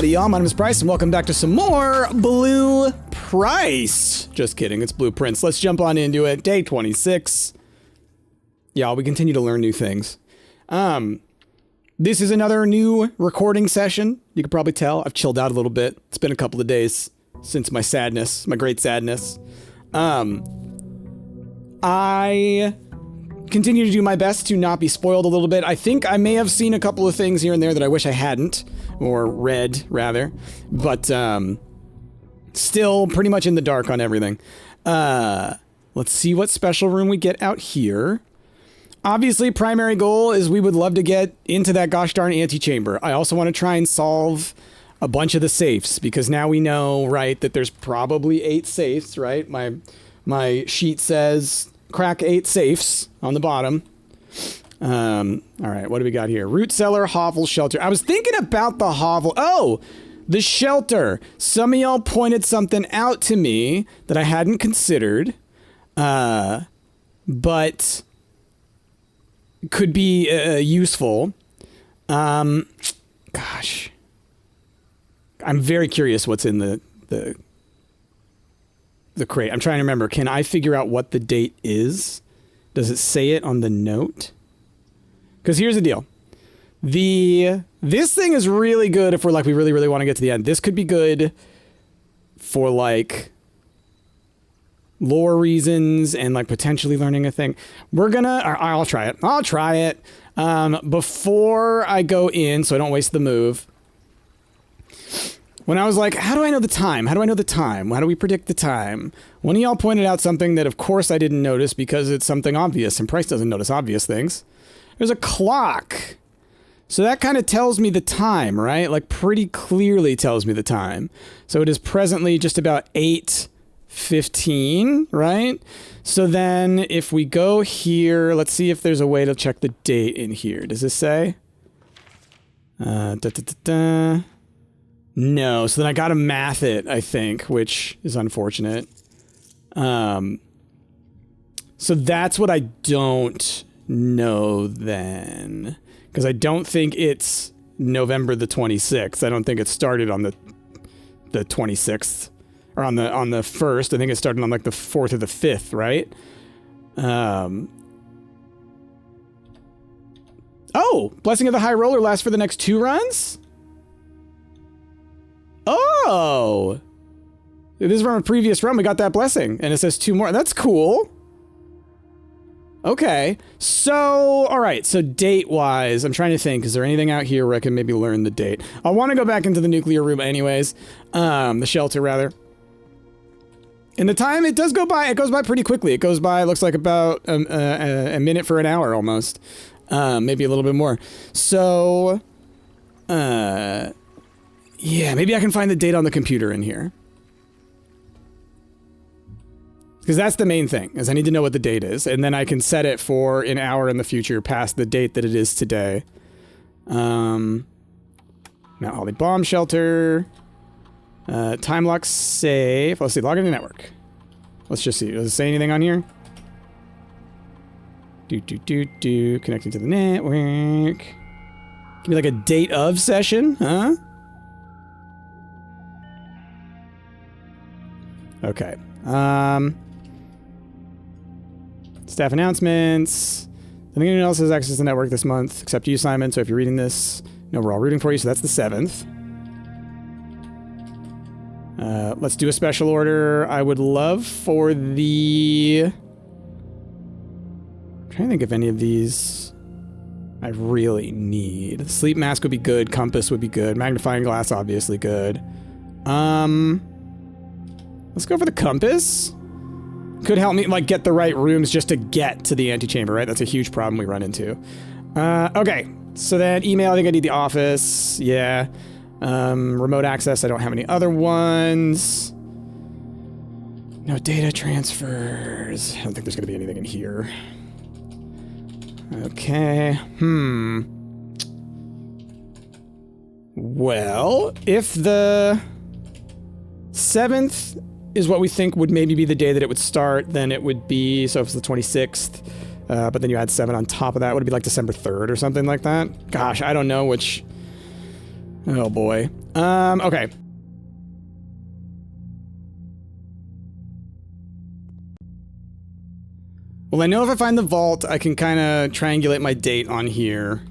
Howdy y'all, my name is Bryce and welcome back to some more Blue Price. Just kidding, it's Blueprints. Let's jump on into it. Day 26. Y'all, we continue to learn new things. This is another new recording session. You can probably tell I've chilled out a little bit. It's been a couple of days since my sadness, my great sadness. I continue to do my best to not be spoiled a little bit. I think I may have seen a couple of things here and there that I wish I hadn't, or read rather, but still pretty much in the dark on everything. Let's see what special room we get out here. Obviously, primary goal is we would love to get into that gosh darn antechamber. I also want to try and solve a bunch of the safes, because now we know, right, that there's probably 8 safes, right? My sheet says crack 8 safes on the bottom. All right, what do we got here? Root cellar, hovel, shelter. I was thinking about the hovel. Oh, the shelter. Some of y'all pointed something out to me that I hadn't considered, but could be useful. Gosh, I'm very curious what's in the crate. I'm trying to remember. Can I figure out what the date is? Does it say it on the note? Because here's the deal. This thing is really good if we're like, we really, really want to get to the end. This could be good for like lore reasons and like potentially learning a thing. I'll try it. I'll try it. Before I go in, so I don't waste the move. When I was like, how do I know the time? How do I know the time? How do we predict the time? One of y'all pointed out something that, of course, I didn't notice because it's something obvious, and Price doesn't notice obvious things. There's a clock. So that kind of tells me the time, right? Like, pretty clearly tells me the time. So it is presently just about 8:15, right? So then if we go here, let's see if there's a way to check the date in here. Does this say? No, so then I gotta math it, I think, which is unfortunate. So that's what I don't know then. Because I don't think it's November the 26th. I don't think it started on the 26th. Or on the 1st. I think it started on like the 4th or the 5th, right? Oh! Blessing of the High Roller lasts for the next 2 runs? Oh! This is from a previous run. We got that blessing. And it says 2 more. That's cool. Okay. So, alright. So date-wise, I'm trying to think. Is there anything out here where I can maybe learn the date? I want to go back into the nuclear room anyways. The shelter, rather. And the time, it does go by. It goes by pretty quickly. It goes by, looks like about a minute for an hour almost. Maybe a little bit more. So, yeah, maybe I can find the date on the computer in here. Because that's the main thing, is I need to know what the date is. And then I can set it for an hour in the future past the date that it is today. Mount Holly Bomb Shelter. Time lock safe. Let's see, log into network. Let's just see. Does it say anything on here? Connecting to the network. Give me like a date of session, huh? Okay. Staff announcements. I think anyone else has access to the network this month, except you, Simon. So if you're reading this, no, we're all rooting for you. So that's the 7th. Let's do a special order. I would love for the... I'm trying to think if any of these I really need. Sleep mask would be good. Compass would be good. Magnifying glass, obviously good. Let's go for the compass. Could help me, like, get the right rooms just to get to the antechamber, right? That's a huge problem we run into. Okay. So then email, I think I need the office. Yeah. Remote access, I don't have any other ones. No data transfers. I don't think there's going to be anything in here. Okay. Well, if the 7th is what we think would maybe be the day that it would start, then it would be, so if it's the 26th, but then you add 7 on top of that, would it be like December 3rd or something like that? Gosh, I don't know which Oh boy. Okay. Well, I know if I find the vault, I can kind of triangulate my date on here.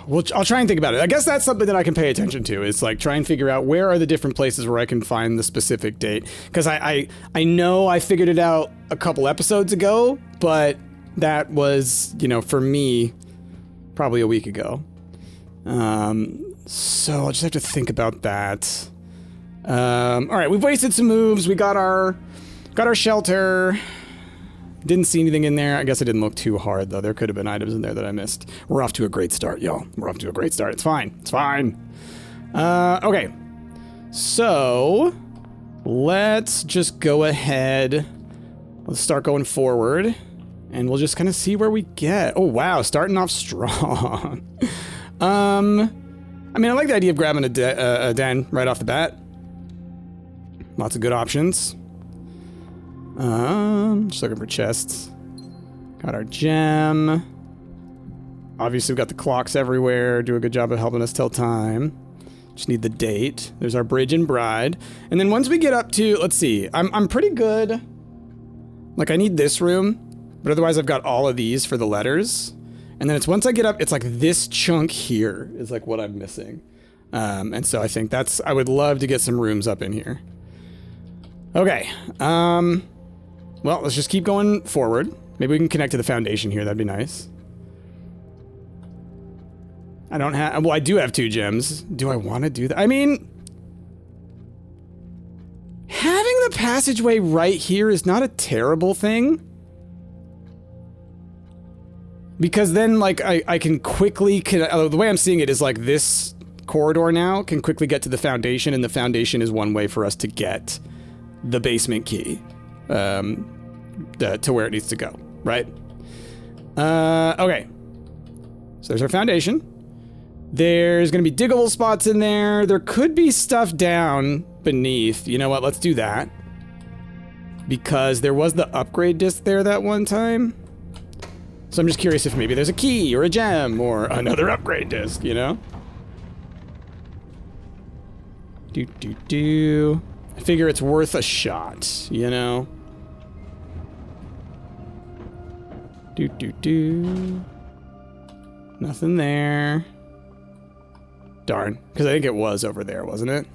Well, I'll try and think about it. I guess that's something that I can pay attention to. Is like try and figure out where are the different places where I can find the specific date. Because I know I figured it out a couple episodes ago, but that was, you know, for me, probably a week ago. So I'll just have to think about that. All right, we've wasted some moves. We got our shelter. Didn't see anything in there. I guess I didn't look too hard, though. There could have been items in there that I missed. We're off to a great start, y'all. We're off to a great start. It's fine. It's fine. Okay. So, let's just go ahead. Let's start going forward. And we'll just kind of see where we get. Oh, wow. Starting off strong. I mean, I like the idea of grabbing a den right off the bat. Lots of good options. Just looking for chests. Got our gem. Obviously, we've got the clocks everywhere. Do a good job of helping us tell time. Just need the date. There's our bridge and bride. And then once we get up to, let's see, I'm pretty good. Like, I need this room, but otherwise I've got all of these for the letters. And then it's once I get up, it's like this chunk here is like what I'm missing. And so I think I would love to get some rooms up in here. Okay, well, let's just keep going forward. Maybe we can connect to the foundation here. That'd be nice. I don't have... Well, I do have 2 gems. Do I want to do that? I mean... Having the passageway right here is not a terrible thing. Because then, like, I can quickly... the way I'm seeing it is, like, this corridor now can quickly get to the foundation, and the foundation is one way for us to get the basement key. To where it needs to go, right? Okay. So there's our foundation. There's gonna be diggable spots in there. There could be stuff down beneath. You know what? Let's do that. Because there was the upgrade disc there that one time. So I'm just curious if maybe there's a key or a gem or another upgrade disc, you know? I figure it's worth a shot, you know? Nothing there. Darn. Because I think it was over there, wasn't it?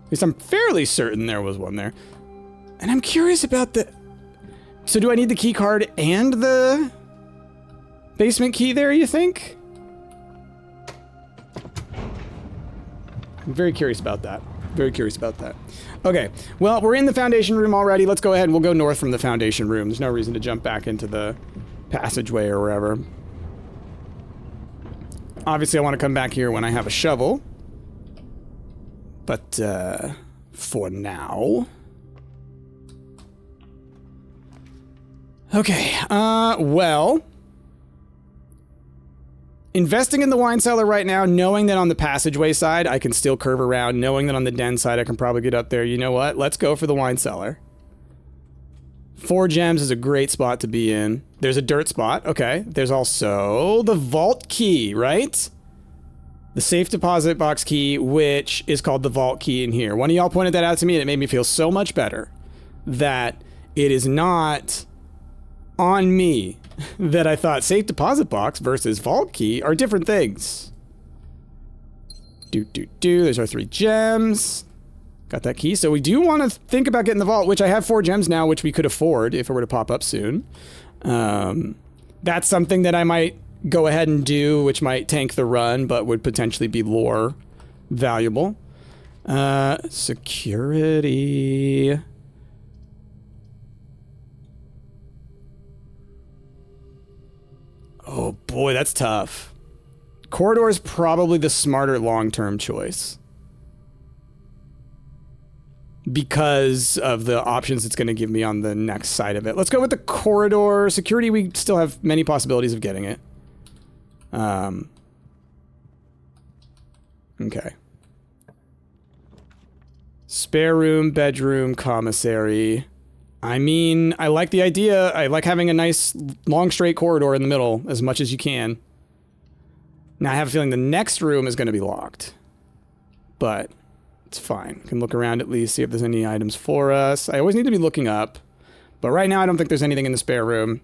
At least I'm fairly certain there was one there. And I'm curious about the... So do I need the key card and the basement key there, you think? I'm very curious about that. Very curious about that. Okay, well, we're in the foundation room already. Let's go ahead and we'll go north from the foundation room. There's no reason to jump back into the passageway or wherever. Obviously, I want to come back here when I have a shovel. But, for now... Okay, well... Investing in the wine cellar right now, knowing that on the passageway side, I can still curve around, knowing that on the den side, I can probably get up there. You know what? Let's go for the wine cellar. 4 gems is a great spot to be in. There's a dirt spot. Okay. There's also the vault key, right? The safe deposit box key, which is called the vault key in here. One of y'all pointed that out to me, and it made me feel so much better that it is not on me that I thought safe deposit box versus vault key are different things. There's our 3 gems. Got that key. So we do want to think about getting the vault, which I have 4 gems now, which we could afford if it were to pop up soon. That's something that I might go ahead and do, which might tank the run, but would potentially be lore valuable. Security. Oh boy, that's tough. Corridor is probably the smarter long-term choice. Because of the options it's going to give me on the next side of it. Let's go with the corridor. Security, we still have many possibilities of getting it. Okay. Spare room, bedroom, commissary. I mean, I like the idea. I like having a nice long straight corridor in the middle as much as you can. Now I have a feeling the next room is going to be locked. But it's fine. We can look around at least, see if there's any items for us. I always need to be looking up. But right now I don't think there's anything in the spare room.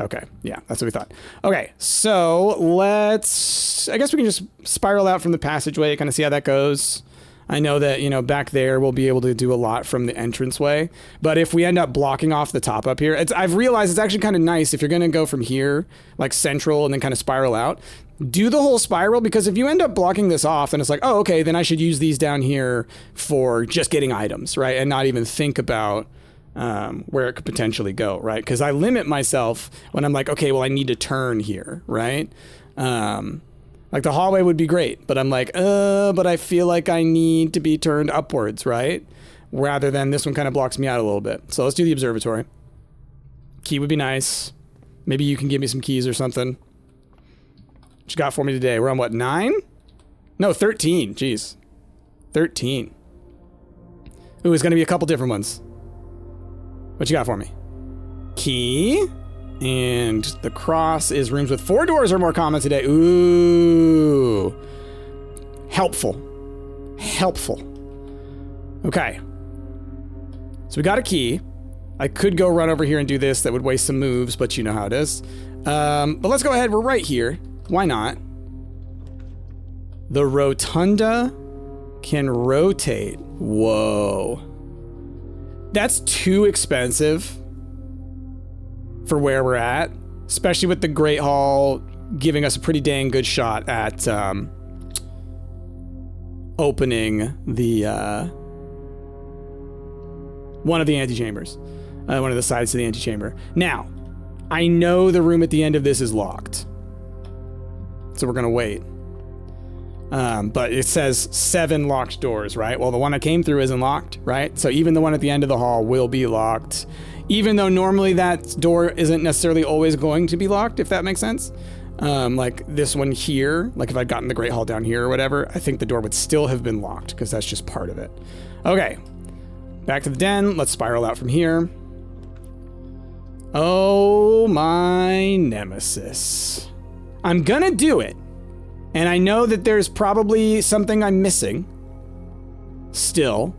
Okay, yeah, that's what we thought. Okay, so let's... I guess we can just spiral out from the passageway, kind of see how that goes. I know that, you know, back there we'll be able to do a lot from the entranceway. But if we end up blocking off the top up here, I've realized it's actually kind of nice if you're going to go from here, like central, and then kind of spiral out. Do the whole spiral, because if you end up blocking this off, and it's like, oh, okay, then I should use these down here for just getting items, right? And not even think about where it could potentially go, right? Because I limit myself when I'm like, okay, well, I need to turn here, right? Like the hallway would be great, but I'm like, but I feel like I need to be turned upwards, right? Rather than this one kind of blocks me out a little bit. So let's do the observatory. Key would be nice. Maybe you can give me some keys or something. What you got for me today? We're on what, 9? No, 13. Jeez. 13. Ooh, it's going to be a couple different ones. What you got for me? Key. And the cross is rooms with 4 doors or more common today. Ooh. Helpful. Helpful. Okay. So we got a key. I could go run over here and do this. That would waste some moves, but you know how it is. But let's go ahead. We're right here. Why not? The rotunda can rotate. Whoa. That's too expensive for where we're at, especially with the Great Hall giving us a pretty dang good shot at opening the one of the antechambers, one of the sides to the antechamber. Now, I know the room at the end of this is locked, so we're gonna wait. But it says 7 locked doors, right? Well, the one I came through isn't locked, right? So even the one at the end of the hall will be locked. Even though normally that door isn't necessarily always going to be locked, if that makes sense. Like this one here, like if I'd gotten the Great Hall down here or whatever, I think the door would still have been locked because that's just part of it. Okay, back to the den. Let's spiral out from here. Oh, my nemesis. I'm gonna do it. And I know that there's probably something I'm missing still,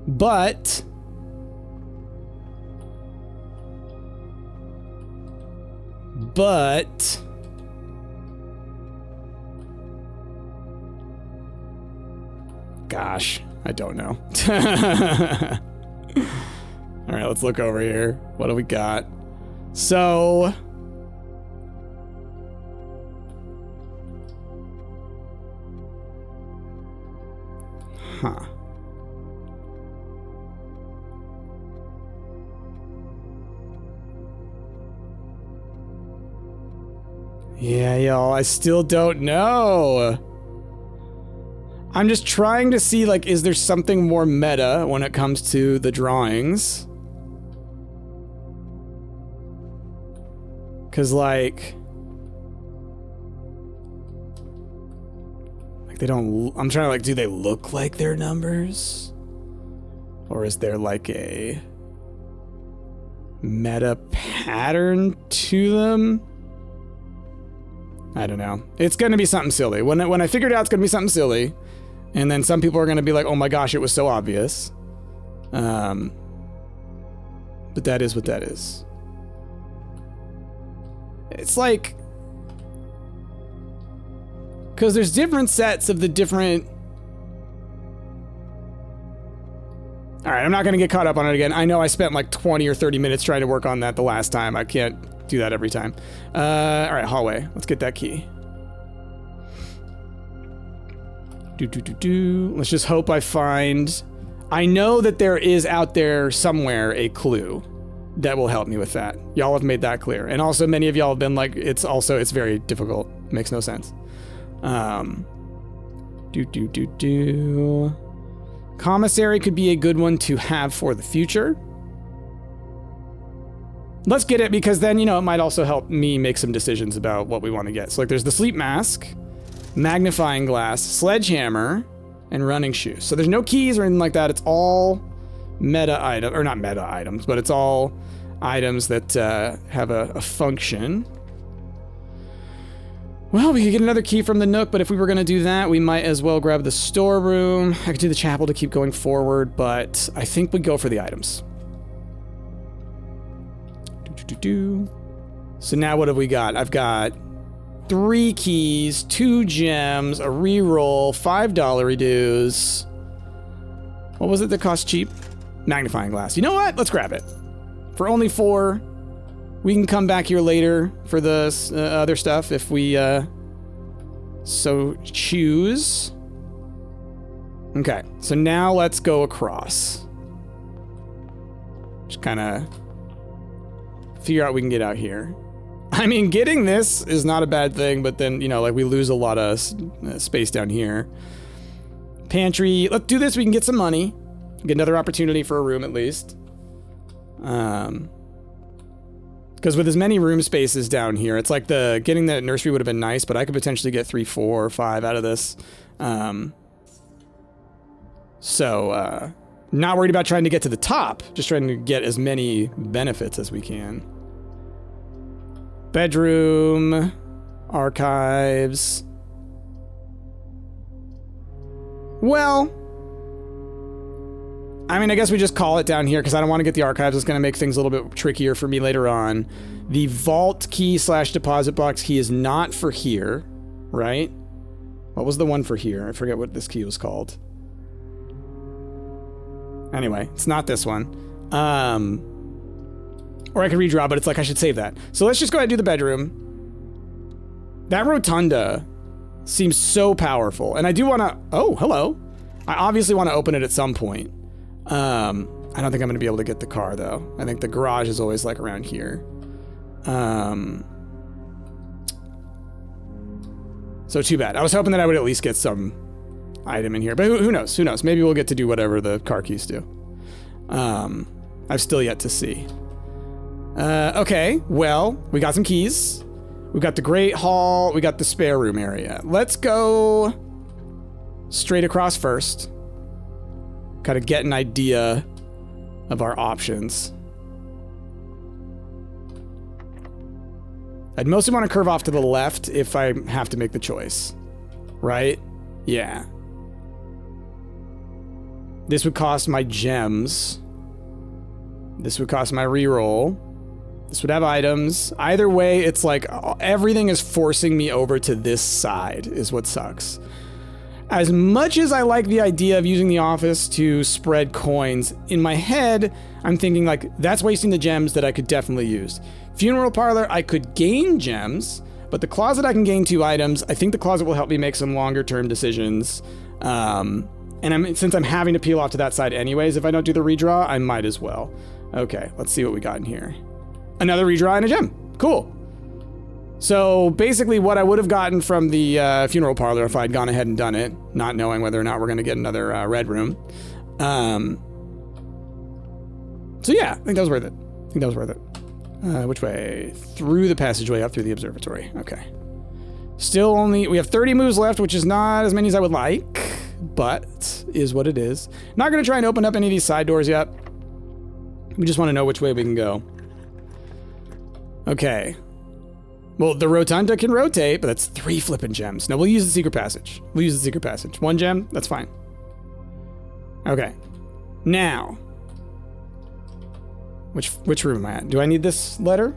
but gosh, I don't know. All right, let's look over here. What do we got? So, huh. Yeah, y'all, I still don't know. I'm just trying to see, like, is there something more meta when it comes to the drawings? Because, like they don't... I'm trying to, like, do they look like their numbers? Or is there, like, a meta pattern to them? I don't know. It's going to be something silly. When I figure it out, it's going to be something silly. And then some people are going to be like, oh my gosh, it was so obvious. But that is what that is. It's like... because there's different sets of the different... Alright, I'm not going to get caught up on it again. I know I spent like 20 or 30 minutes trying to work on that the last time. I can't do that every time. Alright, hallway. Let's get that key. Let's just hope I find... I know that there is out there somewhere a clue that will help me with that. Y'all have made that clear. And also many of y'all have been like, it's very difficult. Makes no sense. Commissary could be a good one to have for the future. Let's get it, because then, you know, it might also help me make some decisions about what we want to get. So, like, there's the sleep mask, magnifying glass, sledgehammer, and running shoes. So there's no keys or anything like that. It's all meta item, or not meta items, but it's all items that have a function. Well, we could get another key from the Nook, but if we were going to do that, we might as well grab the storeroom. I could do the chapel to keep going forward, but I think we go for the items. So now what have we got? I've got 3 keys, 2 gems, a reroll, $5 reduce. What was it that cost cheap? Magnifying glass. You know what? Let's grab it. For only 4. We can come back here later for the other stuff if we so choose. Okay, so now let's go across. Just kind of figure out what we can get out here. I mean, getting this is not a bad thing, but then, you know, like we lose a lot of space down here. Pantry. Let's do this. We can get some money. Get another opportunity for a room at least. Because with as many room spaces down here, it's like getting the nursery would have been nice, but I could potentially get 3, 4, or 5 out of this. So not worried about trying to get to the top, just trying to get as many benefits as we can. Bedroom, archives. Well, I mean, I guess we just call it down here because I don't want to get the archives. It's going to make things a little bit trickier for me later on. The vault key / deposit box key is not for here, right? What was the one for here? I forget what this key was called. Anyway, it's not this one. Or I could redraw, but it's like I should save that. So let's just go ahead and do the bedroom. That rotunda seems so powerful. And I do want to... Oh, hello. I obviously want to open it at some point. I don't think I'm going to be able to get the car, though. I think the garage is always, like, around here. So too bad. I was hoping that I would at least get some item in here. But who knows? Who knows? Maybe we'll get to do whatever the car keys do. I've still yet to see. Okay, well, we got some keys. We got the Great Hall. We got the spare room area. Let's go straight across first. Kind of get an idea of our options. I'd mostly want to curve off to the left if I have to make the choice. Right? Yeah. This would cost my gems. This would cost my reroll. This would have items. Either way, it's like everything is forcing me over to this side is what sucks. As much as I like the idea of using the office to spread coins, in my head, I'm thinking like, that's wasting the gems that I could definitely use. Funeral parlor, I could gain gems, but the closet I can gain 2 items. I think the closet will help me make some longer term decisions. And since I'm having to peel off to that side anyways, if I don't do the redraw, I might as well. Okay, let's see what we got in here. Another redraw and a gem. Cool. So basically what I would have gotten from the funeral parlor if I'd gone ahead and done it, not knowing whether or not we're going to get another red room. So yeah, I think that was worth it. Which way? Through the passageway up through the observatory. Okay. Still we have 30 moves left, which is not as many as I would like, but is what it is. Not going to try and open up any of these side doors yet. We just want to know which way we can go. Okay. Well, the rotunda can rotate, but that's 3 flipping gems. No, we'll use the secret passage. 1 gem, that's fine. Okay. Now. Which room am I at? Do I need this letter?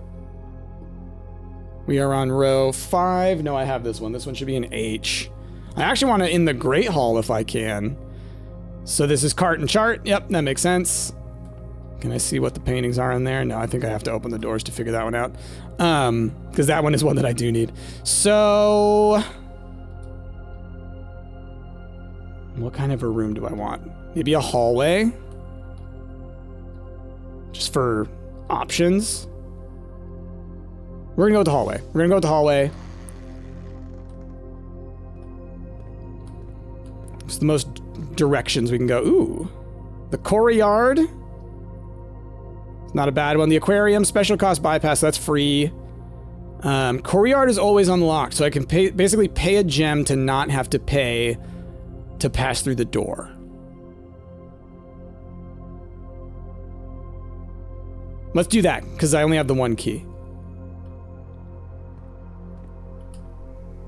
We are on row 5. No, I have this one. This one should be an H. I actually want it in the Great Hall if I can. So this is cart and chart. Yep, that makes sense. Can I see what the paintings are in there? No, I think I have to open the doors to figure that one out. Because that one is one that I do need. So... what kind of a room do I want? Maybe a hallway? Just for options? We're gonna go with the hallway. It's the most directions we can go. Ooh. The courtyard. Not a bad one. The aquarium, special cost bypass, that's free. Courtyard is always unlocked, so I can basically pay a gem to not have to pay to pass through the door. Let's do that, because I only have the one key.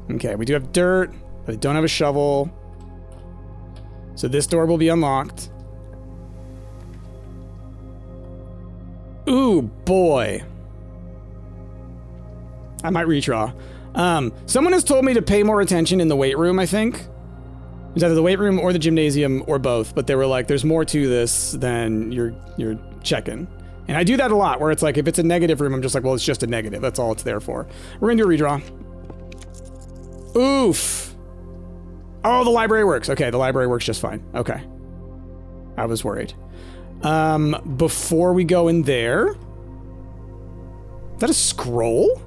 Okay, we do have dirt, but I don't have a shovel. So this door will be unlocked. Ooh, boy. I might redraw. Someone has told me to pay more attention in the weight room, I think. It's either the weight room or the gymnasium or both, but they were like, there's more to this than you're checking. And I do that a lot, where it's like, if it's a negative room, I'm just like, well, it's just a negative. That's all it's there for. We're gonna do a redraw. Oof. Oh, the library works. Okay, the library works just fine. Okay. I was worried. Before we go in there... Is that a scroll?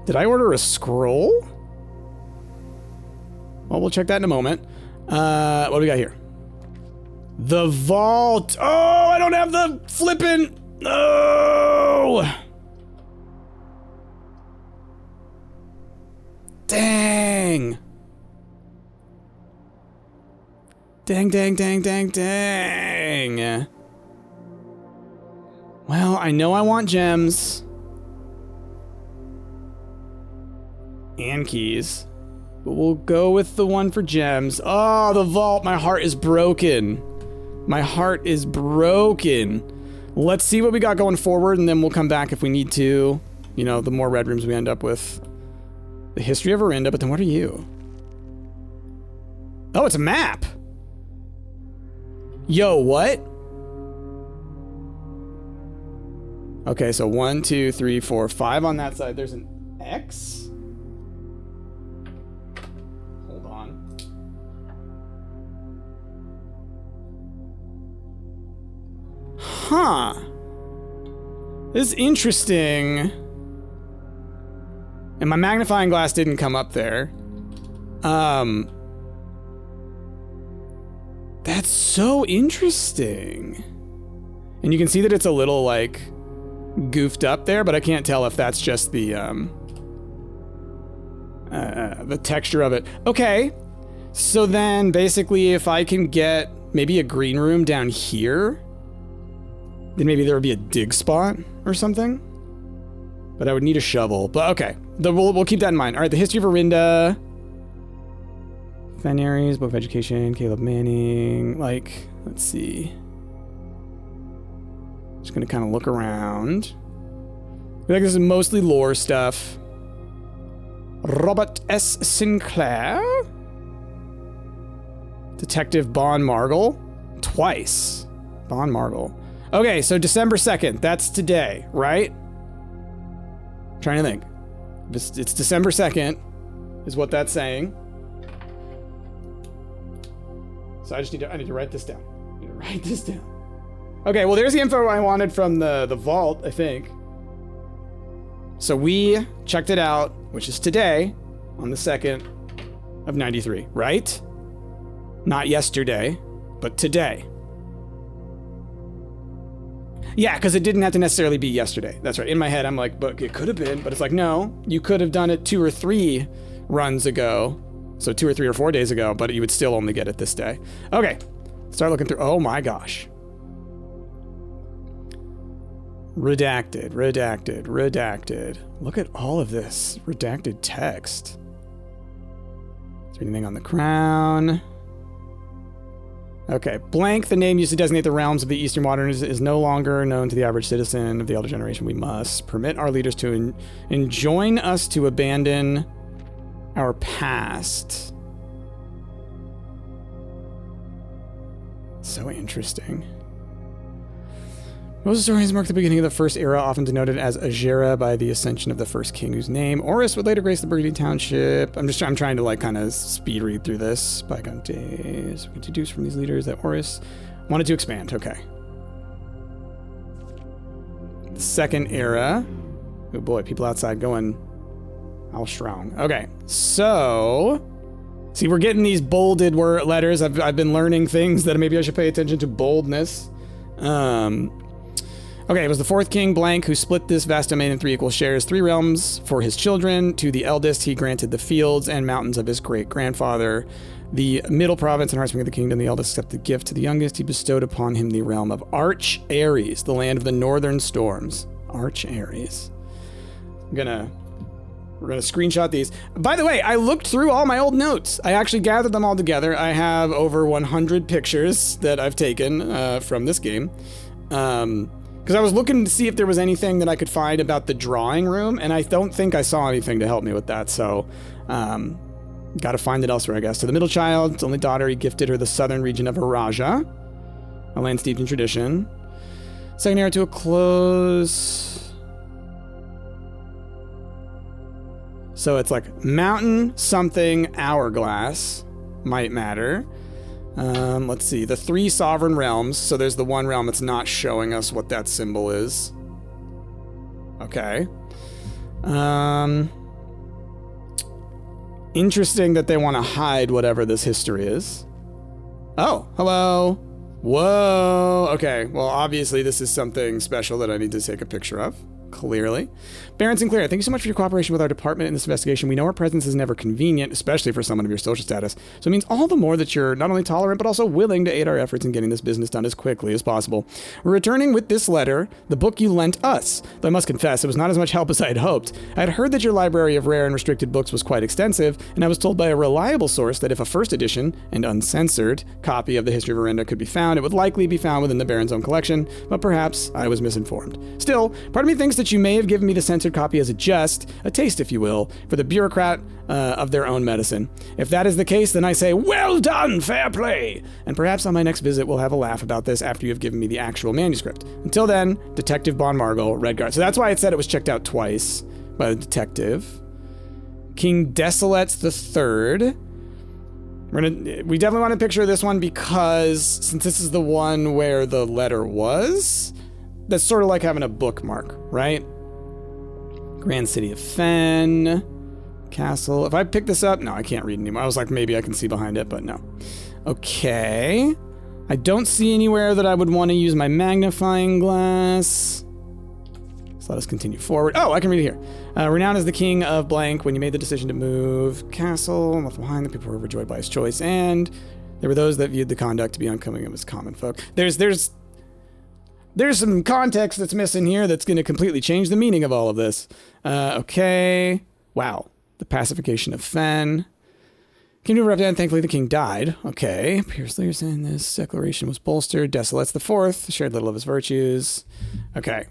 Did I order a scroll? Well, we'll check that in a moment. What do we got here? The vault. Oh, I don't have the flippin'. Oh. Dang. Dang. Well, I know I want gems. And keys. But we'll go with the one for gems. Oh, the vault. My heart is broken. My heart is broken. Let's see what we got going forward, and then we'll come back if we need to. You know, the more red rooms we end up with. The history of Arinda, but then what are you? Oh, it's a map. Yo, what? Okay, so 1, 2, 3, 4, 5 on that side. There's an X? Hold on. Huh. This is interesting. And my magnifying glass didn't come up there. That's so interesting. And you can see that it's a little, like, goofed up there, but I can't tell if that's just the texture of it. Okay. So then, basically, if I can get maybe a green room down here, then maybe there would be a dig spot or something. But I would need a shovel. But okay, we'll keep that in mind. All right, the history of Arinda. Fan Aries, Book of Education, Caleb Manning. Like, let's see. Just gonna kind of look around. I feel like this is mostly lore stuff. Robert S. Sinclair. Detective Bon Margle. Twice. Bon Margle. Okay, so December 2nd. That's today, right? Trying to think. It's December 2nd, is what that's saying. So I need to write this down. Okay, well, there's the info I wanted from the vault, I think. So we checked it out, which is today, on the 2nd of 93, right? Not yesterday, but today. Yeah, because it didn't have to necessarily be yesterday. That's right. In my head, I'm like, but it could have been. But it's like, no, you could have done it 2 or 3 runs ago. So 2 or 3 or 4 days ago, but you would still only get it this day. Okay, start looking through. Oh my gosh. Redacted. Look at all of this redacted text. Is there anything on the crown? Okay, blank, the name used to designate the realms of the Eastern Waters, is no longer known to the average citizen of the elder generation. We must permit our leaders to enjoin us to abandon our past. So interesting. Most historians mark the beginning of the first era, often denoted as Agera by the ascension of the first king, whose name Oris would later grace the Burgundy township. I'm trying to like kind of speed read through this. Bygone days. We can deduce from these leaders that Oris wanted to expand. Okay. The second era. Oh boy, people outside going how strong. Okay, so see, we're getting these bolded letters. I've been learning things that maybe I should pay attention to boldness. Okay, it was the fourth king, Blank, who split this vast domain in 3 equal shares, 3 realms for his children. To the eldest, he granted the fields and mountains of his great-grandfather. The middle province and heartspring of the kingdom, the eldest accepted the gift. To the youngest, he bestowed upon him the realm of Arch Ares, the land of the northern storms. Arch Ares. We're gonna screenshot these. By the way, I looked through all my old notes. I actually gathered them all together. I have over 100 pictures that I've taken from this game. Because I was looking to see if there was anything that I could find about the drawing room, and I don't think I saw anything to help me with that, so gotta find it elsewhere, I guess. To the middle child, his only daughter, he gifted her the southern region of Araja, a land steeped in tradition. Second heir to a close. So it's like mountain, something, hourglass, might matter. Let's see, the 3 sovereign realms. So there's the one realm that's not showing us what that symbol is. Okay. Interesting that they want to hide whatever this history is. Oh, hello. Whoa. Okay, well, obviously this is something special that I need to take a picture of. Clearly. Baron Sinclair, thank you so much for your cooperation with our department in this investigation. We know our presence is never convenient, especially for someone of your social status. So it means all the more that you're not only tolerant, but also willing to aid our efforts in getting this business done as quickly as possible. We're returning with this letter, the book you lent us. Though I must confess, it was not as much help as I had hoped. I had heard that your library of rare and restricted books was quite extensive, and I was told by a reliable source that if a first edition and uncensored copy of the History of Arinda could be found, it would likely be found within the Baron's own collection, but perhaps I was misinformed. Still, part of me thinks that you may have given me the censored copy as a jest, a taste, if you will, for the bureaucrat of their own medicine. If that is the case, then I say, well done, fair play! And perhaps on my next visit we'll have a laugh about this after you have given me the actual manuscript. Until then, Detective Bon Margel, Redguard. So that's why it said it was checked out twice by the detective. King Desolets III. We definitely want a picture of this one because since this is the one where the letter was, that's sort of like having a bookmark, right? Grand City of Fen. Castle. If I pick this up, no, I can't read anymore. I was like, maybe I can see behind it, but no. Okay. I don't see anywhere that I would want to use my magnifying glass. So let us continue forward. Oh, I can read it here. Renowned as the king of blank, when you made the decision to move castle, left behind, the people were overjoyed by his choice, and there were those that viewed the conduct to be unbecoming of his common folk. There's some context that's missing here that's going to completely change the meaning of all of this. Okay. Wow. The pacification of Fen. Kingdom of Reptan, thankfully the king died. Okay. Pierce Lear saying this declaration was bolstered. Desolets IV shared little of his virtues. Okay.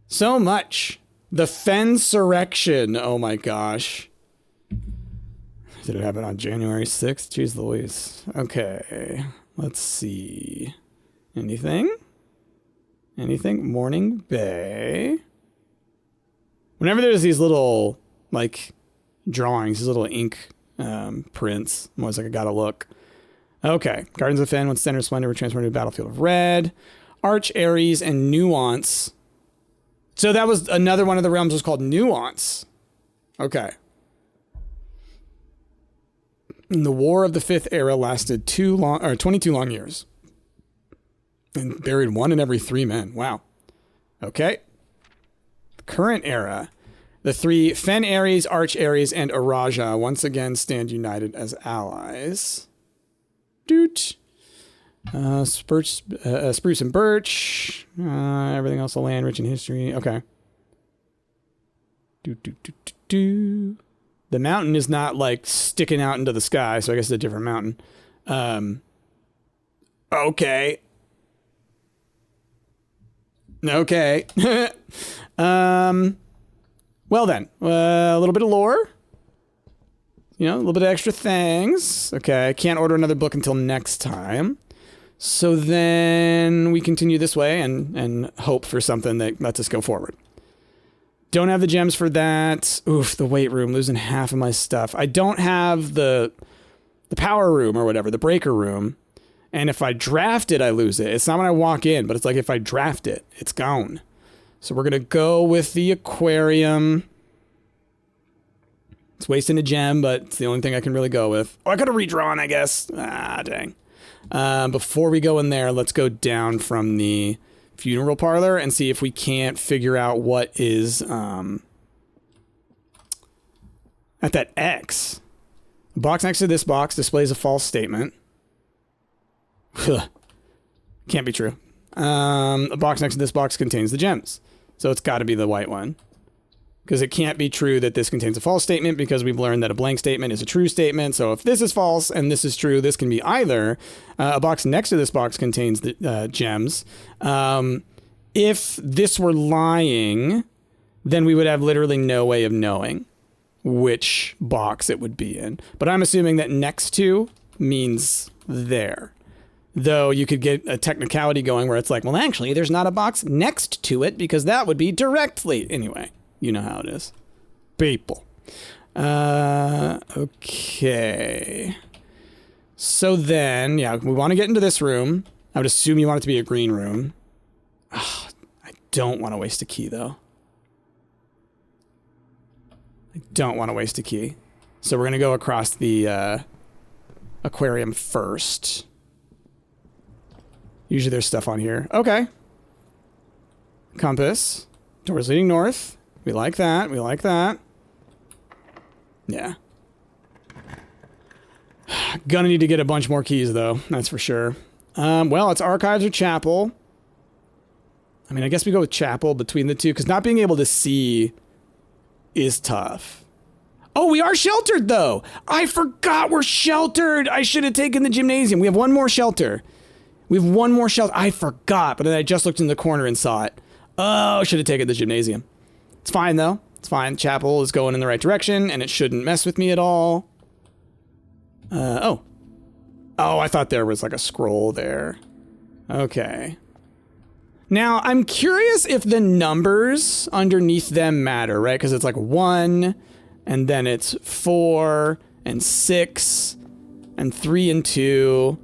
So much. The Fensurrection. Oh my gosh. Did it happen on January 6th? Jeez Louise. Okay. Let's see. Anything? Morning Bay. Whenever there's these little, like, drawings, these little ink prints, I'm always like, I gotta look. Okay. Gardens of Fen, when Center Splendor were transformed to a battlefield of red. Arch Ares and Nuance. So that was another one of the realms was called Nuance. Okay. And the War of the Fifth Era lasted 22 long years. And buried 1 in every 3 men. Wow. Okay. The current era. The 3 Fen Ares, Arch Ares, and Araja once again stand united as allies. Doot. Spruce and birch. Everything else, a land rich in history. Okay. The mountain is not like sticking out into the sky, so I guess it's a different mountain. Okay. Okay. Well then, a little bit of lore. You know, a little bit of extra things. Okay, I can't order another book until next time. So then we continue this way and hope for something that lets us go forward. Don't have the gems for that. Oof, the weight room, losing half of my stuff. I don't have the power room or whatever, the breaker room. And if I draft it, I lose it. It's not when I walk in, but it's like if I draft it, it's gone. So we're going to go with the aquarium. It's wasting a gem, but it's the only thing I can really go with. Oh, I could have redrawn, I guess. Ah, dang. Before we go in there, let's go down from the funeral parlor and see if we can't figure out what is at that X. The box next to this box displays a false statement. Can't be true. A box next to this box contains the gems. So it's got to be the white one. Because it can't be true that this contains a false statement, because we've learned that a blank statement is a true statement. So if this is false and this is true, this can be either. A box next to this box contains the gems. If this were lying, then we would have literally no way of knowing which box it would be in. But I'm assuming that next to means there. Though you could get a technicality going where it's like, well, actually, there's not a box next to it because that would be directly. Anyway, you know how it is. People. Okay. So then, yeah, we want to get into this room. I would assume you want it to be a green room. Oh, I don't want to waste a key, though. I don't want to waste a key. So we're going to go across the aquarium first. Usually there's stuff on here. Okay. Compass. Doors leading north. We like that. We like that. Yeah. Gonna need to get a bunch more keys, though. That's for sure. Well, it's archives or chapel. I mean, I guess we go with chapel between the two, because not being able to see is tough. Oh, we are sheltered, though. I forgot we're sheltered. I should have taken the gymnasium. We have one more shelter. We have one more shelter. I forgot, but then I just looked in the corner and saw it. Oh, I should have taken the gymnasium. It's fine, though. It's fine. Chapel is going in the right direction, and it shouldn't mess with me at all. Oh. Oh, I thought there was like a scroll there. Okay. Now, I'm curious if the numbers underneath them matter, right? Because it's like 1, and then it's 4, and 6, and 3 and 2,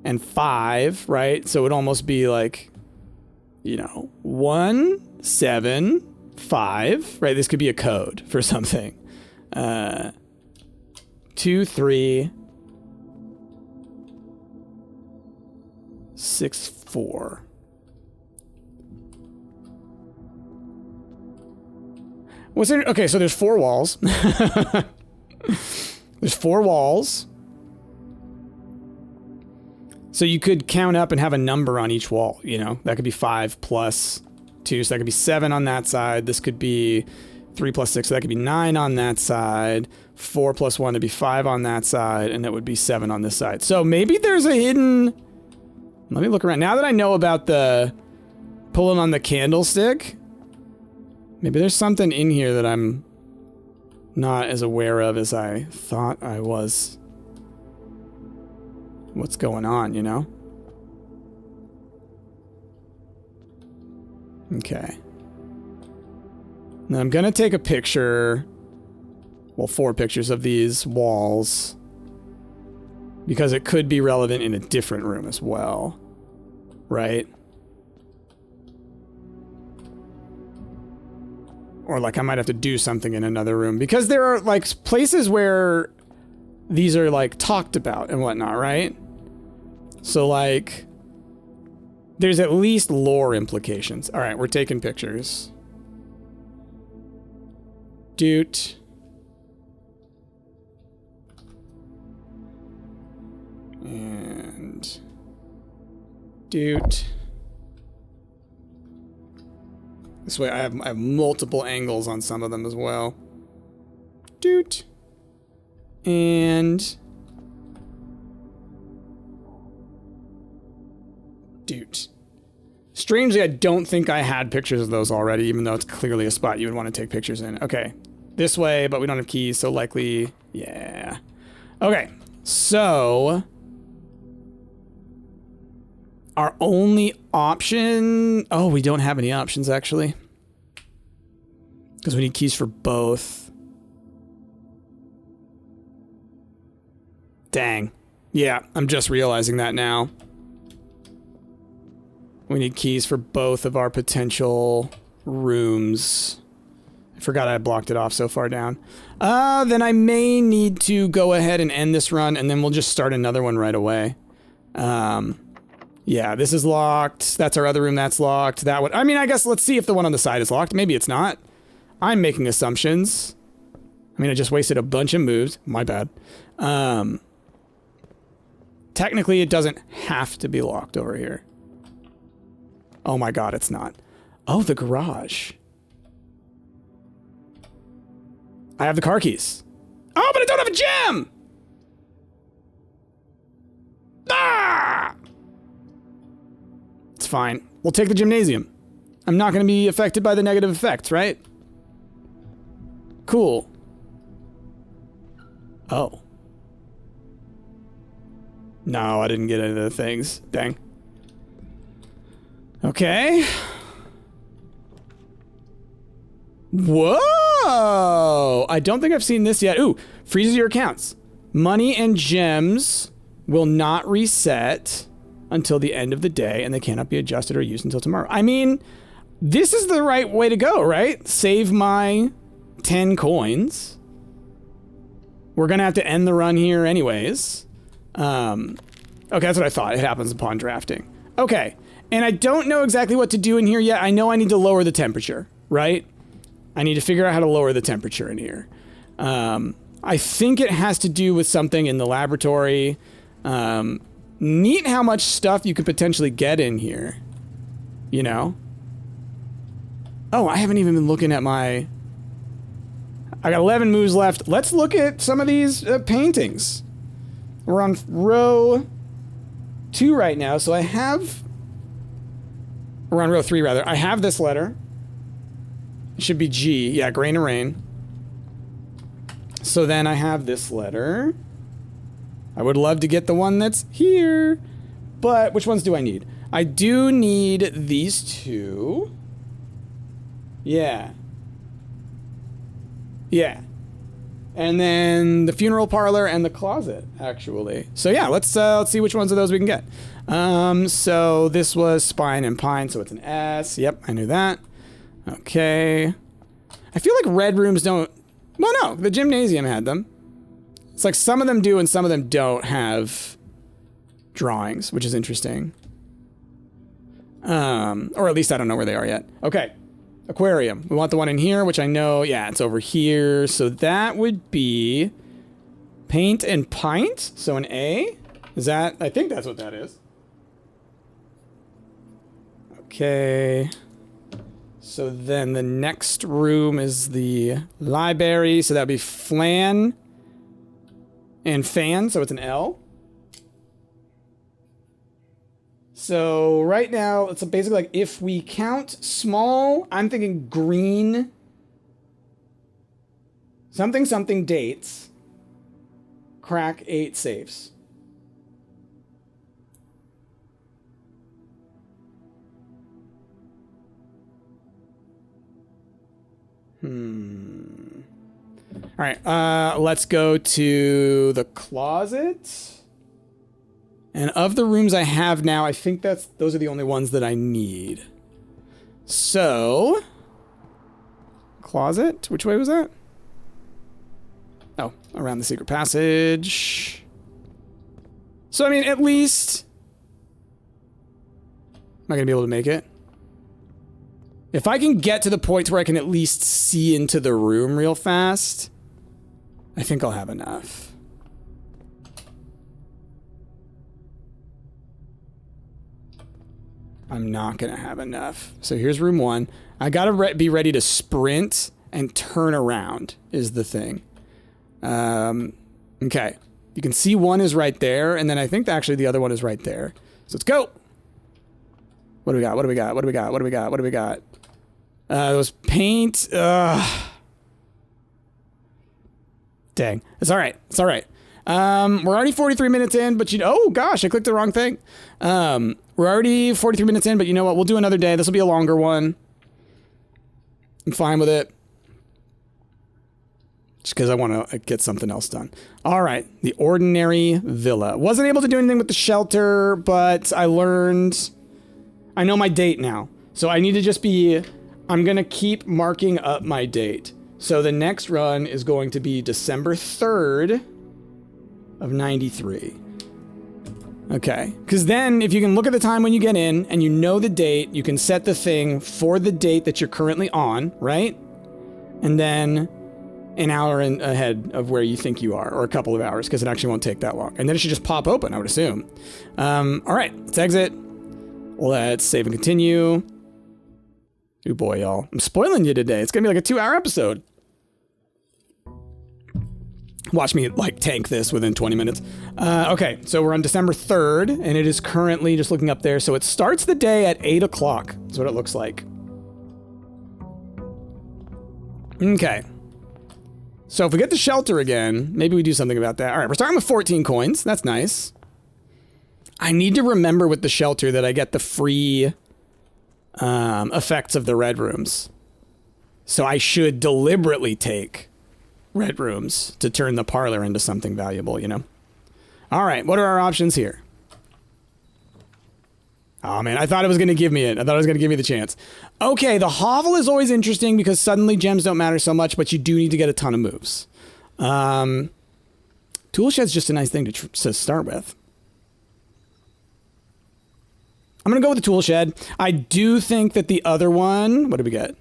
and 5, right? So it'd almost be like, you know, 1, 7, 5, right? This could be a code for something. 2, 3, 6, 4. What's there? Okay, so there's 4 walls. There's 4 walls. So you could count up and have a number on each wall, you know? That could be 5 plus 2, so that could be 7 on that side. This could be 3 plus 6, so that could be 9 on that side. 4 plus 1 would be 5 on that side, and that would be 7 on this side. So maybe there's a hidden... Let me look around. Now that I know about the pulling on the candlestick, maybe there's something in here that I'm not as aware of as I thought I was. What's going on, you know? Okay. Now I'm gonna take a picture, well, 4 pictures of these walls, because it could be relevant in a different room as well, right? Or like I might have to do something in another room, because there are like places where these are like talked about and whatnot, right? So like there's at least lore implications. All right, we're taking pictures. Doot. And doot. This way I have multiple angles on some of them as well. Doot. And doot. Strangely, I don't think I had pictures of those already, even though it's clearly a spot you would want to take pictures in. Okay. This way, but we don't have keys, so likely, yeah. Okay, so our only option... Oh, we don't have any options, actually. Because we need keys for both. Dang. Yeah, I'm just realizing that now. We need keys for both of our potential rooms. I forgot I blocked it off so far down. Then I may need to go ahead and end this run, and then we'll just start another one right away. Yeah, Yeah, this is locked. That's our other room that's locked. That one. I mean, I guess let's see if the one on the side is locked. Maybe it's not. I'm making assumptions. I mean, I just wasted a bunch of moves. My bad. Technically, it doesn't have to be locked over here. Oh my god, it's not. Oh, the garage. I have the car keys. Oh, but I don't have a gem! Ah! It's fine. We'll take the gymnasium. I'm not going to be affected by the negative effects, right? Cool. Oh. No, I didn't get any of the things. Dang. Okay. Whoa! I don't think I've seen this yet. Ooh, freezes your accounts. Money and gems will not reset until the end of the day, and they cannot be adjusted or used until tomorrow. I mean, this is the right way to go, right? Save my 10 coins. We're gonna have to end the run here anyways. Okay, that's what I thought. It happens upon drafting. Okay, and I don't know exactly what to do in here yet. I know I need to lower the temperature, right? I need to figure out how to lower the temperature in here. I think it has to do with something in the laboratory. Neat how much stuff you could potentially get in here. You know? Oh, I haven't even been looking at my... I got 11 moves left. Let's look at some of these paintings. We're on row 2 right now, so I have... We're on row 3, rather. I have this letter. It should be G. Yeah, grain of rain. So then I have this letter. I would love to get the one that's here. But which ones do I need? I do need these two. Yeah. Yeah. And then the funeral parlor and the closet, actually. So yeah, let's see which ones of those we can get. So this was spine and pine, so it's an S. Yep, I knew that. Okay. I feel like red rooms don't... Well, no, the gymnasium had them. It's like some of them do and some of them don't have drawings, which is interesting. Or at least I don't know where they are yet. Okay. Aquarium. We want the one in here, which I know, yeah, it's over here. So that would be paint and pint. So an A. Is that... I think that's what that is. Okay. So then the next room is the library. So that would be flan and fan. So it's an L. So right now, it's basically like if we count small, I'm thinking green. Something, something dates. Crack 8 safes. All right, let's go to the closet. And of the rooms I have now, I think those are the only ones that I need. So, closet, which way was that? Oh, around the secret passage. So, I mean, at least... Am I going to be able to make it? If I can get to the point where I can at least see into the room real fast, I think I'll have enough. I'm not going to have enough. So here's room 1. I got to be ready to sprint and turn around is the thing. Okay. You can see one is right there, and then I think actually the other one is right there. So let's go. What do we got? What do we got? What do we got? What do we got? What do we got? Those paint. Dang. It's all right. It's all right. We're already 43 minutes in, but oh gosh, I clicked the wrong thing. We're already 43 minutes in, but you know what? We'll do another day. This will be a longer one. I'm fine with it. Just because I want to get something else done. All right. The ordinary villa. Wasn't able to do anything with the shelter, but I learned... I know my date now. So I need to just be... I'm going to keep marking up my date. So the next run is going to be December 3rd of 93. Okay, because then if you can look at the time when you get in and you know the date, you can set the thing for the date that you're currently on, right? And then an hour ahead of where you think you are, or a couple of hours, because it actually won't take that long. And then it should just pop open, I would assume. All right, let's exit. Let's save and continue. Oh boy, y'all. I'm spoiling you today. It's going to be like a 2-hour episode. Watch me, like, tank this within 20 minutes. Okay, so we're on December 3rd, and it is currently, just looking up there, so it starts the day at 8 o'clock. That's what it looks like. Okay. So if we get the shelter again, maybe we do something about that. All right, we're starting with 14 coins. That's nice. I need to remember with the shelter that I get the free effects of the red rooms. So I should deliberately take red rooms to turn the parlor into something valuable, you know? All right, what are our options here? Oh man, I thought it was going to give me it. I thought it was going to give me the chance. Okay, the hovel is always interesting because suddenly gems don't matter so much, but you do need to get a ton of moves. Tool shed's just a nice thing to start with. I'm going to go with the tool shed. I do think that the other one, what did we get?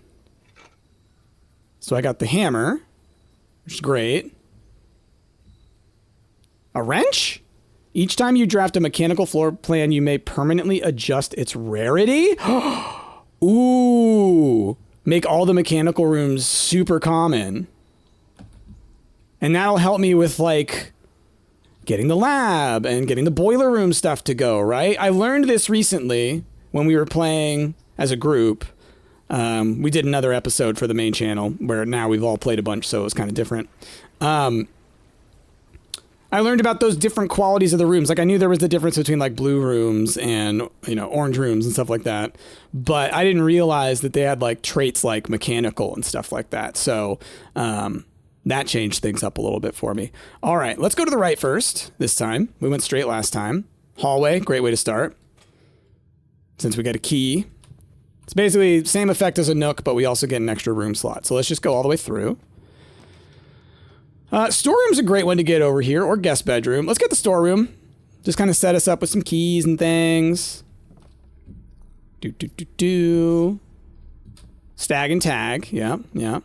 So I got the hammer, which is great. A wrench? Each time you draft a mechanical floor plan, you may permanently adjust its rarity. Ooh. Make all the mechanical rooms super common. And that'll help me with, like, getting the lab and getting the boiler room stuff to go, right? I learned this recently when we were playing as a group. We did another episode for the main channel where now we've all played a bunch, so it was kind of different. I learned about those different qualities of the rooms. Like, I knew there was the difference between, like, blue rooms and, you know, orange rooms and stuff like that. But I didn't realize that they had, like, traits like mechanical and stuff like that. So that changed things up a little bit for me. All right, let's go to the right first this time. We went straight last time. Hallway, great way to start. Since we get a key. It's basically the same effect as a nook, but we also get an extra room slot. So let's just go all the way through. Storeroom's a great one to get over here, or guest bedroom. Let's get the storeroom. Just kind of set us up with some keys and things. Stag and tag. Yeah, yeah.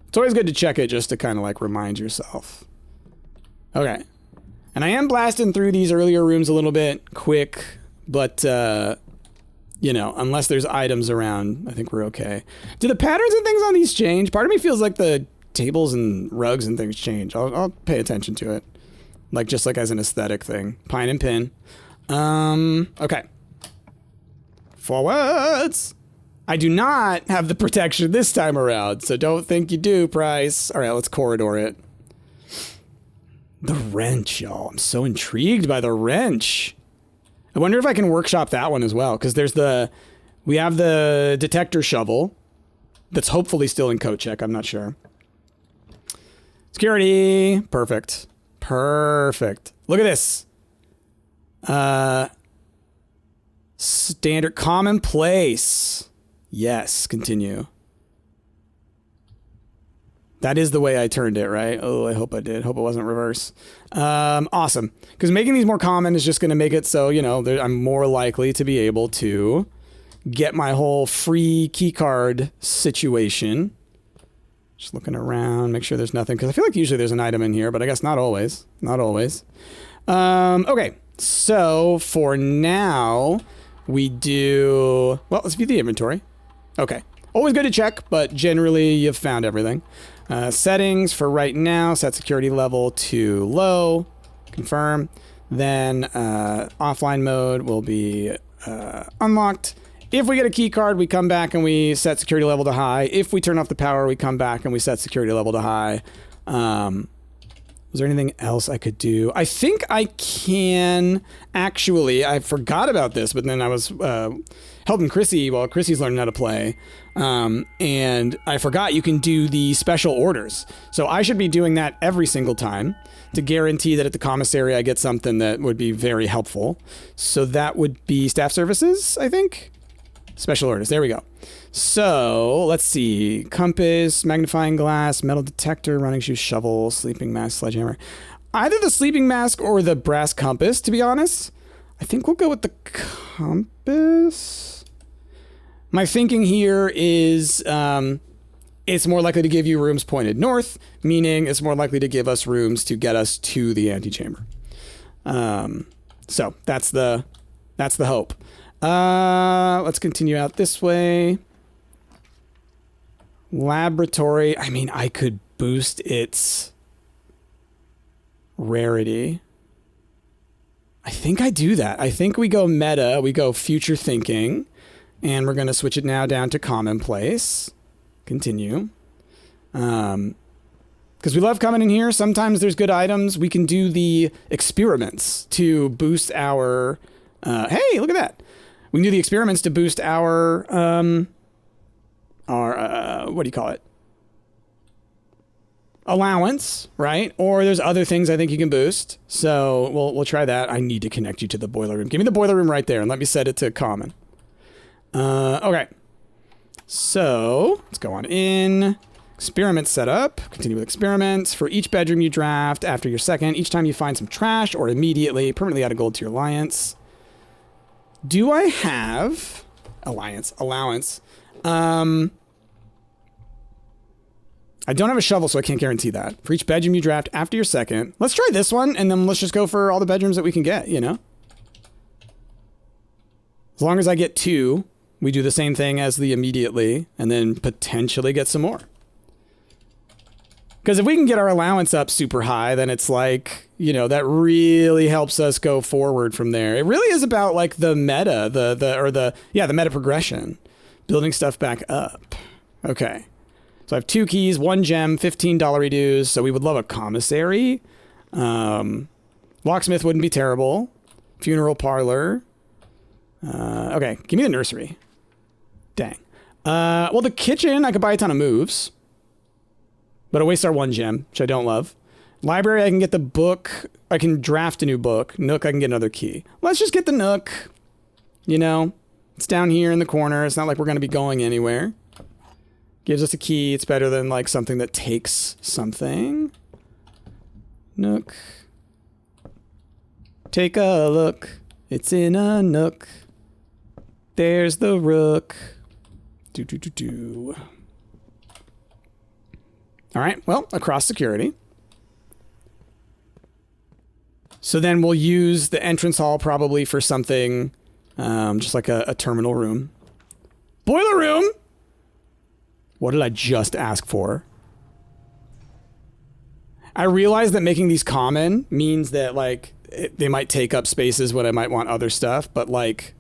It's always good to check it just to kind of like remind yourself. Okay. And I am blasting through these earlier rooms a little bit quick, but, you know, unless there's items around, I think we're okay. Do the patterns and things on these change? Part of me feels like the tables and rugs and things change. I'll pay attention to it. Like, just like as an aesthetic thing. Pine and pin. Okay. Forwards. I do not have the protection this time around, so don't think you do, Price. All right, let's corridor it. The wrench, y'all. I'm so intrigued by the wrench. I wonder if I can workshop that one as well, because we have the detector shovel that's hopefully still in code check. I'm not sure. Security. Perfect. Perfect. Look at this. Standard commonplace. Yes, continue. That is the way I turned it, right? Oh, I hope I did. Hope it wasn't reverse. Awesome. Because making these more common is just going to make it so, you know, I'm more likely to be able to get my whole free keycard situation. Just looking around, make sure there's nothing. Because I feel like usually there's an item in here, but I guess not always. Not always. Okay, so for now, we do... Well, let's view the inventory. Okay. Always good to check, but generally you've found everything. Settings for right now, set security level to low. Confirm. Then offline mode will be unlocked. If we get a key card, we come back and we set security level to high. If we turn off the power, we come back and we set security level to high. Was there anything else I could do? I think I can... Actually, I forgot about this, but then I was helping Chrissy while Chrissy's learning how to play. And I forgot you can do the special orders. So I should be doing that every single time to guarantee that at the commissary I get something that would be very helpful. So that would be staff services, I think? Special orders. There we go. So let's see. Compass, magnifying glass, metal detector, running shoe, shovel, sleeping mask, sledgehammer. Either the sleeping mask or the brass compass, to be honest. I think we'll go with the compass. My thinking here is it's more likely to give you rooms pointed north, meaning it's more likely to give us rooms to get us to the antechamber. So that's the hope. Let's continue out this way. Laboratory. I mean, I could boost its rarity. I think I do that. I think we go meta, we go future thinking, and we're going to switch it now down to commonplace. Continue. Because we love coming in here. Sometimes there's good items. We can do the experiments to boost our... hey, look at that. We can do the experiments to boost our what do you call it? Allowance, right? Or there's other things I think you can boost. So we'll try that. I need to connect you to the boiler room. Give me the boiler room right there and let me set it to common. Okay. So let's go on in. Experiment setup. Continue with experiments. For each bedroom you draft after your second, each time you find some trash or immediately permanently add a gold to your alliance. Do I have allowance? I don't have a shovel, so I can't guarantee that. For each bedroom you draft after your second. Let's try this one, and then let's just go for all the bedrooms that we can get, you know? As long as I get 2, we do the same thing as the immediately, and then potentially get some more. Because if we can get our allowance up super high, then it's like, you know, that really helps us go forward from there. It really is about like the meta, the meta progression. Building stuff back up. Okay. So I have 2 keys, 1 gem, $15 dues. So we would love a commissary. Locksmith wouldn't be terrible. Funeral parlor. Okay, give me the nursery. Dang. Well, the kitchen, I could buy a ton of moves. But I waste our 1 gem, which I don't love. Library, I can get the book. I can draft a new book. Nook, I can get another key. Let's just get the Nook. You know, it's down here in the corner. It's not like we're going to be going anywhere. Gives us a key. It's better than like something that takes something. Nook. Take a look. It's in a nook. There's the rook. Do. All right, well, across security. So then we'll use the entrance hall probably for something just like a terminal room. Boiler room! What did I just ask for? I realize that making these common means that like they might take up spaces when I might want other stuff, but like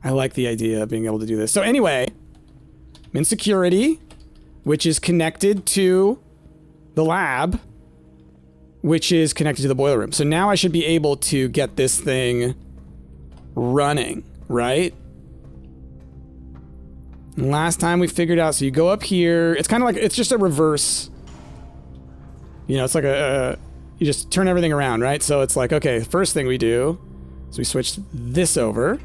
I like the idea of being able to do this. So anyway, I'm in security, which is connected to the lab, which is connected to the boiler room. So now I should be able to get this thing running, right? And last time we figured out, so you go up here. It's kind of like, it's just a reverse. You know, it's like you just turn everything around, right? So it's like, okay, the first thing we do is we switch this over,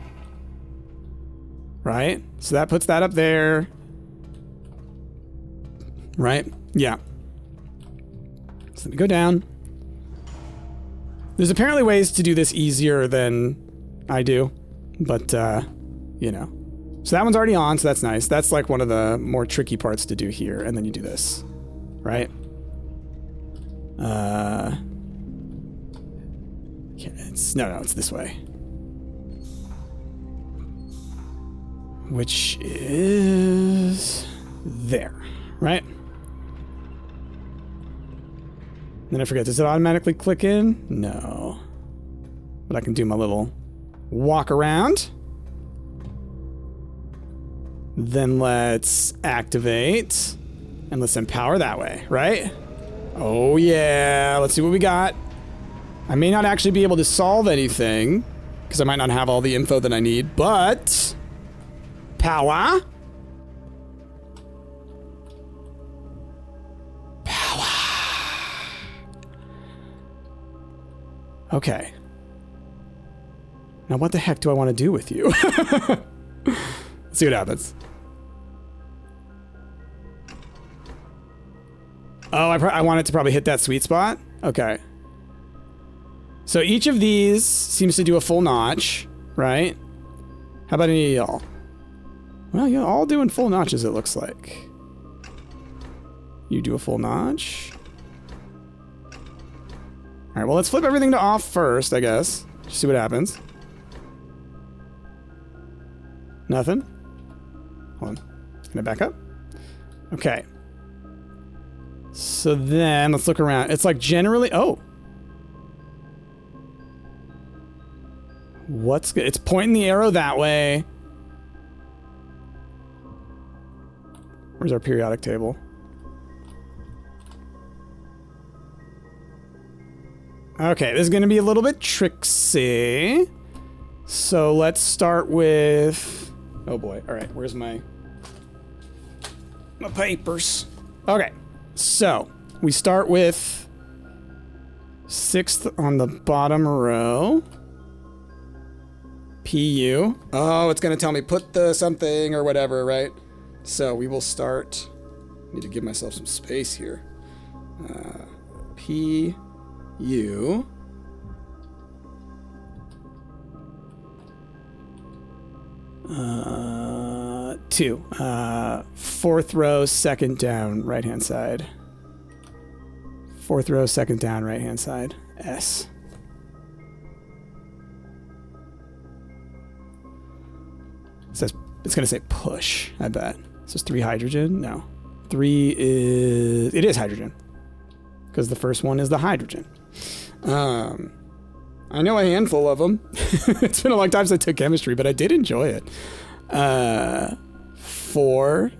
right? So that puts that up there. Right? Yeah. So let me go down. There's apparently ways to do this easier than I do, but, you know. So that one's already on, so that's nice. That's like one of the more tricky parts to do here, and then you do this, right? It's this way. Which is there, right? Then I forget, does it automatically click in? No. But I can do my little walk around. Then let's activate. And let's empower that way, right? Oh yeah, let's see what we got. I may not actually be able to solve anything, because I might not have all the info that I need, but... Power. Okay. Now what the heck do I want to do with you? Let's see what happens. Oh, I want it to probably hit that sweet spot? Okay. So each of these seems to do a full notch, right? How about any of y'all? Well, you're all doing full notches, it looks like. You do a full notch. All right, well, let's flip everything to off first, I guess. Just see what happens. Nothing? Hold on. Can I back up? Okay. So then, let's look around. It's like generally... Oh! What's good? It's pointing the arrow that way. Where's our periodic table? Okay, this is going to be a little bit tricksy. So let's start with... Oh boy. All right, where's my papers? Okay, so we start with 6th on the bottom row. PU. Oh, it's going to tell me put the something or whatever, right? So we will start... Need to give myself some space here. PU. 2. 4th row, 2nd down, right-hand side. 4th row, 2nd down, right-hand side. S. It says it's gonna say push, I bet. This is 3 hydrogen? No. 3 is... It is hydrogen. Because the first one is the hydrogen. I know a handful of them. It's been a long time since I took chemistry, but I did enjoy it. 4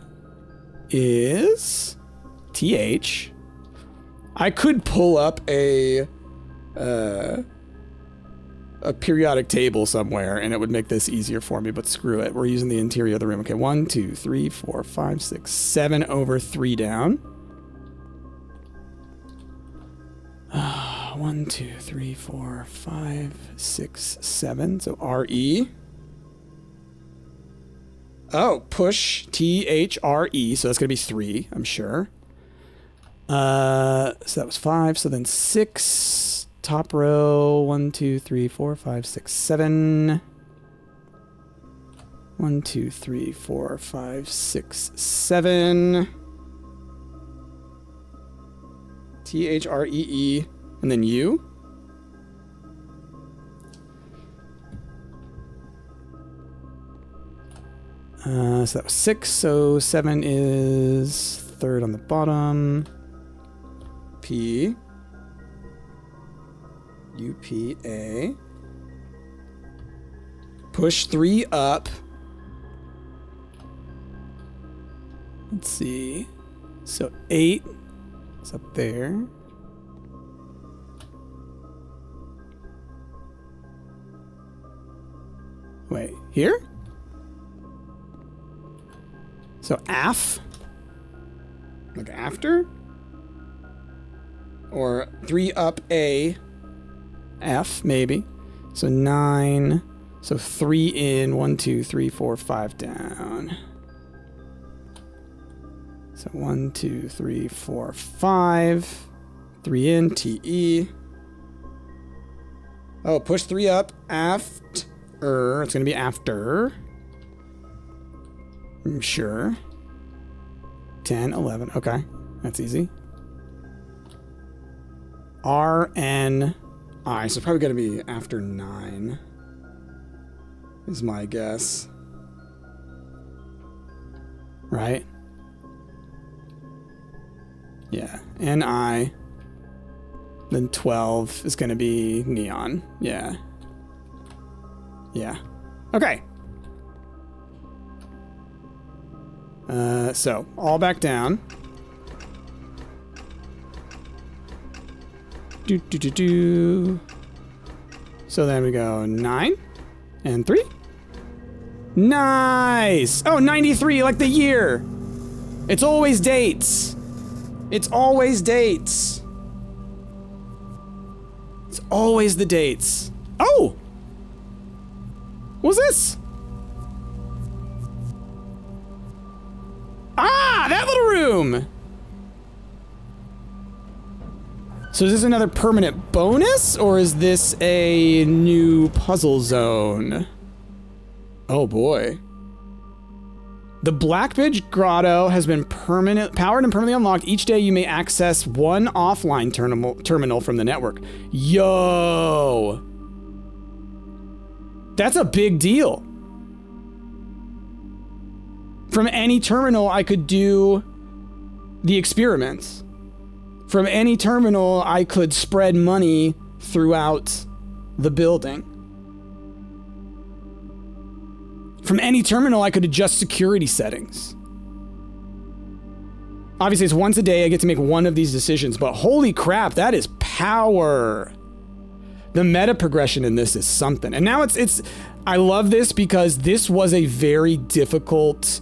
is TH. I could pull up a periodic table somewhere and it would make this easier for me, but screw it. We're using the interior of the room. Okay, 1, 2, 3, 4, 5, 6, 7 over 3 down. 1, 2, 3, 4, 5, 6, 7. So RE. Oh, push THRE. So that's going to be 3, I'm sure. So that was 5. So then 6. Top row. 1, 2, 3, 4, 5, 6, 7. 1, 2, 3, 4, 5, 6, 7. THREE. And then U. So that was 6. So 7 is 3rd on the bottom. P. UPA. Push 3 up. Let's see. So 8 is up there. Wait, here? So AF? Like after? Or 3 up A. F, maybe. So 9. So 3 in. 1, 2, 3, 4, 5 down. So 1, 2, 3, 4, 5. 3 in. TE. Oh, push 3 up. Aft. It's going to be after. I'm sure. 10, 11. Okay. That's easy. RNI. So it's probably going to be after 9. Is my guess. Right? Yeah. NI. Then 12 is going to be neon. Yeah. Yeah. Okay. So, all back down. So then we go 9 and 3. Nice! Oh, 93, like the year! It's always dates. It's always dates. It's always the dates. Oh! What's this? Ah, that little room! So is this another permanent bonus, or is this a new puzzle zone? Oh boy. The Blackbridge Grotto has been powered and permanently unlocked. Each day you may access one offline terminal from the network. Yo! That's a big deal. From any terminal, I could do the experiments. From any terminal, I could spread money throughout the building. From any terminal, I could adjust security settings. Obviously, it's once a day. I get to make one of these decisions, but holy crap, that is power. The meta progression in this is something. And now it's I love this because this was a very difficult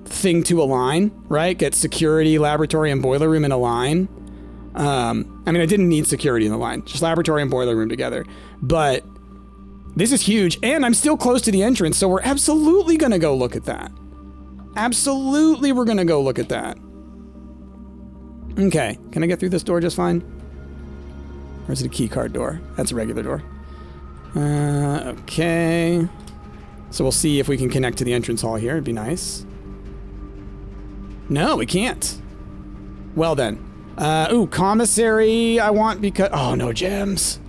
thing to align, right? Get security, laboratory, and boiler room in a line. I mean, I didn't need security in the line, just laboratory and boiler room together. But this is huge, and I'm still close to the entrance, so we're absolutely gonna go look at that. Absolutely, we're gonna go look at that. Okay, can I get through this door just fine? Or is it a key card door? That's a regular door. Okay. So we'll see if we can connect to the entrance hall here. It'd be nice. No, we can't. Well then. Ooh, commissary I want because... Oh, no gems.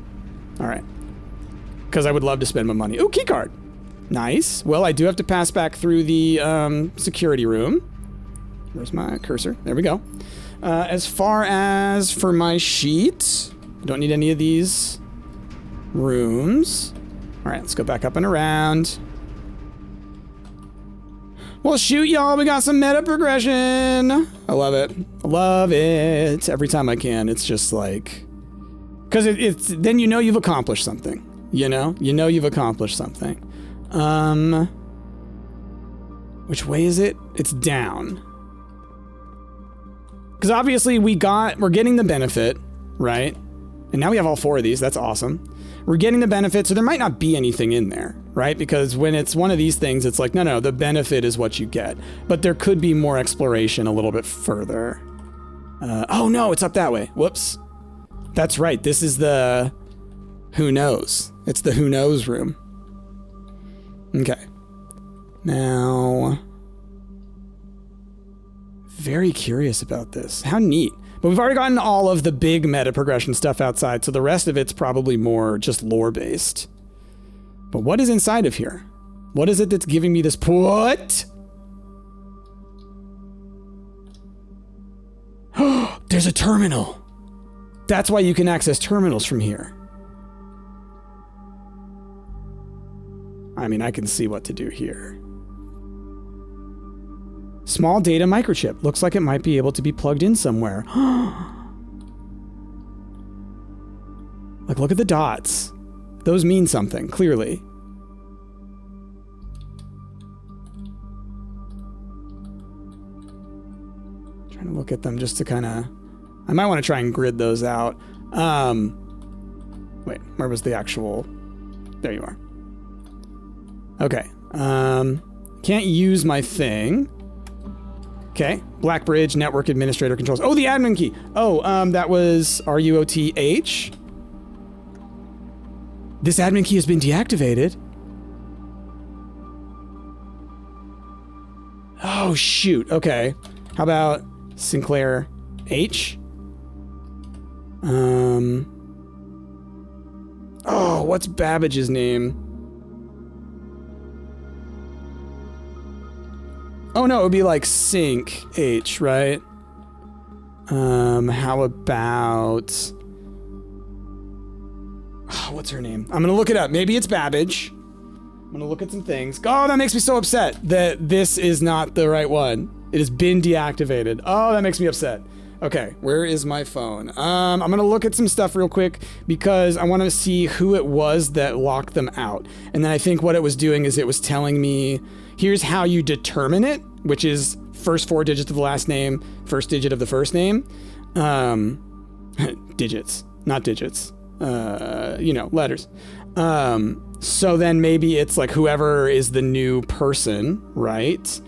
All right. Because I would love to spend my money. Ooh, key card. Nice. Well, I do have to pass back through the security room. Where's my cursor? There we go. As far as for my sheet, I don't need any of these rooms. All right, let's go back up and around. Well, shoot, y'all. We got some meta progression. I love it. I love it. Every time I can, it's just like... Because it's then you know you've accomplished something. You know you've accomplished something. Which way is it? It's down. Because obviously we're getting the benefit, right? And now we have all four of these. That's awesome. We're getting the benefit, so there might not be anything in there, right? Because when it's one of these things, it's like, no, the benefit is what you get. But there could be more exploration a little bit further. Oh no, it's up that way. Whoops. That's right. This is the who knows. It's the who knows room. Okay. Now, very curious about this. How neat. But we've already gotten all of the big meta progression stuff outside, so the rest of it's probably more just lore-based. But what is inside of here? What is it that's giving me this put? There's a terminal. That's why you can access terminals from here. I mean, I can see what to do here. Small data microchip. Looks like it might be able to be plugged in somewhere. Like, look at the dots. Those mean something, clearly. Trying to look at them just to kind of... I might want to try and grid those out. Wait, where was the actual... There you are. Okay. Can't use my thing. Okay. Blackbridge Network Administrator controls. Oh, the admin key. Oh, that was RUOTH. This admin key has been deactivated. Oh, shoot. Okay. How about Sinclair H? Oh, what's Babbage's name? Oh no, it would be like Sync H, right? How about... Oh, what's her name? I'm gonna look it up. Maybe it's Babbage. I'm gonna look at some things. Oh, that makes me so upset that this is not the right one. It has been deactivated. Oh, that makes me upset. Okay, where is my phone? I'm gonna look at some stuff real quick because I want to see who it was that locked them out. And then I think what it was doing is it was telling me, here's how you determine it, which is first 4 digits of the last name, first digit of the first name. Digits, not digits. Letters. So then maybe it's like whoever is the new person, right?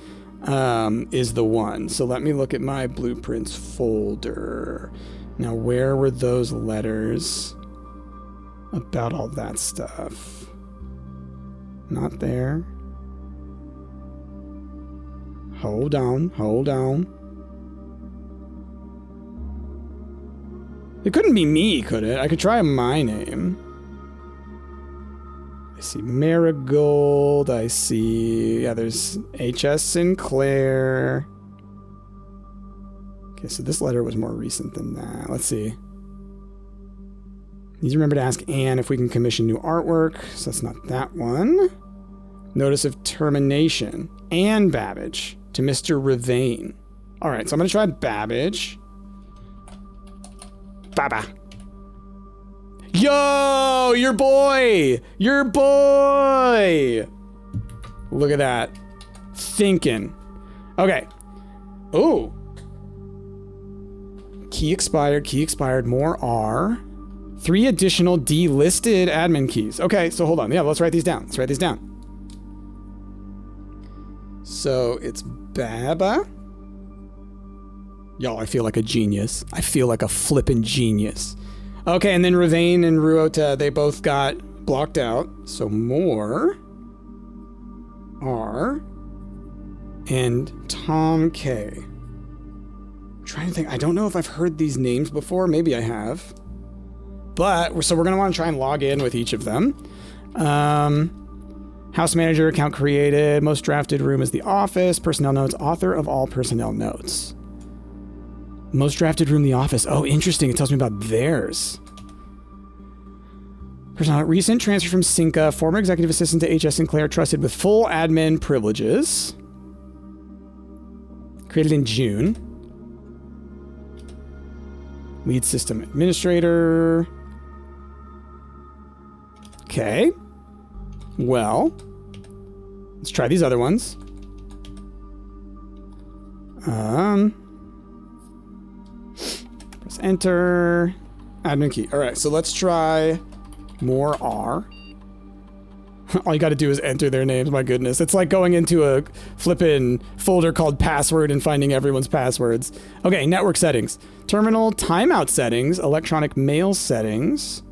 Is the one. So let me look at my blueprints folder. Now, where were those letters about all that stuff? Not there. Hold on, hold on. It couldn't be me, could it? I could try my name. I see Marigold. I see... Yeah, there's H.S. Sinclair. Okay, so this letter was more recent than that. Let's see. Need to remember to ask Anne if we can commission new artwork. So that's not that one. Notice of termination. Anne Babbage to Mr. Ravain. All right, so I'm going to try Babbage. Baba. Yo, your boy! Your boy! Look at that. Thinking. Okay. Ooh. Key expired, more R. 3 additional delisted admin keys. Okay, so hold on. Yeah, let's write these down. So it's Baba. Y'all, I feel like a genius. I feel like a flippin' genius. Okay, and then Ravain and Ruota, they both got blocked out. So more R and Tom K. I'm trying to think. I don't know if I've heard these names before. Maybe I have. But, so we're going to want to try and log in with each of them. House manager, account created. Most drafted room is the office. Personnel notes, author of all personnel notes. Most drafted room, the office. Oh, interesting. It tells me about theirs. Personnel, recent transfer from Cinca. Former executive assistant to H.S. Sinclair, trusted with full admin privileges. Created in June. Lead system administrator. Okay. Well, let's try these other ones. Press enter. Admin key. All right, so let's try more R. All you got to do is enter their names. My goodness. It's like going into a flippin' folder called password and finding everyone's passwords. Okay, network settings. Terminal timeout settings. Electronic mail settings.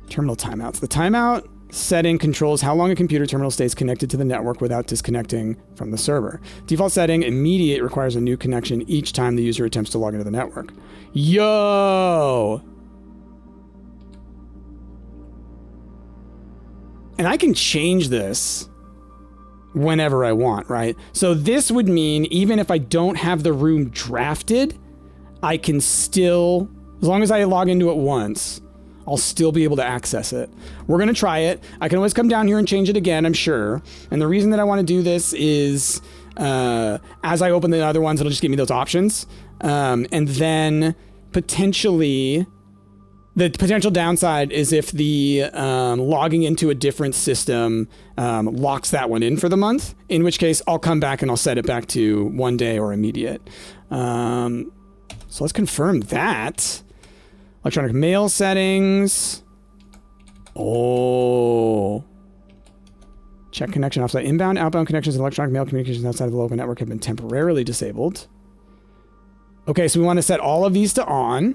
Terminal timeouts. The timeout setting controls how long a computer terminal stays connected to the network without disconnecting from the server. Default setting, immediate, requires a new connection each time the user attempts to log into the network. Yo! And I can change this whenever I want, right? So this would mean even if I don't have the room drafted, I can still, as long as I log into it once, I'll still be able to access it. We're going to try it. I can always come down here and change it again, I'm sure. And the reason that I want to do this is as I open the other ones, it'll just give me those options. And then potentially, the potential downside is if the logging into a different system locks that one in for the month, in which case I'll come back and I'll set it back to 1 day or immediate. So let's confirm that. Electronic mail settings. Oh. Check connection offsite. Inbound, outbound connections and electronic mail communications outside of the local network have been temporarily disabled. Okay, so we want to set all of these to on.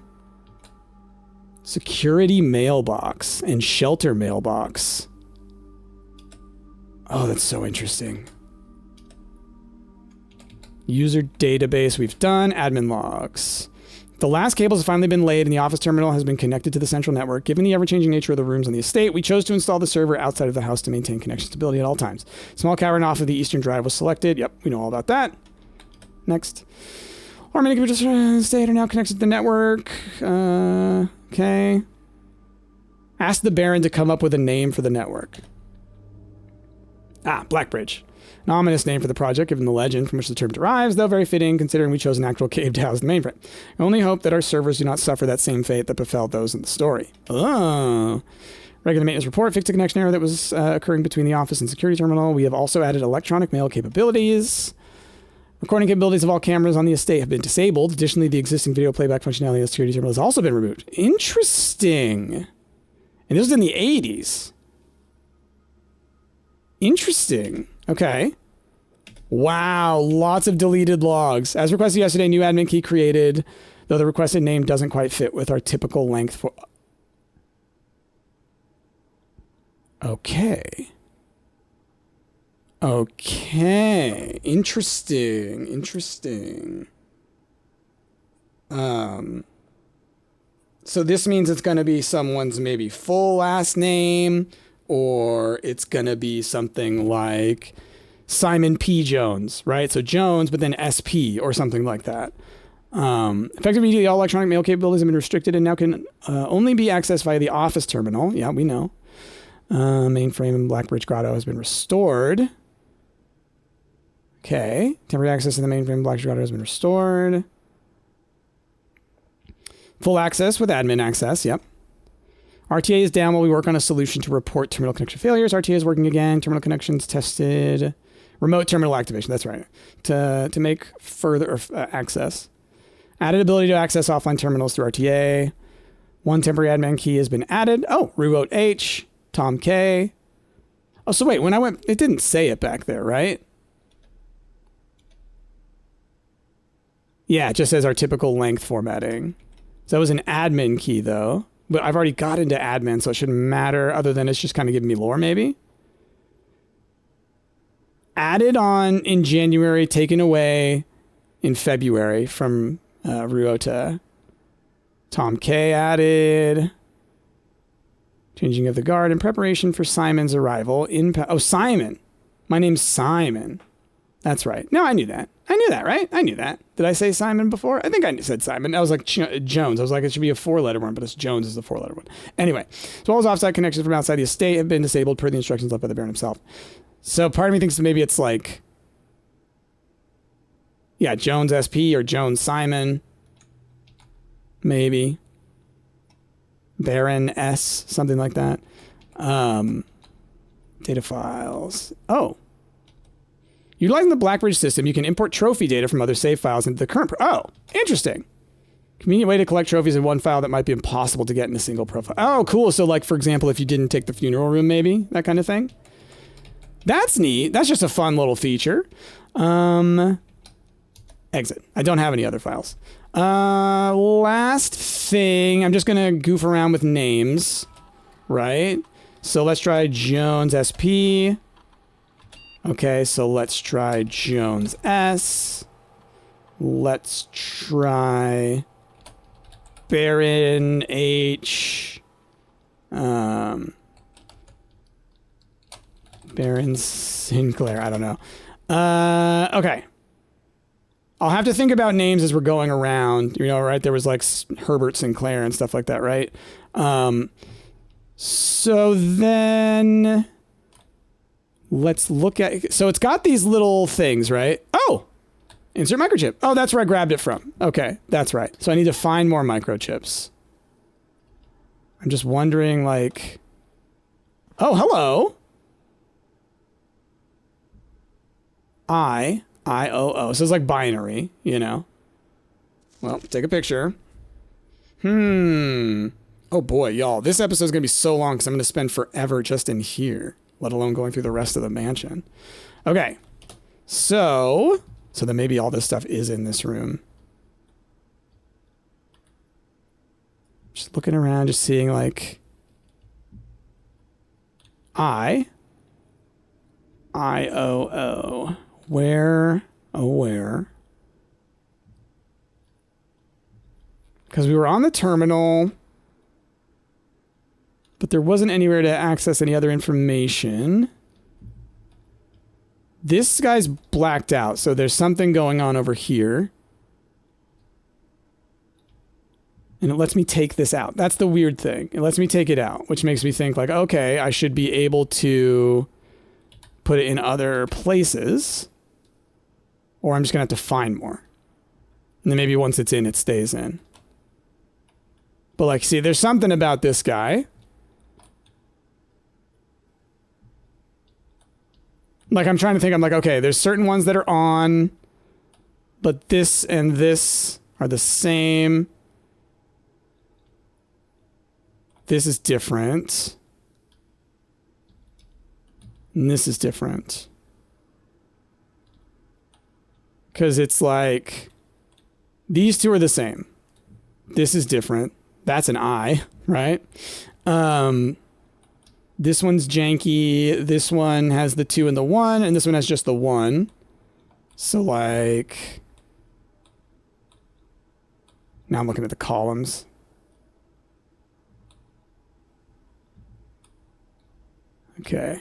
Security mailbox and shelter mailbox. Oh, that's so interesting. User database we've done. Admin logs. The last cables have finally been laid and the office terminal has been connected to the central network. Given the ever-changing nature of the rooms on the estate, we chose to install the server outside of the house to maintain connection stability at all times. Small cavern off of the eastern drive was selected. Yep, we know all about that. Next. Our many computers in the estate are now connected to the network. Okay. Ask the Baron to come up with a name for the network. Blackbridge. An ominous name for the project, given the legend from which the term derives, though very fitting considering we chose an actual cave to house the mainframe. I only hope that our servers do not suffer that same fate that befell those in the story. Oh. Regular maintenance report, fixed a connection error that was occurring between the office and security terminal. We have also added electronic mail capabilities. Recording capabilities of all cameras on the estate have been disabled. Additionally, the existing video playback functionality of the security terminal has also been removed. Interesting. And this was in the 80s. Interesting. Okay. Wow, lots of deleted logs. As requested yesterday, new admin key created, though the requested name doesn't quite fit with our typical length for... Okay. Okay. Interesting. Interesting. So this means it's going to be someone's maybe full last name, or it's going to be something like Simon P. Jones, right? So Jones, but then SP or something like that. Effectively, all electronic mail capabilities have been restricted and now can only be accessed via the office terminal. Yeah, we know. Mainframe in Blackbridge Grotto has been restored. Okay. Temporary access to the mainframe in Blackbridge Grotto has been restored. Full access with admin access, yep. RTA is down while we work on a solution to report terminal connection failures. RTA is working again. Terminal connections tested. Remote terminal activation, that's right. To make further access. Added ability to access offline terminals through RTA. One temporary admin key has been added. Oh, Rewrote H, Tom K. Oh, so wait, when I went, it didn't say it back there, right? Yeah, it just says our typical length formatting. So that was an admin key, though. But I've already got into admin, so it shouldn't matter, other than it's just kind of giving me lore, maybe? Added on in January, taken away in February from Ryota. Tom K added. Changing of the guard in preparation for Simon's arrival. Oh, Simon. My name's Simon. That's right. No, I knew that. I knew that, right? I knew that. Did I say Simon before? I think I said Simon. I was like Jones. I was like, it should be a 4-letter one, but it's Jones is the 4-letter one. Anyway, so all his offsite connections from outside the estate have been disabled per the instructions left by the Baron himself. So part of me thinks maybe it's like, yeah, Jones SP or Jones Simon. Maybe. Baron S, something like that. Data files. Oh. Utilizing the Blackbridge system, you can import trophy data from other save files into the current... Oh, interesting. Convenient way to collect trophies in one file that might be impossible to get in a single profile. Oh, cool. So, like, for example, if you didn't take the funeral room, maybe? That kind of thing? That's neat. That's just a fun little feature. Exit. I don't have any other files. Last thing. I'm just going to goof around with names. Right? So, let's try Jones SP... Okay, so let's try Jones S. Let's try Baron H. Baron Sinclair, I don't know. Okay. I'll have to think about names as we're going around. You know, right? There was like Herbert Sinclair and stuff like that, right? So then... Let's look at... So it's got these little things, right? Oh! Insert microchip. Oh, that's where I grabbed it from. Okay, that's right. So I need to find more microchips. I'm just wondering, like... Oh, hello! I-O-O. So it's like binary, you know? Well, take a picture. Oh boy, y'all. This episode's gonna be so long because I'm gonna spend forever just in here. Let alone going through the rest of the mansion. Okay. So then maybe all this stuff is in this room. Just looking around, just seeing like... I-O-O. Where? Oh, where? Because we were on the terminal... But there wasn't anywhere to access any other information. This guy's blacked out, so there's something going on over here. And it lets me take this out. That's the weird thing. It lets me take it out, which makes me think like, okay, I should be able to put it in other places. Or I'm just going to have to find more. And then maybe once it's in, it stays in. But like, see, there's something about this guy. Like, I'm trying to think, I'm like, okay, there's certain ones that are on, but this and this are the same. This is different. And this is different. Because it's like, these two are the same. This is different. That's an I, right? This one's janky. This one has the 2 and the 1, and this one has just the 1. So like, now I'm looking at the columns. Okay.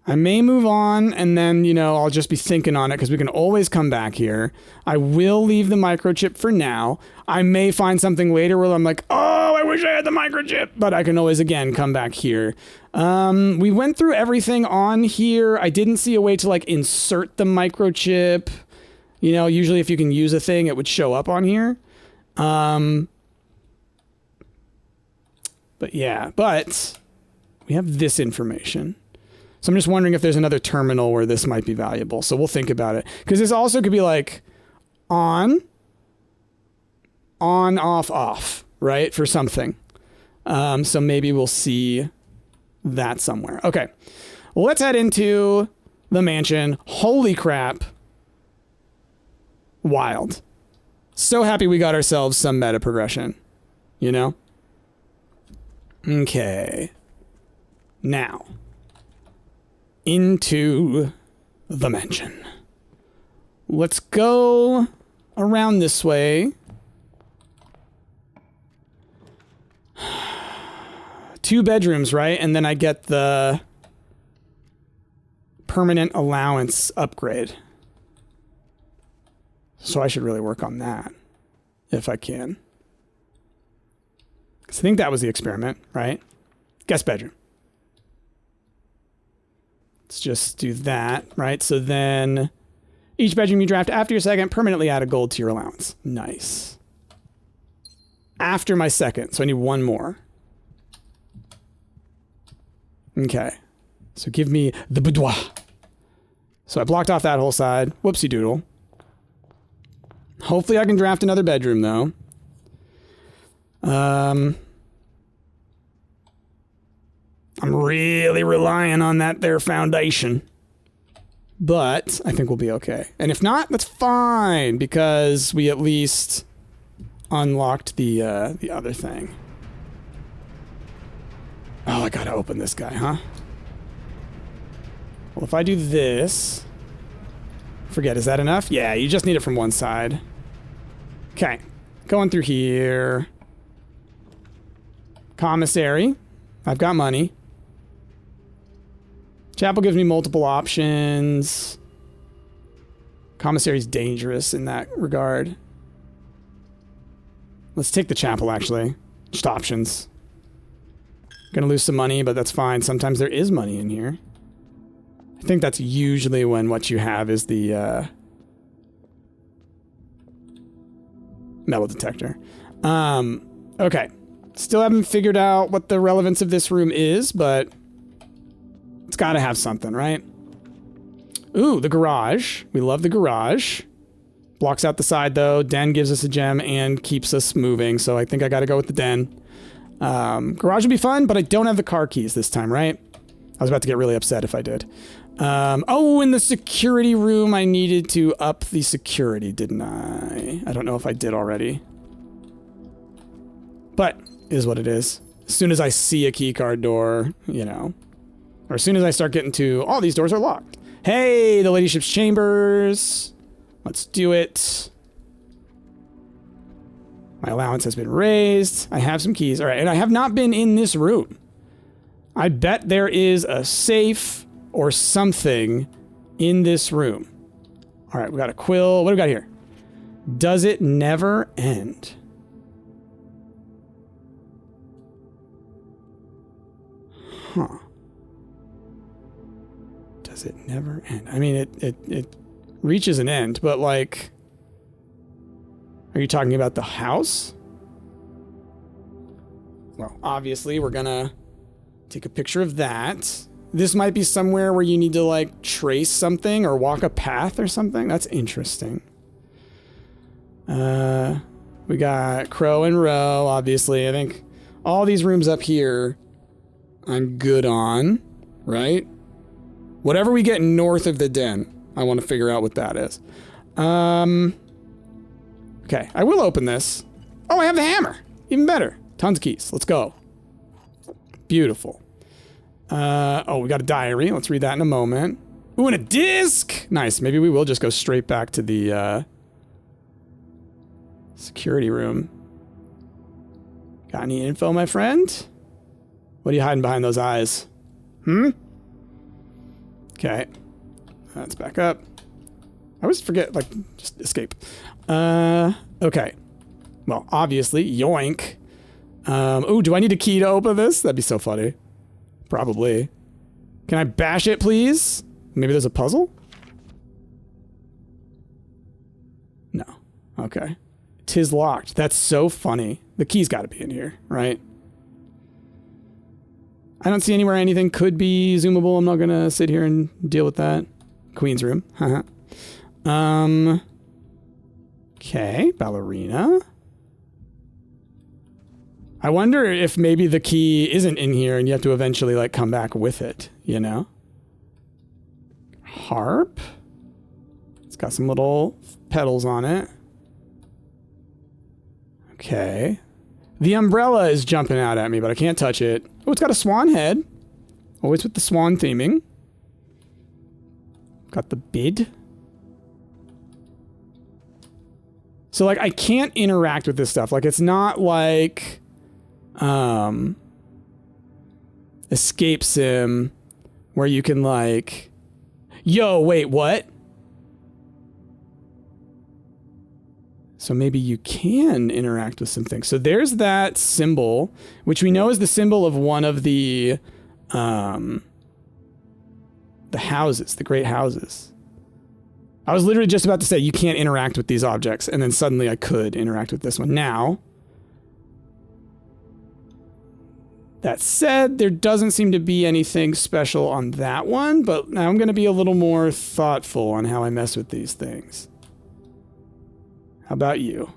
I may move on, and then, you know, I'll just be thinking on it because we can always come back here. I will leave the microchip for now. I may find something later where I'm like, oh, I wish I had the microchip, but I can always, again, come back here. We went through everything on here. I didn't see a way to, like, insert the microchip. You know, usually if you can use a thing, it would show up on here. But yeah, but we have this information. So I'm just wondering if there's another terminal where this might be valuable. So we'll think about it. Because this also could be like on, off, off, right? For something. So maybe we'll see that somewhere. Okay. Well, let's head into the mansion. Holy crap. Wild. So happy we got ourselves some meta progression. You know? Okay. Now. Into the mansion. Let's go around this way. 2 bedrooms, right? And then I get the permanent allowance upgrade. So I should really work on that if I can. Because I think that was the experiment, right? Guest bedroom. Let's just do that, right? So then each bedroom you draft after your second permanently add a gold to your allowance. Nice. After my second, so I need 1 more. Okay. So give me the boudoir. So I blocked off that whole side. Whoopsie doodle. Hopefully I can draft another bedroom though. I'm really relying on that there foundation. But I think we'll be okay. And if not, that's fine, because we at least unlocked the other thing. Oh, I gotta open this guy, huh? Well, if I do this... Forget, is that enough? Yeah, you just need it from one side. Okay. Going through here. Commissary. I've got money. Chapel gives me multiple options. Commissary's dangerous in that regard. Let's take the chapel, actually. Just options. Gonna lose some money, but that's fine. Sometimes there is money in here. I think that's usually when what you have is the metal detector. Okay. Still haven't figured out what the relevance of this room is, but it's gotta have something, right? Ooh, the garage. We love the garage. Blocks out the side, though. Den gives us a gem and keeps us moving, so I think I gotta go with the den. Garage would be fun, but I don't have the car keys this time, right? I was about to get really upset if I did. Oh, in the security room, I needed to up the security, didn't I? I don't know if I did already. But, it is what it is. As soon as I see a keycard door, you know. Or as soon as I start getting to, all these doors are locked. Hey, the ladyship's chambers. Let's do it. My allowance has been raised. I have some keys. All right, and I have not been in this room. I bet there is a safe or something in this room. All right, we got a quill. What do we got here? Does it never end? Huh. Does it never end? I mean, it reaches an end, but like... Are you talking about the house? Well, obviously, we're gonna take a picture of that. This might be somewhere where you need to, like, trace something or walk a path or something. That's interesting. We got Crow and Row, obviously. I think all these rooms up here, I'm good on, right? Whatever we get north of the den, I want to figure out what that is. Okay, I will open this. Oh, I have the hammer. Even better. Tons of keys. Let's go. Beautiful. Oh, we got a diary. Let's read that in a moment. Ooh, and a disc! Nice. Maybe we will just go straight back to the, security room. Got any info, my friend? What are you hiding behind those eyes? Okay. Let's back up. I always forget, like, just escape. Okay. Well, obviously, yoink. Ooh, do I need a key to open this? That'd be so funny. Probably. Can I bash it, please? Maybe there's a puzzle? No. Okay. 'Tis locked. That's so funny. The key's got to be in here, right? I don't see anywhere anything could be zoomable. I'm not gonna sit here and deal with that. Queen's room. Haha. Okay, ballerina. I wonder if maybe the key isn't in here and you have to eventually, like, come back with it, you know? Harp. It's got some little pedals on it. Okay. The umbrella is jumping out at me, but I can't touch it. Oh, it's got a swan head. Always with the swan theming. Got the bid. So, like, I can't interact with this stuff. Like, it's not like Escape Sim where you can, like, yo, wait, what? So maybe you can interact with some things. So there's that symbol, which we know is the symbol of one of the houses, the great houses. I was literally just about to say you can't interact with these objects, and then suddenly I could interact with this one. Now, that said, there doesn't seem to be anything special on that one, but now I'm going to be a little more thoughtful on how I mess with these things. How about you?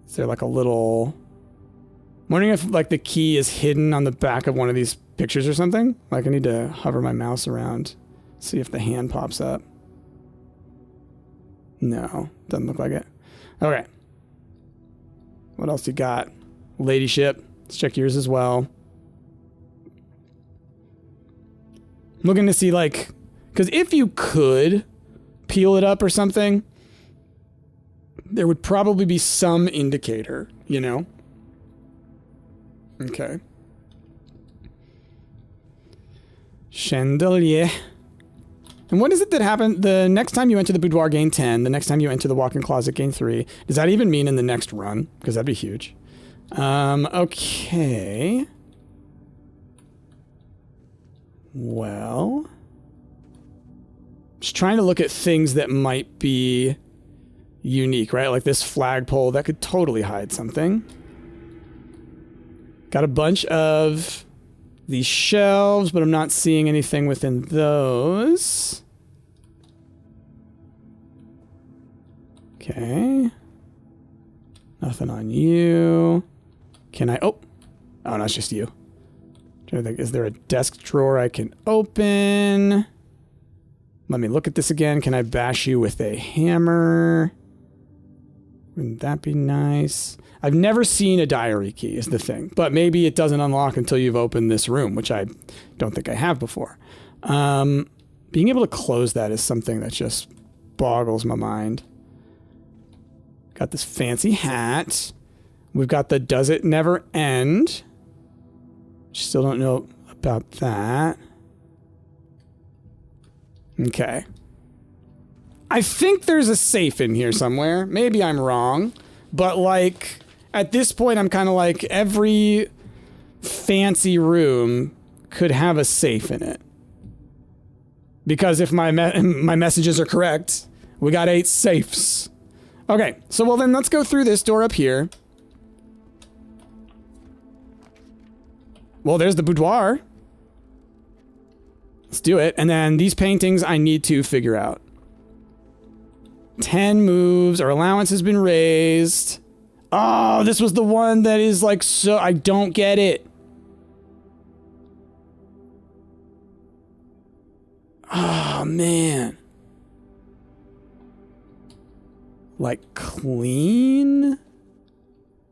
Is there like a little... I'm wondering if, like, the key is hidden on the back of one of these pictures or something? Like, I need to hover my mouse around, see if the hand pops up. No, doesn't look like it. Okay. What else you got? Ladyship. Let's check yours as well. I'm looking to see, like... Because if you could peel it up or something, there would probably be some indicator, you know? Okay. Chandelier. And what is it that happened? The next time you enter the boudoir, gain 10. The next time you enter the walk-in closet, gain 3. Does that even mean in the next run? Because that'd be huge. Okay. Well... Just trying to look at things that might be unique, right? Like this flagpole, that could totally hide something. Got a bunch of these shelves, but I'm not seeing anything within those. Okay. Nothing on you. Can I... Oh, no, it's just you. I'm trying to think, is there a desk drawer I can open? Let me look at this again. Can I bash you with a hammer? Wouldn't that be nice? I've never seen a diary key is the thing, but maybe it doesn't unlock until you've opened this room, which I don't think I have before. Being able to close that is something that just boggles my mind. Got this fancy hat. We've got the does it never end. Still don't know about that. Okay. I think there's a safe in here somewhere. Maybe I'm wrong. But, like, at this point, I'm kind of like, every fancy room could have a safe in it. Because if my messages are correct, we got 8 safes. Okay, so well then let's go through this door up here. Well, there's the boudoir. Let's do it. And then these paintings I need to figure out. 10 moves. Our allowance has been raised. Oh, this was the one that is like so... I don't get it. Oh, man. Like, clean?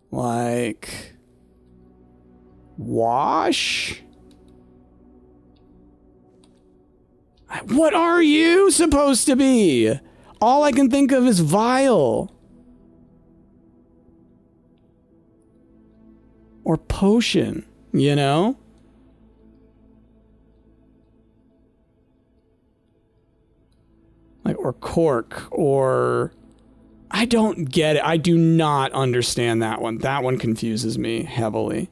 Like, wash? What are you supposed to be? All I can think of is vile. Or potion, you know? Like, or cork, or... I don't get it. I do not understand that one. That one confuses me heavily.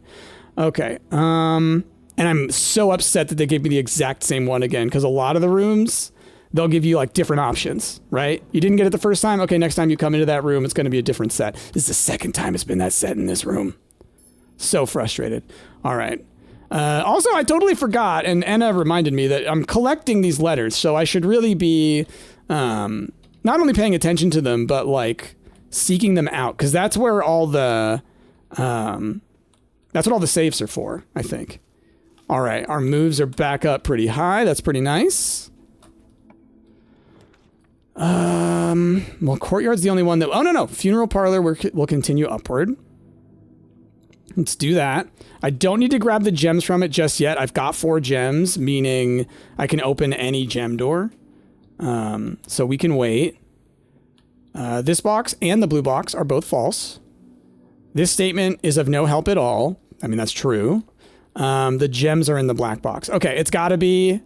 Okay, and I'm so upset that they gave me the exact same one again, because a lot of the rooms, they'll give you, like, different options, right? You didn't get it the first time? Okay, next time you come into that room, it's going to be a different set. This is the second time it's been that set in this room. So frustrated. All right. Also, I totally forgot, and Anna reminded me that I'm collecting these letters, so I should really be... not only paying attention to them, but like seeking them out, because that's where all the, that's what all the safes are for, I think. All right, our moves are back up pretty high. That's pretty nice. Well, courtyard's the only one that, oh no, funeral parlor will continue upward. Let's do that. I don't need to grab the gems from it just yet. I've got 4 gems, meaning I can open any gem door. So we can wait. This box and the blue box are both false. This statement is of no help at all. I mean, that's true. The gems are in the black box. Okay, it's gotta be...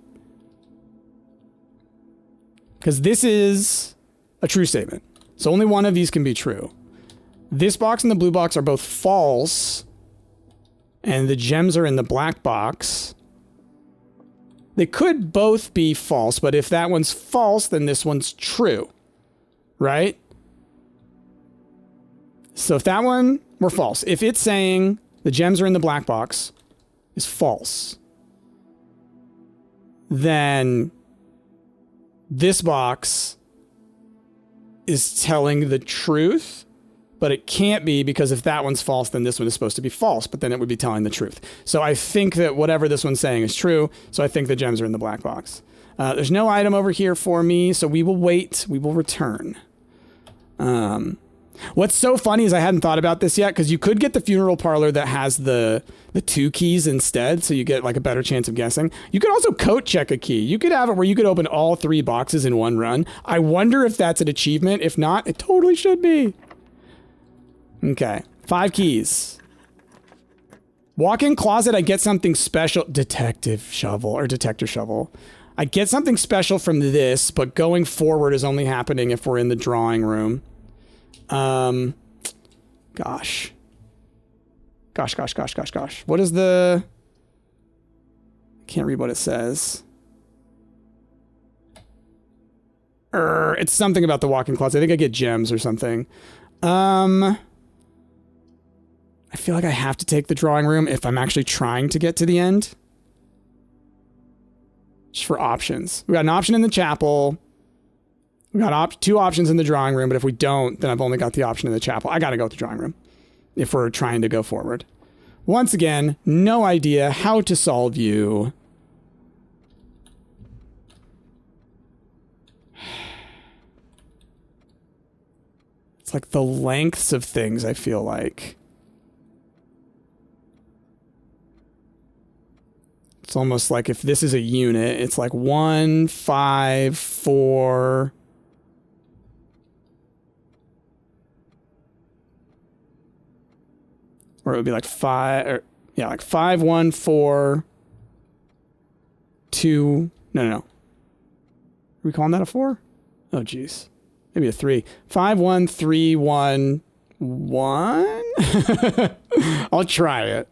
because this is a true statement. So only one of these can be true. This box and the blue box are both false. And the gems are in the black box. They could both be false, but if that one's false, then this one's true. Right? So if that one were false, if it's saying the gems are in the black box is false, then this box is telling the truth, but it can't be, because if that one's false, then this one is supposed to be false, but then it would be telling the truth. So I think that whatever this one's saying is true, so I think the gems are in the black box. There's no item over here for me, so we will wait. We will return. What's so funny is I hadn't thought about this yet, because you could get the funeral parlor that has the 2 keys instead, so you get like a better chance of guessing. You could also coat check a key. You could have it where you could open all 3 boxes in one run. I wonder if that's an achievement. If not, it totally should be. Okay, 5 keys. Walk-in closet, I get something special. Detective shovel, or detector shovel. I get something special from this, but going forward is only happening if we're in the drawing room. Gosh. What is the... I can't read what it says. It's something about the walk-in closet. I think I get gems or something. I feel like I have to take the drawing room if I'm actually trying to get to the end. Just for options. We got an option in the chapel. We got 2 options in the drawing room, but if we don't, then I've only got the option in the chapel. I gotta go with the drawing room if we're trying to go forward. Once again, no idea how to solve you. It's like the lengths of things, I feel like. It's almost like if this is a unit, it's like 1, 5, 4. Or it would be like 5, or yeah, like 5, 1, 4, 2. No. Are we calling that a 4? Oh, geez. Maybe a 3. 5, 1, 3, 1, 1. I'll try it.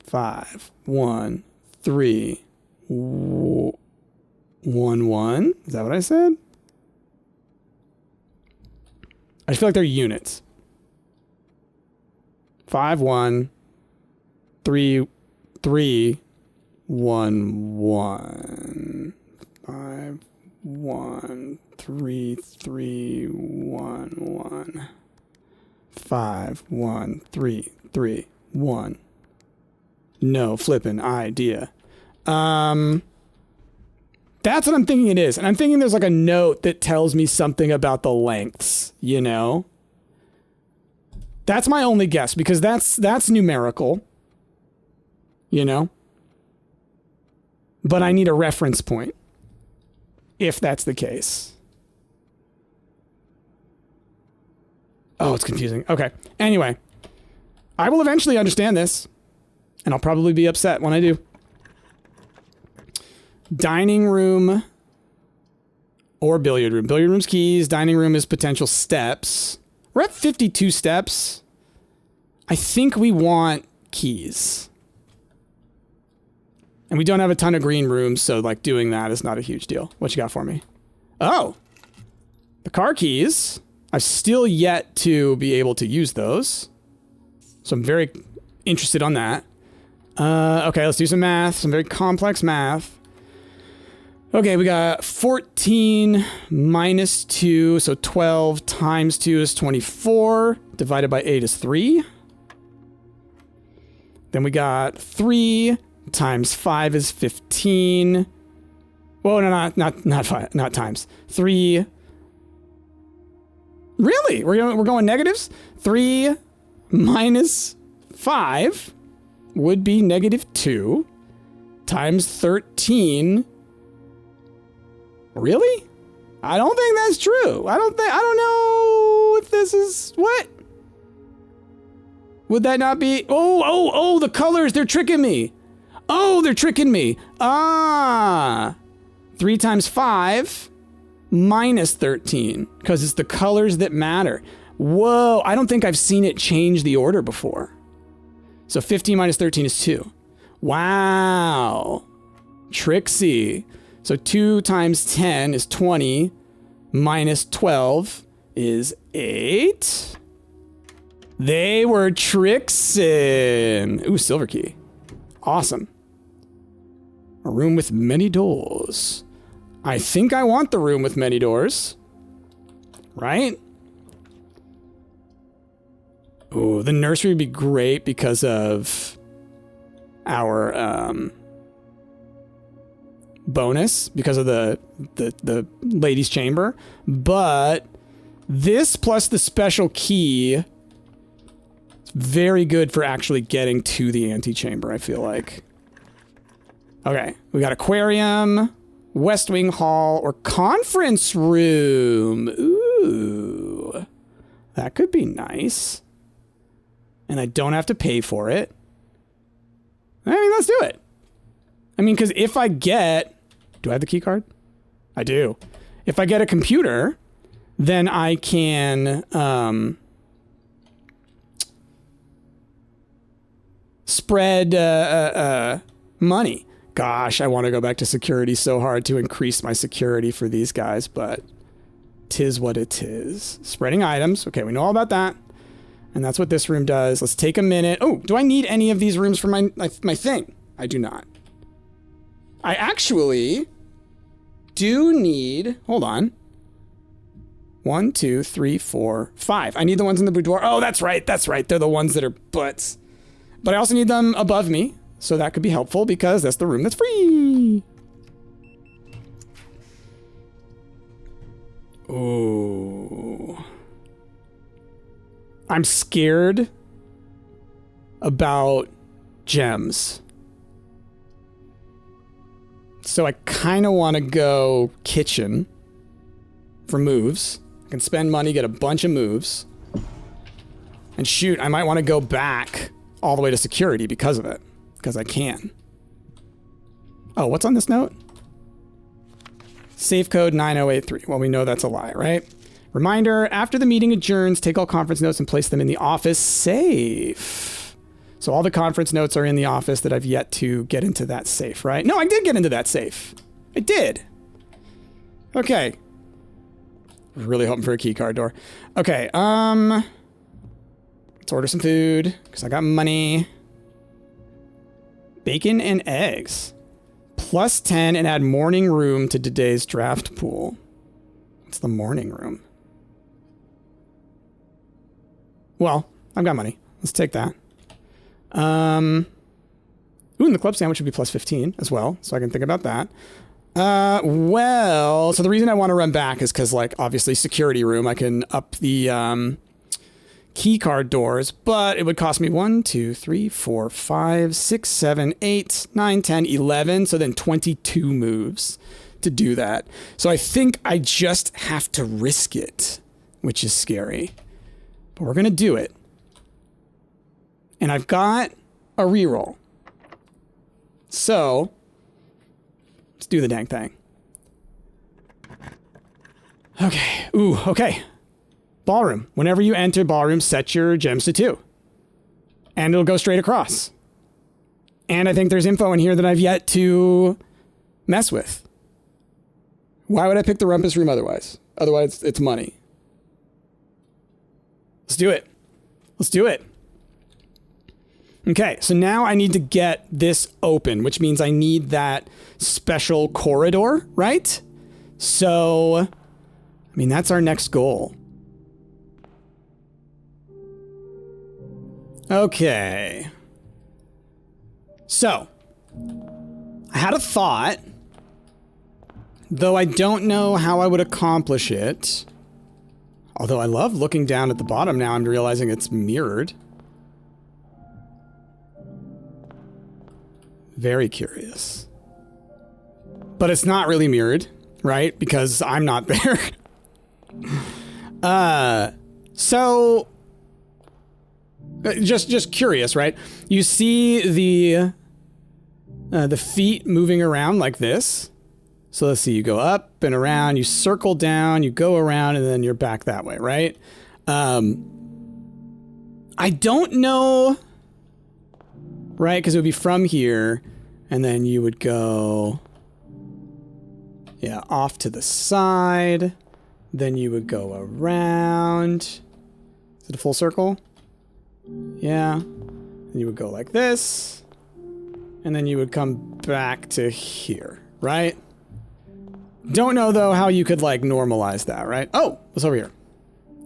5, 1, 3, 1, 1. Is that what I said? I feel like they're units. 5, 1, 3, 3, 1, 1. 5, 1, 3, 3, 1, 1. 5, 1, 3, 3, 1. No flippin' idea. That's what I'm thinking it is. And I'm thinking there's like a note that tells me something about the lengths, you know? That's my only guess because that's numerical, you know? But I need a reference point if that's the case. Oh, it's confusing. Okay. Anyway, I will eventually understand this, and I'll probably be upset when I do. Dining room or billiard room. Billiard room's keys. Dining room is potential steps. We're at 52 steps. I think we want keys. And we don't have a ton of green rooms, so like doing that is not a huge deal. What you got for me? Oh, the car keys. I've still yet to be able to use those. So I'm very interested on that. Okay, let's do some math. Some very complex math. Okay, we got 14 minus 2, so 12 times 2 is 24. Divided by 8 is 3. Then we got 3 times 5 is 15. Whoa, no, not 5, not times. 3. Really? We're going negatives? 3 minus 5 would be negative 2 times 13. Really? I don't think that's true. I don't know if this is what? Would that not be? Oh, the colors, they're tricking me. Oh, they're tricking me. 3 times 5 minus 13, because it's the colors that matter. Whoa, I don't think I've seen it change the order before. So 15 minus 13 is 2. Wow. Tricksy. So 2 times 10 is 20, minus 12 is 8. They were tricksin'. Ooh, silver key. Awesome. A room with many doors. I think I want the room with many doors. Right? Ooh, the nursery would be great because of our bonus, because of the ladies' chamber. But this plus the special key is very good for actually getting to the antechamber, I feel like. Okay, we got aquarium, West Wing Hall, or conference room. Ooh, that could be nice. And I don't have to pay for it. I mean, let's do it. I mean, because if I get... Do I have the key card? I do. If I get a computer, then I can spread money. Gosh, I want to go back to security so hard to increase my security for these guys, but 'tis what it is. Spreading items. Okay, we know all about that. And that's what this room does. Let's take a minute. Oh, do I need any of these rooms for my thing? I do not. I actually do need... Hold on. 1, 2, 3, 4, 5. I need the ones in the boudoir. Oh, that's right. That's right. They're the ones that are butts. But I also need them above me. So that could be helpful because that's the room that's free. Ooh. I'm scared about gems. So I kind of want to go kitchen for moves. I can spend money, get a bunch of moves. And shoot, I might want to go back all the way to security because of it. Because I can. Oh, what's on this note? Safe code 9083. Well, we know that's a lie, right? Reminder, after the meeting adjourns, take all conference notes and place them in the office safe. So all the conference notes are in the office that I've yet to get into that safe, right? No, I did get into that safe. I did. Okay. Really hoping for a key card door. Okay, let's order some food, because I got money. Bacon and eggs. Plus 10 and add morning room to today's draft pool. What's the morning room? Well, I've got money. Let's take that. Ooh, and the club sandwich would be plus 15 as well, so I can think about that. Well, so the reason I want to run back is because, like, obviously security room, I can up the key card doors, but it would cost me 1, 2, 3, 4, 5, 6, 7, 8, 9, 10, 11, so then 22 moves to do that. So I think I just have to risk it, which is scary. But we're going to do it. And I've got a reroll. So let's do the dang thing. Okay. Ooh, okay. Ballroom. Whenever you enter ballroom, set your gems to 2. And it'll go straight across. And I think there's info in here that I've yet to mess with. Why would I pick the rumpus room otherwise? Otherwise, it's money. Let's do it. Let's do it. Okay, so now I need to get this open, which means I need that special corridor, right? So, I mean, that's our next goal. Okay. So, I had a thought, though I don't know how I would accomplish it. Although I love looking down at the bottom now, I'm realizing it's mirrored. Very curious. But it's not really mirrored, right? Because I'm not there. So just curious, right? You see the feet moving around like this. So let's see, you go up and around, you circle down, you go around, and then you're back that way, right? I don't know, right? Because it would be from here, and then you would go, yeah, off to the side. Then you would go around. Is it a full circle? Yeah. And you would go like this. And then you would come back to here, right? Don't know, though, how you could, like, normalize that, right? Oh, what's over here?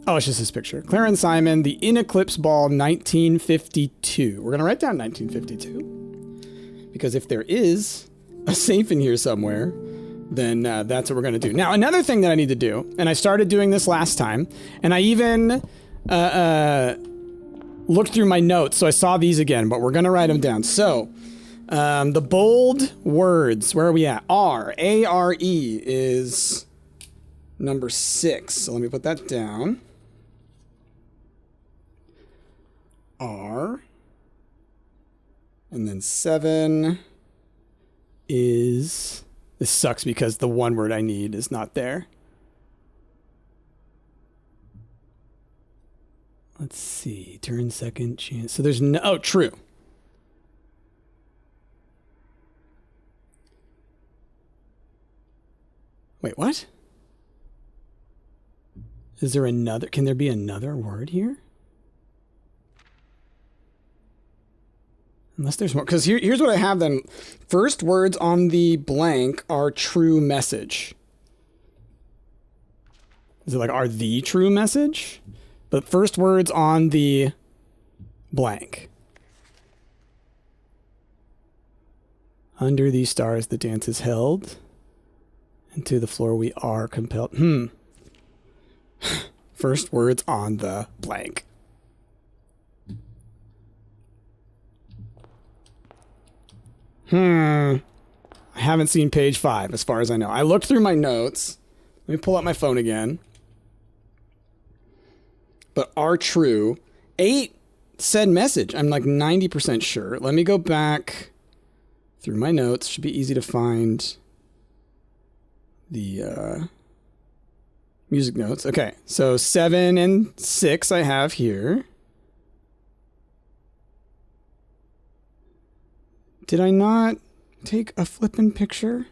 Oh, it's just this picture. Clarence Simon, the In Eclipse Ball, 1952. We're going to write down 1952. Because if there is a safe in here somewhere, then that's what we're going to do. Now, another thing that I need to do, and I started doing this last time, and I even looked through my notes, so I saw these again, but we're going to write them down. So, the bold words, where are we at? R, A-R-E is number 6. So let me put that down. R. And then 7 is... This sucks because the one word I need is not there. Let's see. Turn second chance. So there's no... Oh, true. Wait, what? Is there another... Can there be another word here? Unless there's more. Because here's what I have then. First words on the blank are true message. Is it like, are the true message? But first words on the blank. Under these stars the dance is held. And to the floor we are compelled. First words on the blank. I haven't seen page 5 as far as I know. I looked through my notes. Let me pull out my phone again. But are true. 8 said message. I'm like 90% sure. Let me go back through my notes. Should be easy to find the music notes. Okay, so 7 and 6 I have here. Did I not take a flippin' picture?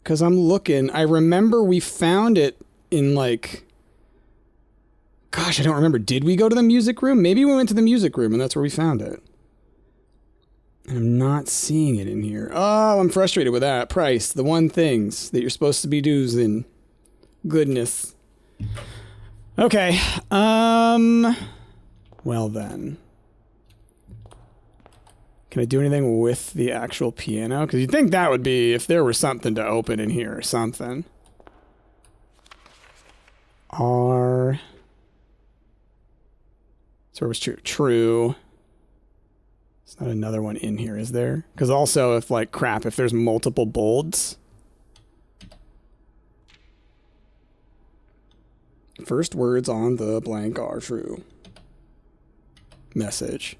Because I'm looking. I remember we found it in like... Gosh, I don't remember. Did we go to the music room? Maybe we went to the music room and that's where we found it. And I'm not seeing it in here. Oh, I'm frustrated with that. Price. The one things that you're supposed to be using. Goodness. Okay. Well then. Can I do anything with the actual piano? Because you'd think that would be if there were something to open in here or something. R. So it was true. True. There's not another one in here, is there? Because also, if like crap, if there's multiple bolds. First words on the blank are true. Message.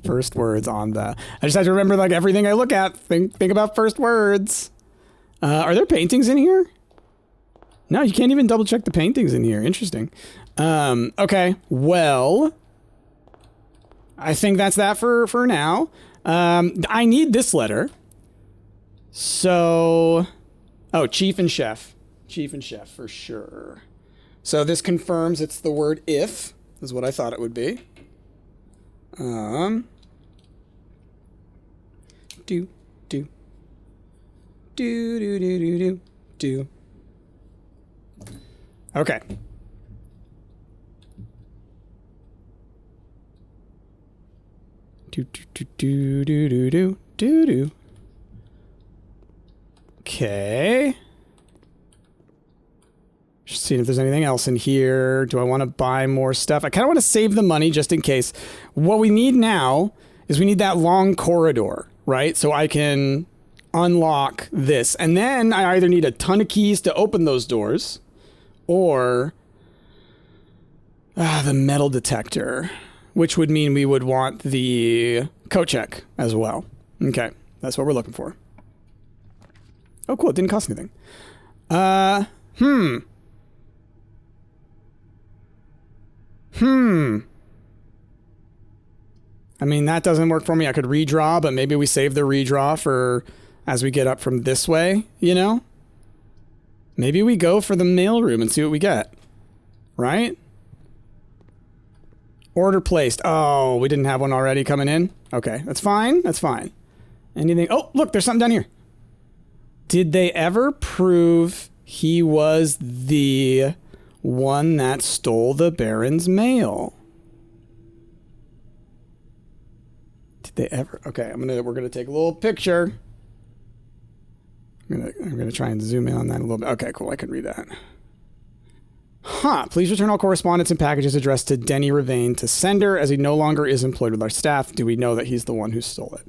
First words on the... I just have to remember like everything I look at. Think about first words. Are there paintings in here? No, you can't even double check the paintings in here. Interesting. Okay, well... I think that's that for now. I need this letter. So... Oh, Chief and Chef. Chief and Chef, for sure. So this confirms it's the word if, is what I thought it would be. Do. Okay. Do. Okay. Just seeing if there's anything else in here. Do I want to buy more stuff? I kind of want to save the money just in case. What we need now is we need that long corridor, right? So I can unlock this. And then I either need a ton of keys to open those doors or the metal detector, which would mean we would want the coat check as well. Okay, that's what we're looking for. Oh, cool. It didn't cost anything. I mean, that doesn't work for me. I could redraw, but maybe we save the redraw for as we get up from this way, you know? Maybe we go for the mailroom and see what we get. Right? Order placed. Oh, we didn't have one already coming in? Okay, that's fine. That's fine. Anything? Oh, look, there's something down here. Did they ever prove he was the one that stole the Baron's mail? Did they ever? Okay, we're gonna take a little picture. I'm gonna try and zoom in on that a little bit. Okay, cool. I can read that. Huh. Please return all correspondence and packages addressed to Denny Ravain to sender, as he no longer is employed with our staff. Do we know that he's the one who stole it?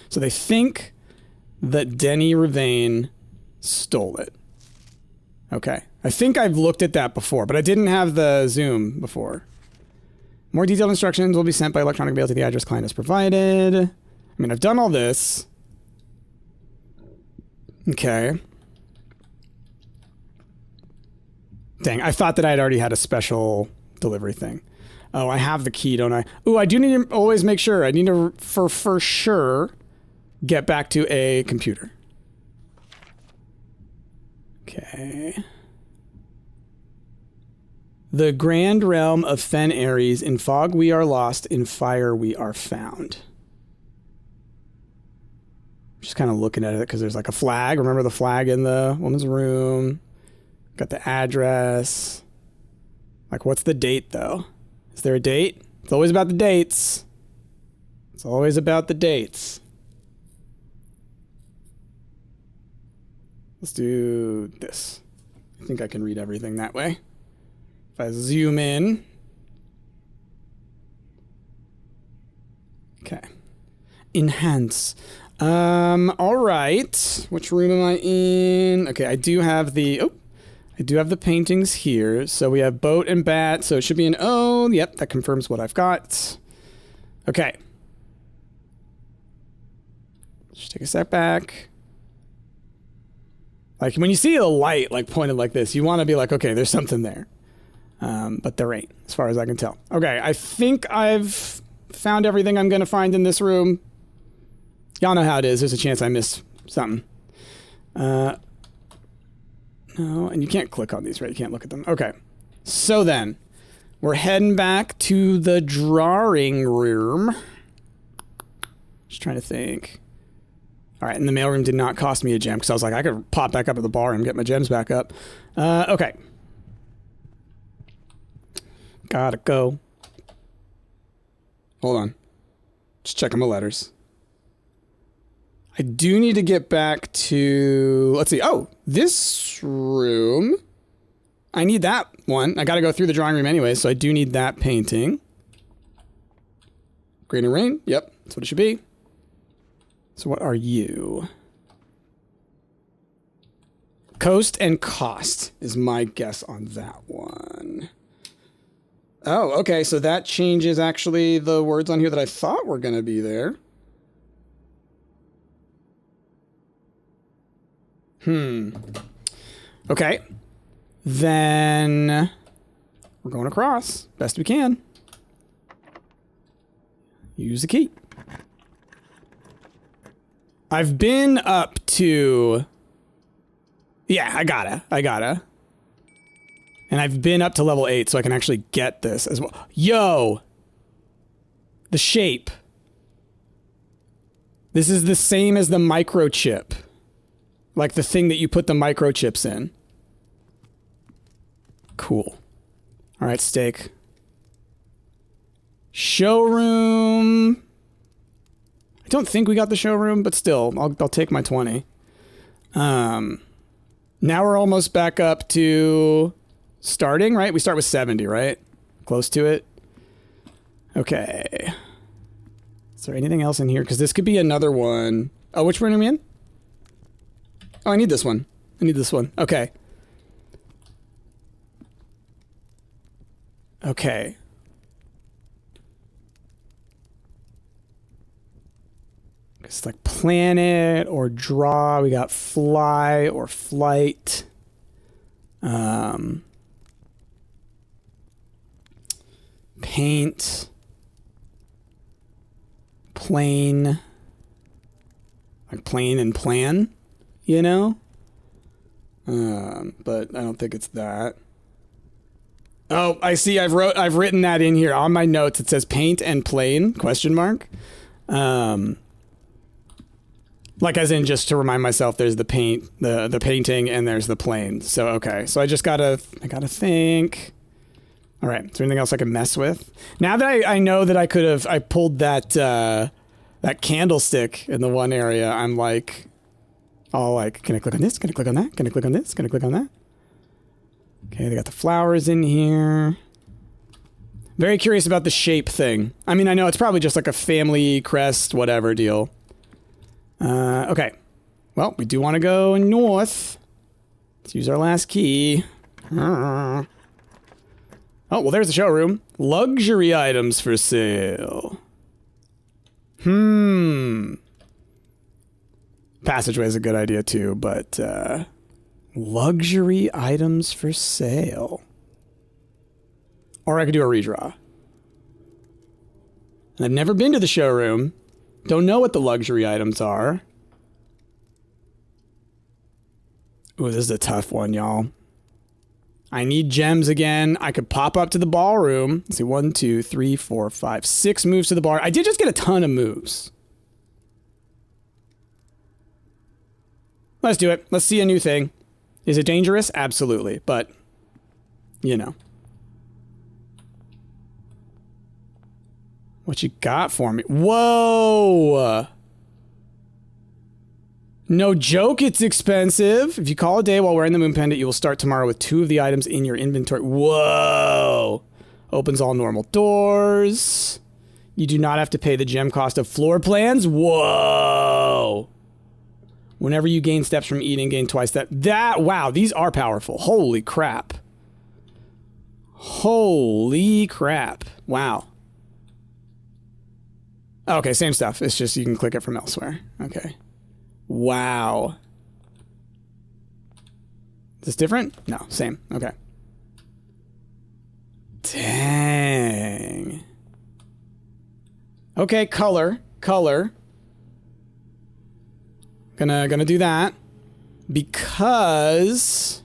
So they think that Denny Ravain stole it. Okay. I think I've looked at that before, but I didn't have the zoom before. More detailed instructions will be sent by electronic mail to the address client as provided. I mean, I've done all this. Okay. Dang, I thought that I had already had a special delivery thing. Oh, I have the key, don't I? Ooh, I do need to always make sure. I need to, for sure, get back to a computer. Okay. The grand realm of Fen Ares. In fog we are lost, in fire we are found. Just kind of looking at it because there's like a flag. Remember the flag in the woman's room? Got the address. Like, what's the date, though? Is there a date? It's always about the dates. It's always about the dates. Let's do this. I think I can read everything that way. If I zoom in. Okay. Enhance. All right. Which room am I in? Okay, I do have the... Oh. I do have the paintings here. So we have boat and bat. So it should be an O. Yep, that confirms what I've got. Okay. Just take a step back. Like, when you see a light, like, pointed like this, you want to be like, okay, there's something there. But there ain't, as far as I can tell. Okay, I think I've found everything I'm going to find in this room. Y'all know how it is. There's a chance I missed something. No, and you can't click on these, right? You can't look at them. Okay. So then, we're heading back to the drawing room. Just trying to think. All right, and the mailroom did not cost me a gem because I was like, I could pop back up at the bar and get my gems back up. Okay. Gotta go. Hold on. Just checking my letters. I do need to get back to... Let's see. Oh, this room. I need that one. I gotta go through the drawing room anyway, so I do need that painting. Grain and rain. Yep, that's what it should be. So what are you? Coast and cost is my guess on that one. Oh, okay, so that changes actually the words on here that I thought were going to be there. Okay. Then we're going across. Best we can. Use the key. I've been up to... Yeah, I gotta. And I've been up to level 8, so I can actually get this as well. Yo! The shape. This is the same as the microchip. Like the thing that you put the microchips in. Cool. Alright, steak. Showroom. I don't think we got the showroom, but still, I'll take my 20. Now we're almost back up to starting, right? We start with 70, right? Close to it. Okay. Is there anything else in here? Because this could be another one. Oh, which one are we in? Oh, I need this one. I need this one. Okay. Okay. It's like planet or draw. We got fly or flight. Paint. Plane. Like plane and plan, you know? But I don't think it's that. Oh, I see. I've written that in here on my notes. It says paint and plane, question mark. Like as in just to remind myself there's the paint, the painting, and there's the plane. So, okay. So I gotta think. All right. Is there anything else I can mess with? Now that I know that I pulled that, that candlestick in the one area, I'm like, all like, can I click on this? Can I click on that? Can I click on this? Can I click on that? Okay. They got the flowers in here. Very curious about the shape thing. I mean, I know it's probably just like a family crest, whatever deal. Okay. Well, we do want to go north. Let's use our last key. Oh, well, there's the showroom. Luxury items for sale. Passageway is a good idea too, but, luxury items for sale. Or I could do a redraw. And I've never been to the showroom. Don't know what the luxury items are. Ooh, this is a tough one, y'all. I need gems again. I could pop up to the ballroom. Let's see, 1, 2, 3, 4, 5, 6 moves to the bar. I did just get a ton of moves. Let's do it. Let's see a new thing. Is it dangerous? Absolutely. But, you know. What you got for me? Whoa! No joke, it's expensive. If you call a day while wearing the moon pendant, you will start tomorrow with 2 of the items in your inventory. Whoa! Opens all normal doors. You do not have to pay the gem cost of floor plans. Whoa! Whenever you gain steps from eating, gain twice that. Wow, these are powerful. Holy crap. Holy crap. Wow. Okay, same stuff. It's just you can click it from elsewhere. Okay. Wow. Is this different? No, same. Okay. Dang. Okay, color. Gonna do that. Because...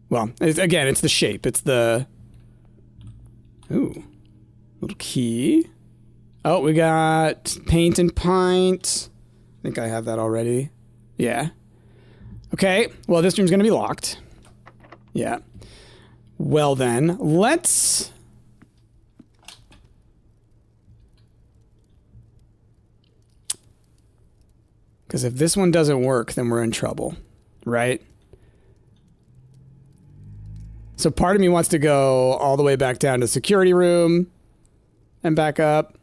Well, again, it's the shape. It's the... Ooh. Little key. Oh, we got paint and pint. I think I have that already. Yeah. Okay, well, this room's gonna be locked. Yeah. Well then, let's... Because if this one doesn't work, then we're in trouble, right? So part of me wants to go all the way back down to the security room and back up.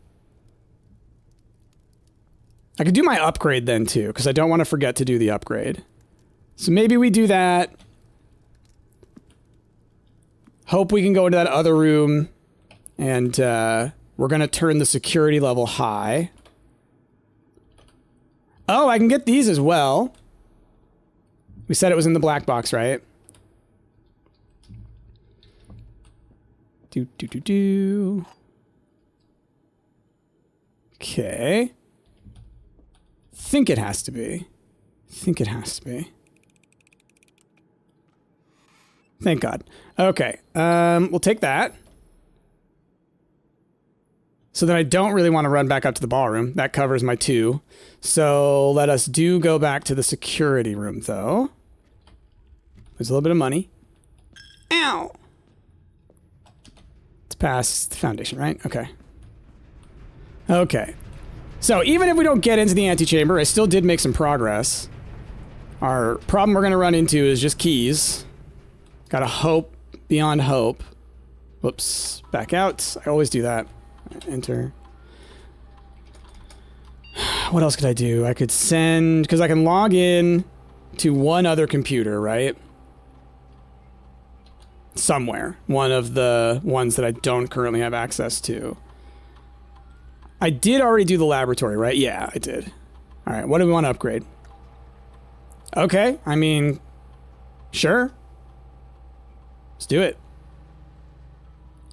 I could do my upgrade then too, because I don't want to forget to do the upgrade. So maybe we do that. Hope we can go into that other room, and we're going to turn the security level high. Oh, I can get these as well. We said it was in the black box, right? Do. Okay. Think it has to be. Thank God. Okay. We'll take that. So then I don't really want to run back up to the ballroom. That covers my 2. So let us go back to the security room, though. There's a little bit of money. Ow! It's past the foundation, right? Okay. Okay. So even if we don't get into the antechamber, I still did make some progress. Our problem we're going to run into is just keys. Gotta hope beyond hope. Whoops. Back out. I always do that. Enter. What else could I do? I could send... Because I can log in to one other computer, right? Somewhere. One of the ones that I don't currently have access to. I did already do the laboratory, right? Yeah, I did. Alright, what do we want to upgrade? Okay, I mean... Sure. Let's do it.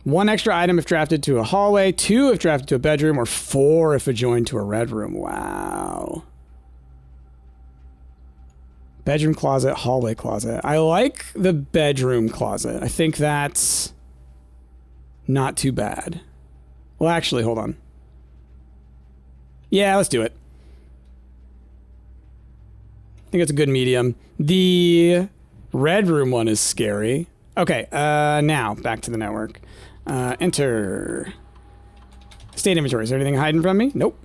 1 extra item if drafted to a hallway, 2 if drafted to a bedroom, or 4 if adjoined to a red room. Wow. Bedroom closet, hallway closet. I like the bedroom closet. I think that's not too bad. Well, actually, hold on. Yeah, let's do it. I think it's a good medium. The red room one is scary. Okay, now back to the network. Enter. State inventory. Is there anything hiding from me? Nope.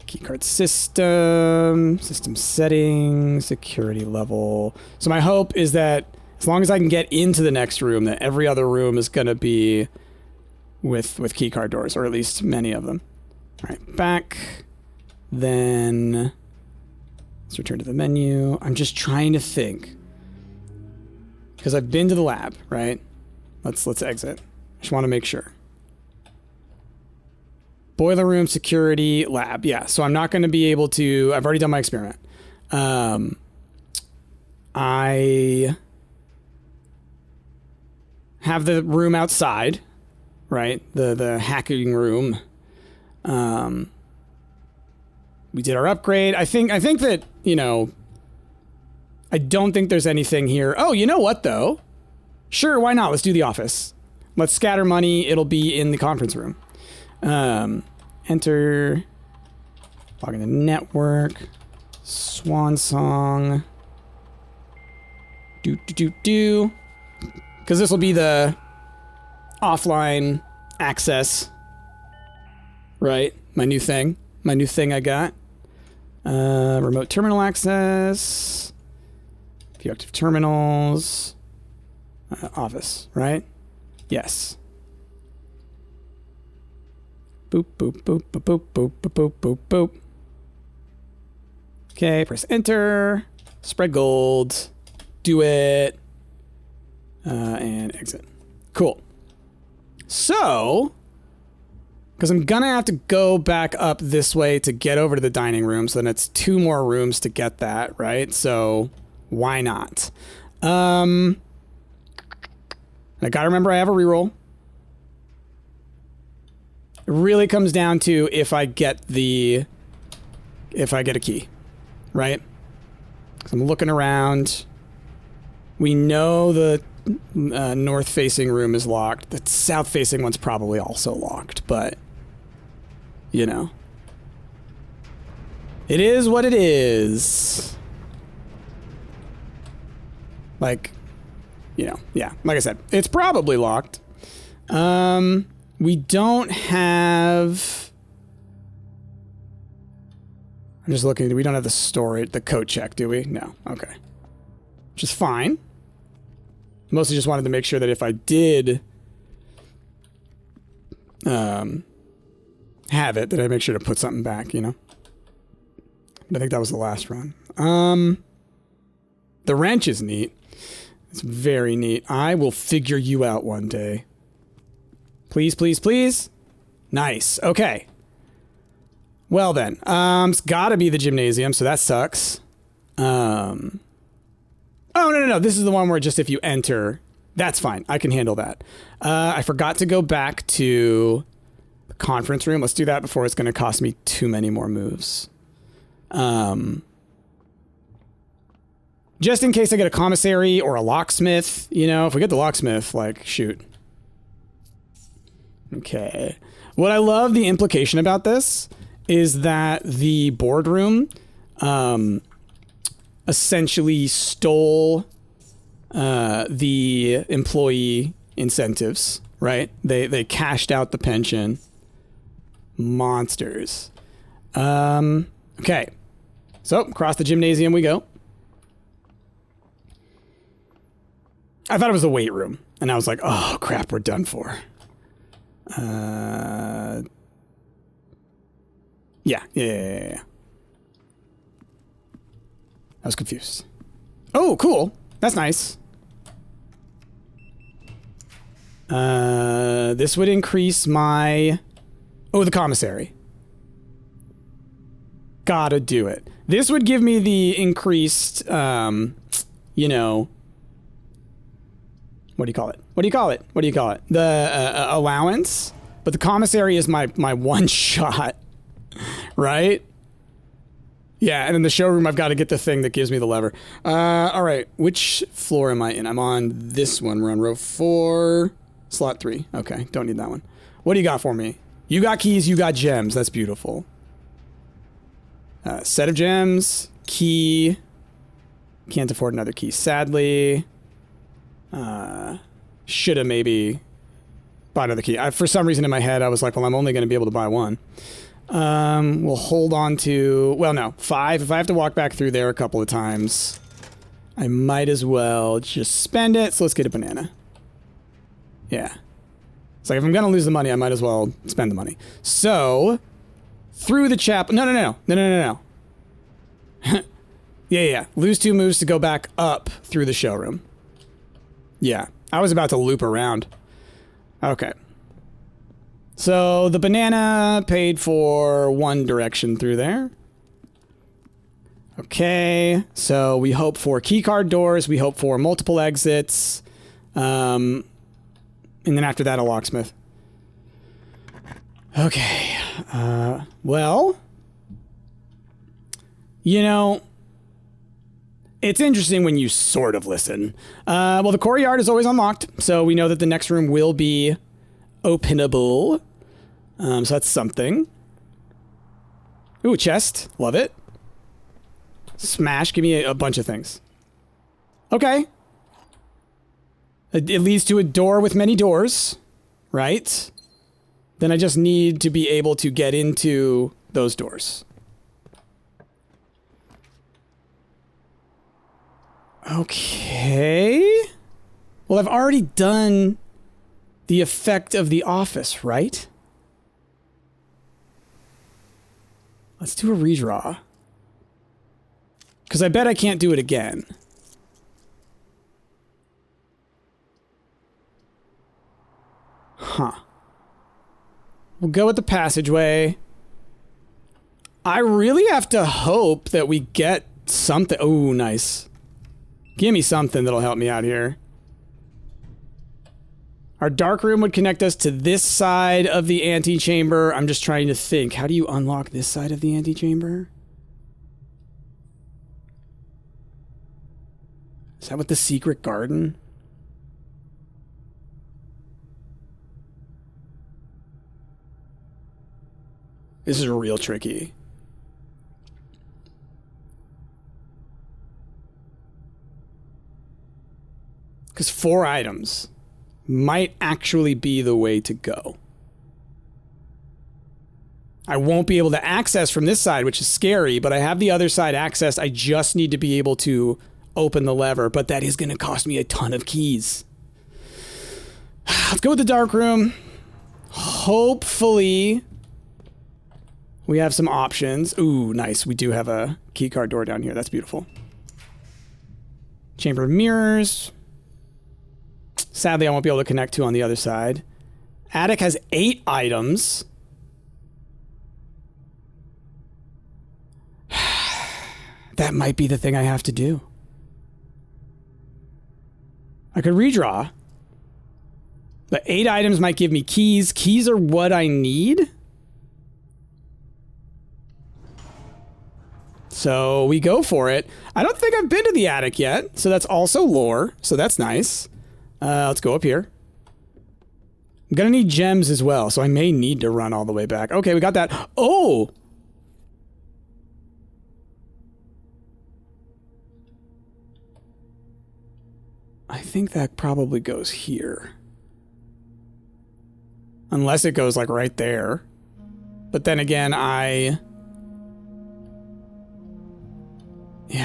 Keycard system. System settings. Security level. So my hope is that as long as I can get into the next room, that every other room is going to be with keycard doors, or at least many of them. All right, back. Then let's return to the menu. I'm just trying to think. Because I've been to the lab, right? Let's exit. Just want to make sure. Boiler room, security, lab. Yeah, so I'm not going to be able to... I've already done my experiment. I have the room outside, right? The hacking room. We did our upgrade. I think that, you know... I don't think there's anything here. Oh, you know what, though? Sure, why not? Let's do the office. Let's scatter money. It'll be in the conference room. Enter. Log into network. Swan song. Do. Because this will be the offline access. Right? My new thing. My new thing I got. Remote terminal access. Few active terminals. Office, right? Yes. Boop, boop, boop, boop, boop, boop, boop, boop, boop. Okay, press enter. Spread gold. Do it. And exit. Cool. So, because I'm gonna have to go back up this way to get over to the dining room, so then it's 2 more rooms to get that, right? So... why not? I gotta remember I have a reroll. It really comes down to if I get a key, right? So I'm looking around. We know the north-facing room is locked. The south-facing one's probably also locked, but you know. It is what it is. Like, you know, yeah, like I said, it's probably locked. We don't have... I'm just looking, we don't have the storage, the code check, do we? No, okay. Which is fine. Mostly just wanted to make sure that if I did have it, that I make sure to put something back, you know? I think that was the last run. The wrench is neat. It's very neat. I will figure you out one day. Please, please, please. Nice. Okay. Well then, it's gotta be the gymnasium, so that sucks. Oh, no. This is the one where just if you enter, that's fine. I can handle that. I forgot to go back to the conference room. Let's do that before it's gonna cost me too many more moves. Just in case I get a commissary or a locksmith, you know, if we get the locksmith, like, shoot. Okay. What I love the implication about this is that the boardroom essentially stole the employee incentives, right? They cashed out the pension. Monsters. Okay. So, across the gymnasium we go. I thought it was the weight room, and I was like, oh, crap, we're done for. Yeah. I was confused. Oh, cool. That's nice. This would increase my... Oh, the commissary. Gotta do it. This would give me the increased, you know... What do you call it? The allowance. But the commissary is my one shot. Right? Yeah, and in the showroom, I've got to get the thing that gives me the lever. All right. Which floor am I in? I'm on this one. We're on row 4, slot 3. Okay, don't need that one. What do you got for me? You got keys, you got gems. That's beautiful. Set of gems. Key. Can't afford another key, sadly. Shoulda maybe bought another key. For some reason in my head, I was like, well, I'm only going to be able to buy one. We'll hold on to, well, no, 5. If I have to walk back through there a couple of times, I might as well just spend it. So let's get a banana. Yeah. It's like, if I'm going to lose the money, I might as well spend the money. So, through the chapel. No. Yeah. Lose 2 moves to go back up through the showroom. Yeah. I was about to loop around. Okay. So the banana paid for one direction through there. Okay. So we hope for keycard doors. We hope for multiple exits. And then after that, a locksmith. Okay. Well, you know, it's interesting when you sort of listen. Well, the courtyard is always unlocked, so we know that the next room will be openable. So that's something. Ooh, chest. Love it. Smash. Give me a bunch of things. Okay. It leads to a door with many doors, right? Then I just need to be able to get into those doors. Okay. Well, I've already done the effect of the office, right? Let's do a redraw. Because I bet I can't do it again. Huh. We'll go with the passageway. I really have to hope that we get something. Oh, nice. Give me something that'll help me out here. Our dark room would connect us to this side of the antechamber. I'm just trying to think. How do you unlock this side of the antechamber? Is that with the secret garden? This is real tricky. Because 4 items might actually be the way to go. I won't be able to access from this side, which is scary, but I have the other side accessed. I just need to be able to open the lever, but that is going to cost me a ton of keys. Let's go with the dark room. Hopefully we have some options. Ooh, nice. We do have a keycard door down here. That's beautiful. Chamber of mirrors. Sadly, I won't be able to connect 2 on the other side. Attic has 8 items. That might be the thing I have to do. I could redraw. But 8 items might give me keys. Keys are what I need. So we go for it. I don't think I've been to the attic yet. So that's also lore. So that's nice. Let's go up here. I'm gonna need gems as well. So I may need to run all the way back. Okay, we got that. Oh! I think that probably goes here. Unless it goes like right there. But then again, yeah,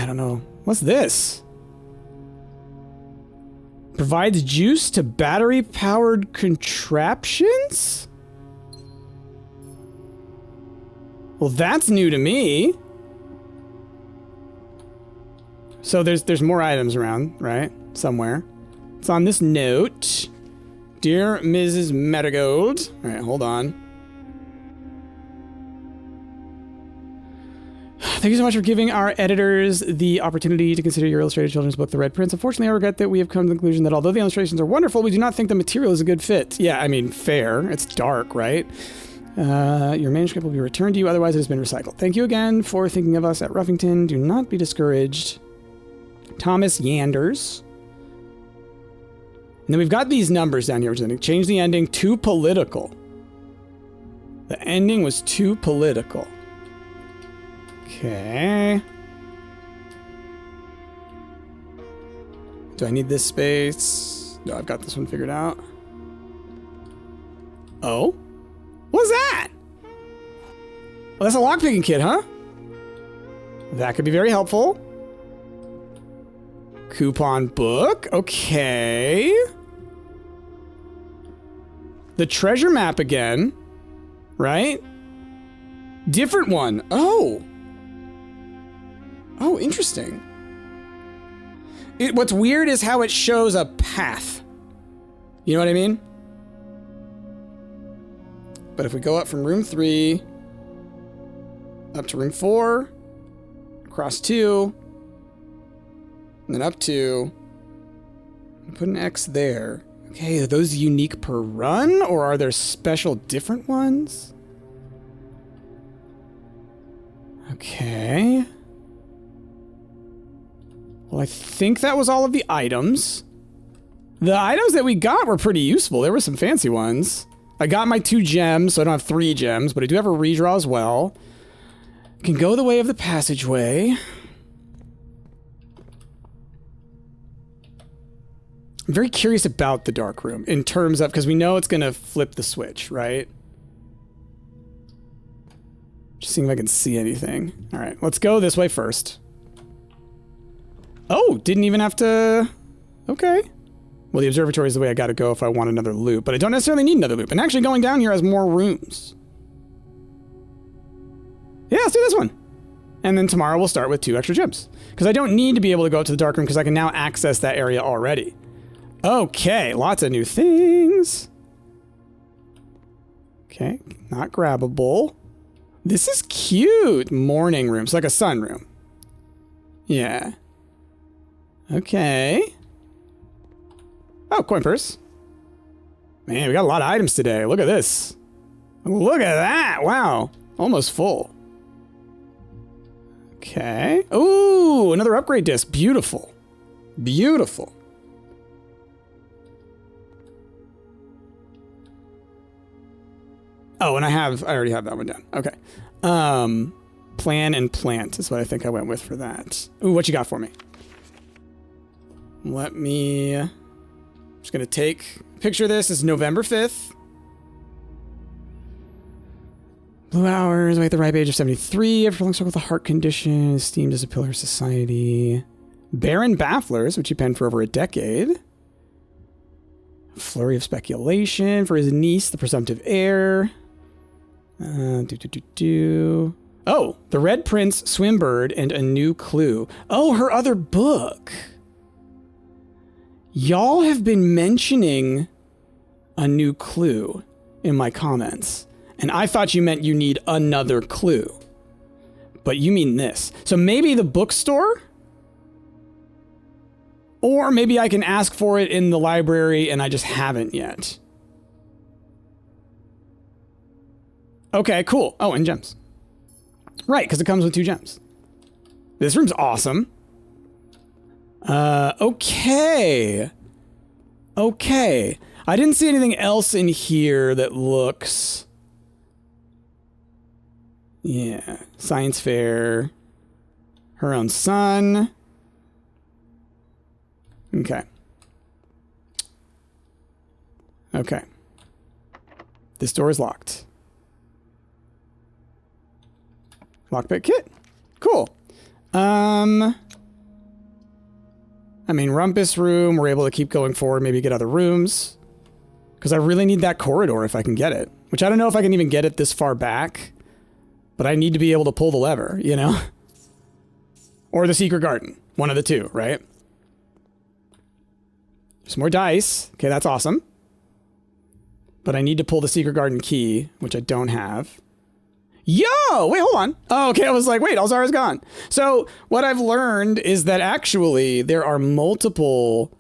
I don't know. What's this? Provides juice to battery-powered contraptions? Well, that's new to me. So there's more items around, right? Somewhere. It's on this note. Dear Mrs. Marigold. All right, hold on. Thank you so much for giving our editors the opportunity to consider your illustrated children's book, The Red Prince. Unfortunately, I regret that we have come to the conclusion that although the illustrations are wonderful, we do not think the material is a good fit. Yeah, I mean, fair. It's dark, right? Your manuscript will be returned to you, otherwise it has been recycled. Thank you again for thinking of us at Ruffington. Do not be discouraged. Thomas Yanders. And then we've got these numbers down here, which is going to change the ending to political. The ending was too political. Okay. Do I need this space? No, I've got this one figured out. Oh? What's that? Well, that's a lockpicking kit, huh? That could be very helpful. Coupon book. Okay. The treasure map again. Right? Different one. Oh. Oh, interesting. What's weird is how it shows a path. You know what I mean? But if we go up from room 3, up to room 4, across 2, and then up 2, and put an X there. Okay, are those unique per run, or are there special different ones? Okay. Well, I think that was all of the items. The items that we got were pretty useful. There were some fancy ones. I got my 2 gems, so I don't have 3 gems, but I do have a redraw as well. Can go the way of the passageway. I'm very curious about the dark room in terms of, because we know it's going to flip the switch, right? Just seeing if I can see anything. All right, let's go this way first. Oh, didn't even have to... Okay. Well, the observatory is the way I got to go if I want another loop, but I don't necessarily need another loop. And actually going down here has more rooms. Yeah, let's do this one. And then tomorrow we'll start with 2 extra gems. Because I don't need to be able to go up to the dark room because I can now access that area already. Okay, lots of new things. Okay, not grabbable. This is cute. Morning room. It's like a sunroom. Yeah. Okay. Oh, coin purse. Man, we got a lot of items today. Look at this. Look at that. Wow. Almost full. Okay. Ooh, another upgrade disc. Beautiful. Beautiful. Oh, and I already have that one done. Okay. Plan and plant is what I think I went with for that. Ooh, what you got for me? Let me Just gonna take a picture of this. It's November 5th. Blue hours, wait, the ripe age of 73. After a long struggle with a heart condition, esteemed as a pillar of society. Baron Bafflers, which he penned for over a decade. A flurry of speculation for his niece, the presumptive heir. Oh, The Red Prince, Swimbird, and A New Clue. Oh, her other book. Y'all have been mentioning A New Clue in my comments. And I thought you meant you need another clue. But you mean this. So maybe the bookstore? Or maybe I can ask for it in the library and I just haven't yet. Okay, cool. Oh, and gems. Right, because it comes with 2 gems. This room's awesome. Okay. Okay. I didn't see anything else in here that looks... Yeah. Science fair. Her own son. Okay. Okay. This door is locked. Lockpick kit. Cool. I mean, Rumpus room, we're able to keep going forward, maybe get other rooms. Because I really need that corridor if I can get it. Which I don't know if I can even get it this far back. But I need to be able to pull the lever, you know? Or the secret garden. One of the two, right? Some more dice. Okay, that's awesome. But I need to pull the secret garden key, which I don't have. Yo! Wait, hold on. Oh, okay, I was like, wait, Alzara's gone. So, what I've learned is that actually there are multiple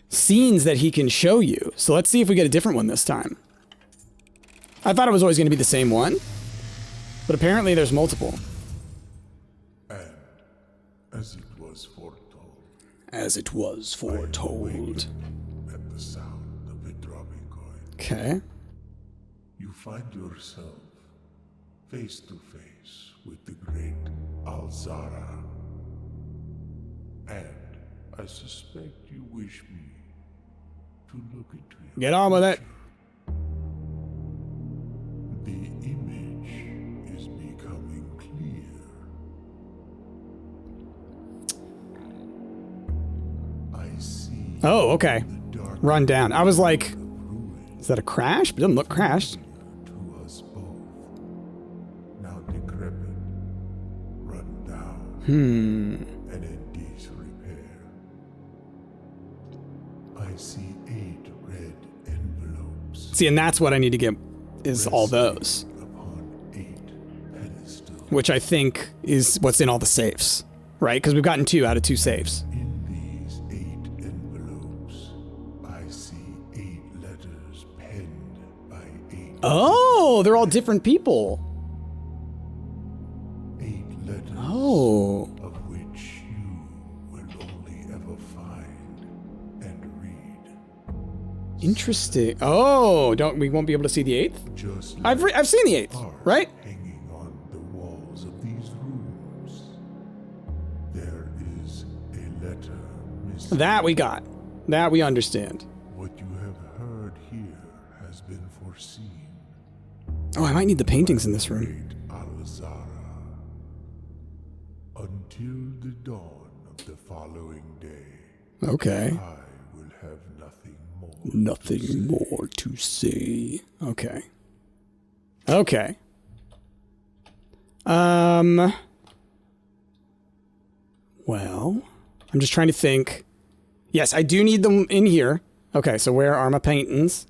scenes that he can show you. So let's see if we get a different one this time. I thought it was always going to be the same one. But apparently there's multiple. And as it was foretold. As it was foretold. At the sound of a dropping coin. Okay. You find yourself face to face with the great Alzara. And I suspect you wish me to look into your Get on with it. The image is becoming clear. I see. Oh, okay. Run down. I was like, is that a crash? But it doesn't look crashed. To us both. Now decrepit, run down, and in disrepair. I see 8 red envelopes. See, and that's what I need to get, is all those. Upon 8 pedestals. Which I think is what's in all the safes, right? Because we've gotten 2 out of 2 safes. In these 8 envelopes, I see 8 letters penned by 8. Oh, they're all different people. 8 letters. Oh. Of which you will only ever find and read. Interesting. Oh, we won't be able to see the 8th? Just I've seen the 8th, art right? hanging on the walls of these rooms. There is a letter missing. That we got. That we understand. What you have heard here has been foreseen. Oh, I might need the paintings in this room. Great Alzara. Until the dawn of the following day, Okay. I will have nothing more. Nothing more to say. Okay. Okay. Well, I'm just trying to think. Yes, I do need them in here. Okay, so where are my paintings?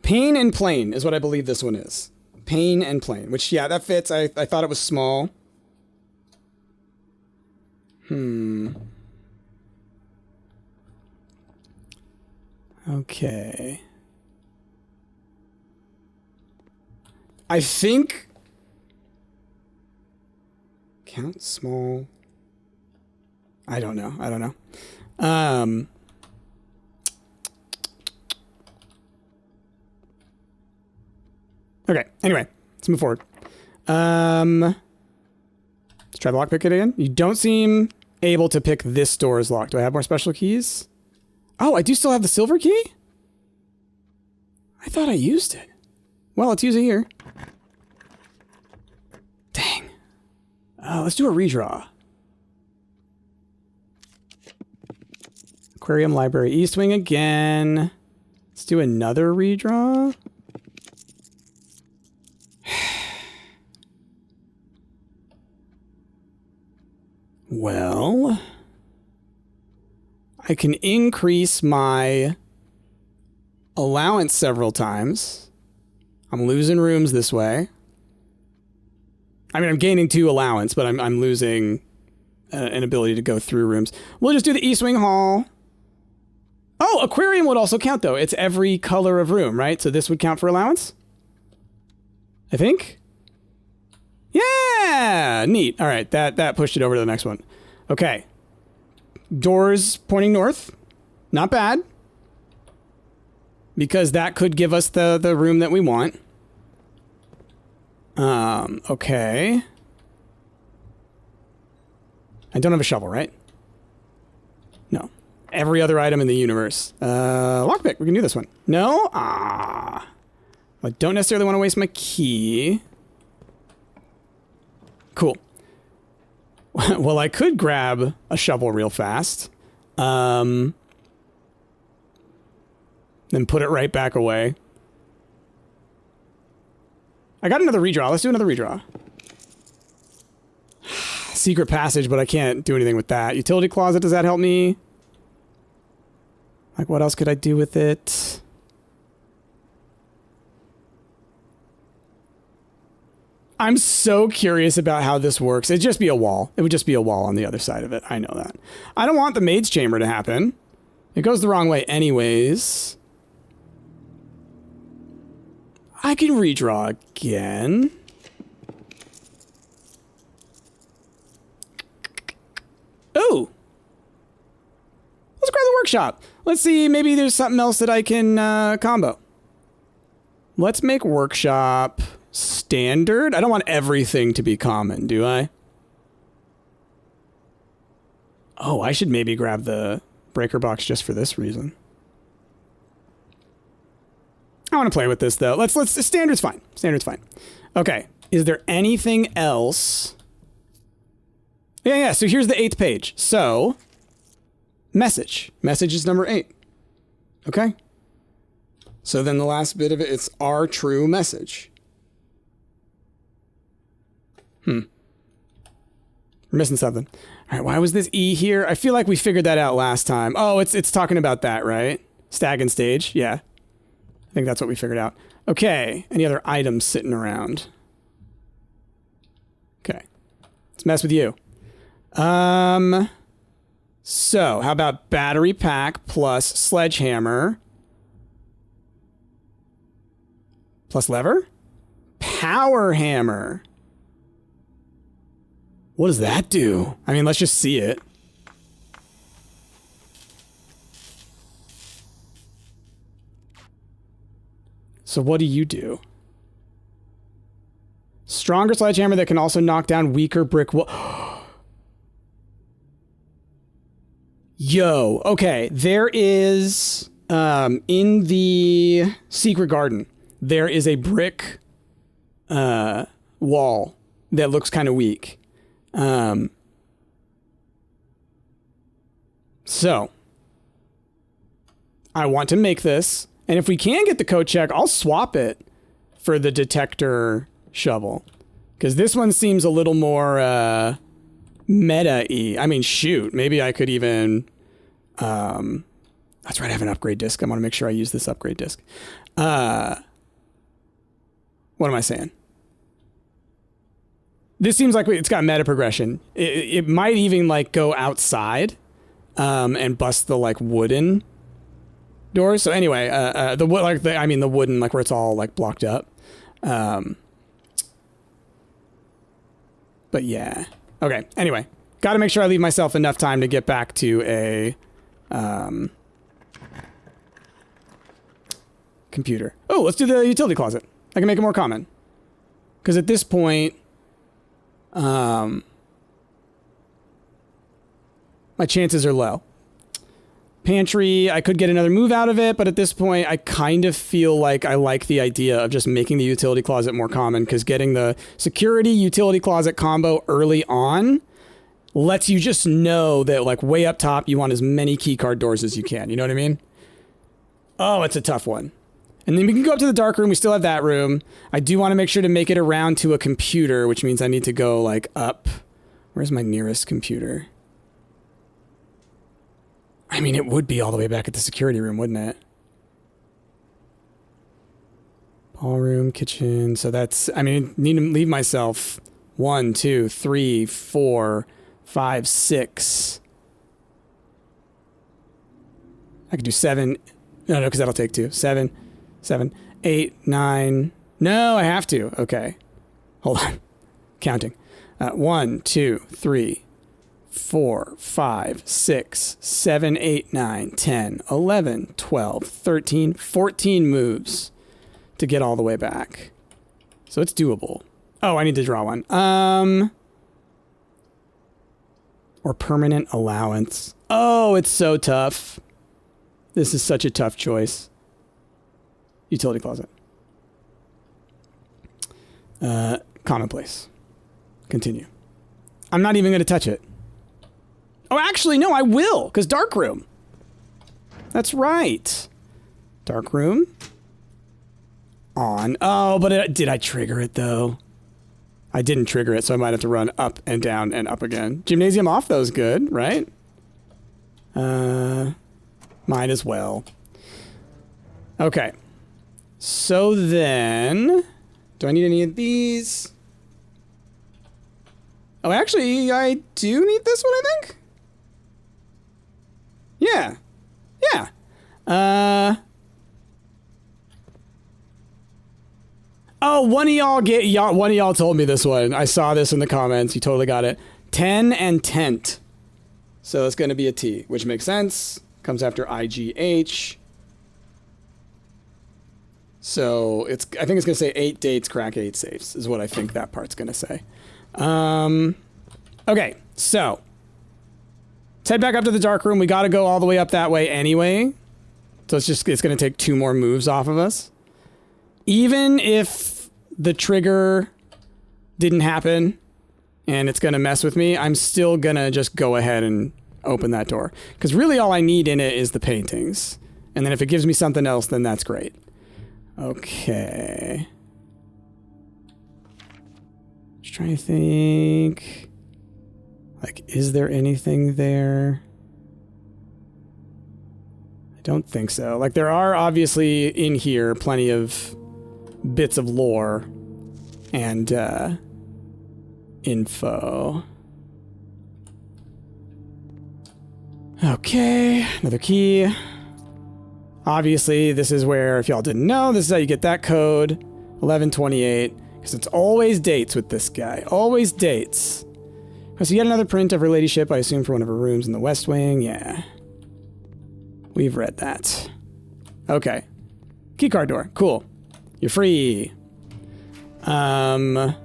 Pane and Plane is what I believe this one is. Pane and Plane, which, yeah, that fits. I thought it was small. Okay. I think... Count small... I don't know. Okay, anyway, let's move forward. Let's try the lockpick again. You don't seem able to pick this door is locked. Do I have more special keys? Oh, I do still have the silver key? I thought I used it. Well, let's use it here. Dang. Let's do a redraw. Aquarium, library, east wing again. Let's do another redraw. Well, I can increase my allowance several times. I'm losing rooms this way. I mean, I'm gaining 2 allowance, but I'm losing an ability to go through rooms. We'll just do the East Wing Hall. Oh, aquarium would also count, though. It's every color of room, right? So this would count for allowance? I think? Yeah! Neat. All right, that pushed it over to the next one. Okay. Doors pointing north. Not bad. Because that could give us the room that we want. Okay. I don't have a shovel, right? No. Every other item in the universe. Lockpick, we can do this one. No? Ah. I don't necessarily want to waste my key. Cool. Well, I could grab a shovel real fast. Then put it right back away. I got another redraw. Let's do another redraw. Secret passage, but I can't do anything with that. Utility closet, does that help me? Like, what else could I do with it? I'm so curious about how this works. It'd just be a wall. It would just be a wall on the other side of it. I know that. I don't want the maid's chamber to happen. It goes the wrong way anyways. I can redraw again. Oh! Let's grab the workshop. Let's see, maybe there's something else that I can combo. Let's make workshop standard. I don't want everything to be common, do I? Oh, I should maybe grab the breaker box just for this reason. I want to play with this though. Let's standard's fine. Standard's fine. Okay. Is there anything else? Yeah. So here's the 8th page. So message. Message is number 8. Okay. So then the last bit of it, it's our true message. We're missing something. All right. Why was this E here? I feel like we figured that out last time. Oh, it's talking about that, right? Stag and stage. Yeah. I think that's what we figured out. Okay. Any other items sitting around? Okay. Let's mess with you. So how about battery pack plus sledgehammer plus lever? Power hammer. What does that do? I mean, let's just see it. So what do you do? Stronger sledgehammer that can also knock down weaker brick wall. Yo, okay. There is, in the secret garden, there is a brick wall that looks kind of weak. So, I want to make this. And if we can get the code check, I'll swap it for the detector shovel. Because this one seems a little more meta-y. I mean, shoot. Maybe I could even... that's right, I have an upgrade disc. I want to make sure I use this upgrade disc. What am I saying? This seems like it's got meta progression. It might even, like, go outside and bust the, like, wooden... doors. So anyway, the wood, like the wooden, like where it's all like blocked up. But yeah. Okay. Anyway, got to make sure I leave myself enough time to get back to a computer. Oh, let's do the utility closet. I can make it more common. Because at this point, my chances are low. Pantry, I could get another move out of it, but at this point, I kind of feel like I like the idea of just making the utility closet more common, because getting the security utility closet combo early on lets you just know that, like, way up top, you want as many keycard doors as you can. You know what I mean? Oh, it's a tough one. And then we can go up to the dark room. We still have that room. I do want to make sure to make it around to a computer, which means I need to go, like, up. Where's my nearest computer? I mean, it would be all the way back at the security room, wouldn't it? Ballroom, kitchen. So that's, I mean, need to leave myself 1, 2, 3, 4, 5, 6. I could do 7. No, because that'll take 2. 7, 8, 9. No, I have to. Okay. Hold on. Counting. 1, 2, 3, 4, 5, 6, 7, 8, 9, 10, 11, 12, 13, 14 moves to get all the way back. So it's doable. Oh, I need to draw one. Or permanent allowance. Oh, it's so tough. This is such a tough choice. Utility closet. Commonplace. Continue. I'm not even going to touch it. Oh, actually, no, I will, because dark room. That's right. Dark room. On. Oh, but did I trigger it, though? I didn't trigger it, so I might have to run up and down and up again. Gymnasium off, that was good, right? Might as well. Okay. So then... do I need any of these? Oh, actually, I do need this one, I think? Yeah. Yeah. Oh, one of y'all told me this one. I saw this in the comments. You totally got it. 10 and tent. So it's going to be a T, which makes sense. Comes after IGH. So I think it's going to say 8 dates, crack 8 safes, is what I think that part's going to say. Okay, so let's head back up to the dark room. We got to go all the way up that way anyway. So it's going to take 2 more moves off of us. Even if the trigger didn't happen and it's going to mess with me, I'm still going to just go ahead and open that door. Because really all I need in it is the paintings. And then if it gives me something else, then that's great. Okay. Just trying to think. Like, is there anything there? I don't think so. Like, there are obviously in here plenty of bits of lore and info. Okay, another key. Obviously, this is where, if y'all didn't know, this is how you get that code, 1128, because it's always dates with this guy. Always dates. So yet another print of her ladyship, I assume for one of her rooms in the West Wing. Yeah. We've read that. Okay. Keycard door. Cool. You're free. Well,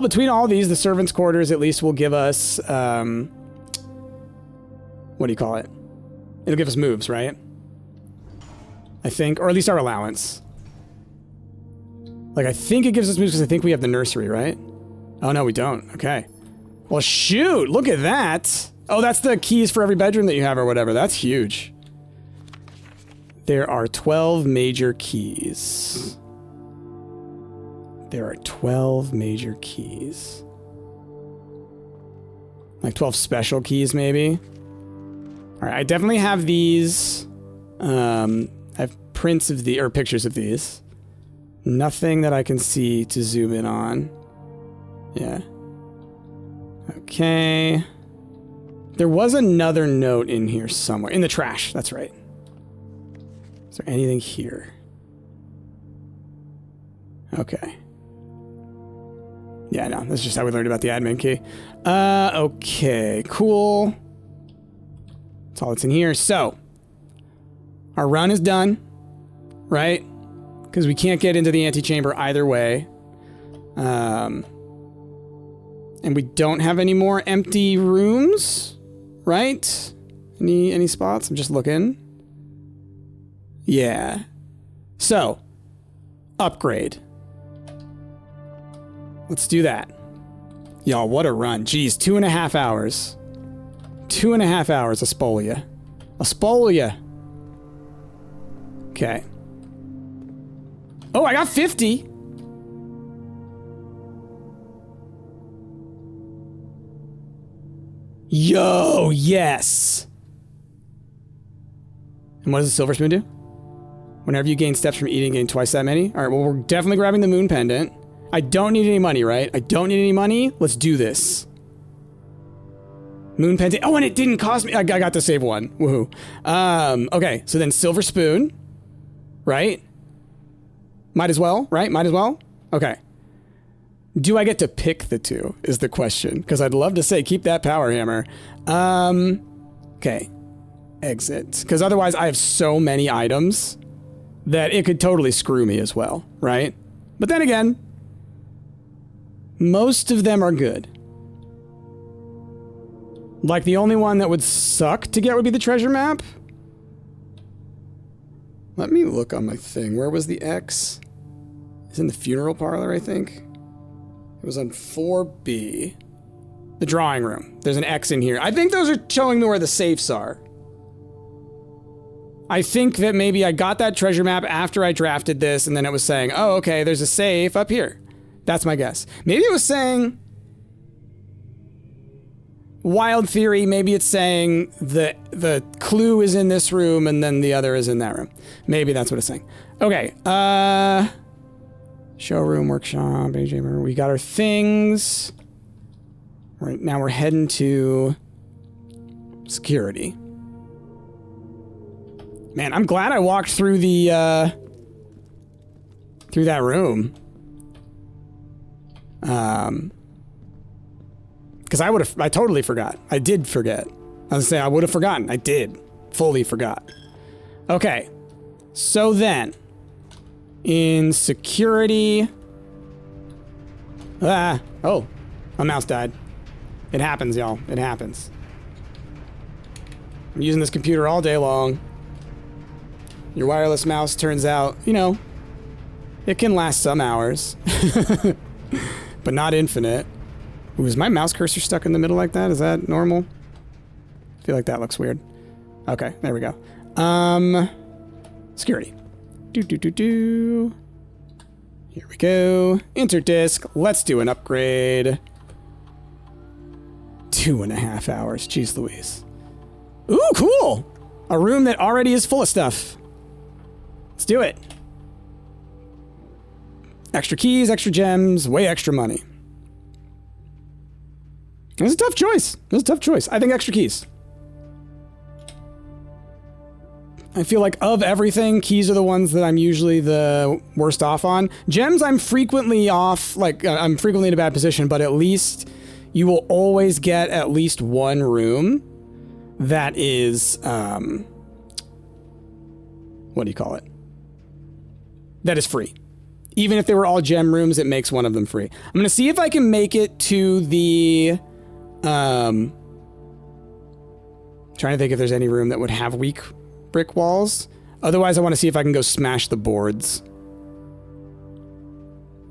between all these, the servants' quarters at least will give us, what do you call it? It'll give us moves, right? I think, or at least our allowance. Like, I think it gives us moves because I think we have the nursery, right? Oh, no, we don't. Okay. Well, shoot, look at that. Oh, that's the keys for every bedroom that you have or whatever. That's huge. There are 12 major keys. There are 12 major keys. Like 12 special keys, maybe? All right, I definitely have these. I have prints of the, or pictures of these. Nothing that I can see to zoom in on. Yeah. Okay. There was another note in here somewhere. In the trash, that's right. Is there anything here? Okay. Yeah, no, that's just how we learned about the admin key. Okay, cool. That's all that's in here. So, our run is done, right? Because we can't get into the antechamber either way. And we don't have any more empty rooms, right? Any spots? I'm just looking. Yeah. So, upgrade. Let's do that. Y'all, what a run. Jeez, 2.5 hours. 2.5 hours of Spolia. A Spolia. Okay. Oh, I got 50. Yo, yes. And what does the silver spoon do? Whenever you gain steps from eating, gain twice that many. All right, well, we're definitely grabbing the moon pendant. I don't need any money, right? I don't need any money. Let's do this. Moon pendant. Oh, and it didn't cost me. I got to save one. Woohoo. Okay, so then silver spoon, right? Might as well, right? Might as well. Okay. Do I get to pick the two is the question. Because I'd love to say keep that power hammer. Okay. Exit. Because otherwise I have so many items that it could totally screw me as well, right? But then again, most of them are good. Like the only one that would suck to get would be the treasure map. Let me look on my thing. Where was the X? It's in the funeral parlor, I think. It was on 4B. The drawing room. There's an X in here. I think those are showing me where the safes are. I think that maybe I got that treasure map after I drafted this, and then it was saying, oh, okay, there's a safe up here. That's my guess. Maybe it was saying... Wild theory, maybe it's saying the clue is in this room, and then the other is in that room. Maybe that's what it's saying. Okay, showroom, workshop, AJ, we got our things. Right now we're heading to security. Man, I'm glad I walked through the, through that room. Because I totally forgot. I did forget. I was saying I would have forgotten. I did. Fully forgot. Okay. So then, in security... Oh. My mouse died. It happens, y'all. It happens. I'm using this computer all day long. Your wireless mouse turns out, you know, it can last some hours. But not infinite. Ooh, is my mouse cursor stuck in the middle like that? Is that normal? I feel like that looks weird. Okay, there we go. Security. Here we go. Enter disk. Let's do an upgrade. 2.5 hours. Jeez Louise. Ooh, cool! A room that already is full of stuff. Let's do it. Extra keys, extra gems, way extra money. It was a tough choice. It was a tough choice. I think extra keys. I feel like of everything, keys are the ones that I'm usually the worst off on. Gems, I'm frequently off, like, I'm frequently in a bad position, but at least you will always get at least one room that is, what do you call it? That is free. Even if they were all gem rooms, it makes one of them free. I'm going to see if I can make it to the... trying to think if there's any room that would have weak brick walls. Otherwise, I want to see if I can go smash the boards.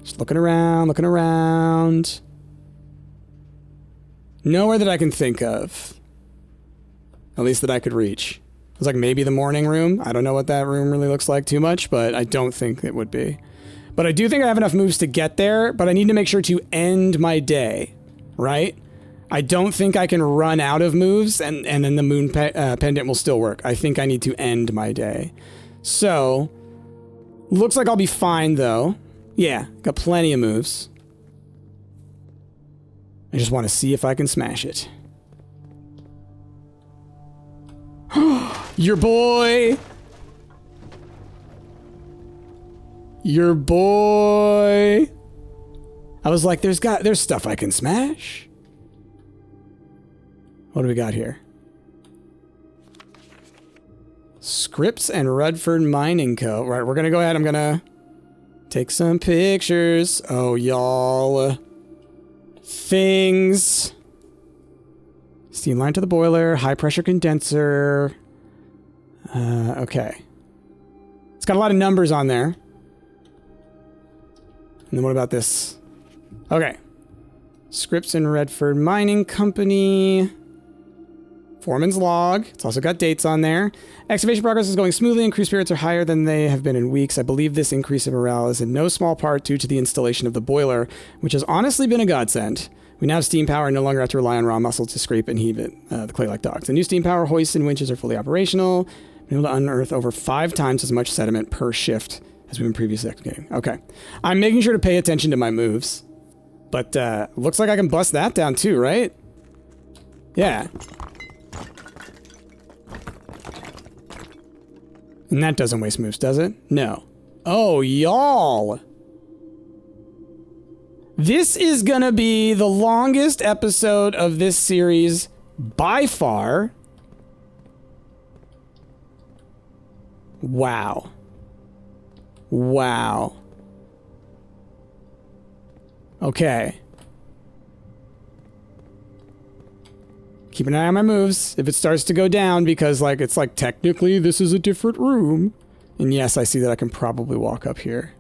Just looking around, looking around. Nowhere that I can think of. At least that I could reach. It was like maybe the morning room. I don't know what that room really looks like too much, but I don't think it would be. But I do think I have enough moves to get there, but I need to make sure to end my day, right? I don't think I can run out of moves, and then the moon pendant will still work. I think I need to end my day. So, looks like I'll be fine, though. Yeah, got plenty of moves. I just want to see if I can smash it. Your boy! Your boy! I was like, there's stuff I can smash. What do we got here? Scripps and Rudford Mining Co. Right, we're gonna go ahead. I'm gonna take some pictures. Oh, y'all. Things. Steam line to the boiler, high pressure condenser. Okay. It's got a lot of numbers on there. And then what about this? Okay. Scripts in Redford Mining Company. Foreman's log. It's also got dates on there. Excavation progress is going smoothly and crew spirits are higher than they have been in weeks. I believe this increase in morale is in no small part due to the installation of the boiler, which has honestly been a godsend. We now have steam power and no longer have to rely on raw muscle to scrape and heave it, the clay like dogs. The new steam power hoists and winches are fully operational. Been able to unearth over 5 times as much sediment per shift as we've been previously excavating. Okay. I'm making sure to pay attention to my moves. But, looks like I can bust that down too, right? Yeah. And that doesn't waste moves, does it? No. Oh, y'all! This is gonna be the longest episode of this series by far. Wow. Wow. Okay. Keep an eye on my moves if it starts to go down because, like, it's like technically this is a different room. And yes, I see that I can probably walk up here.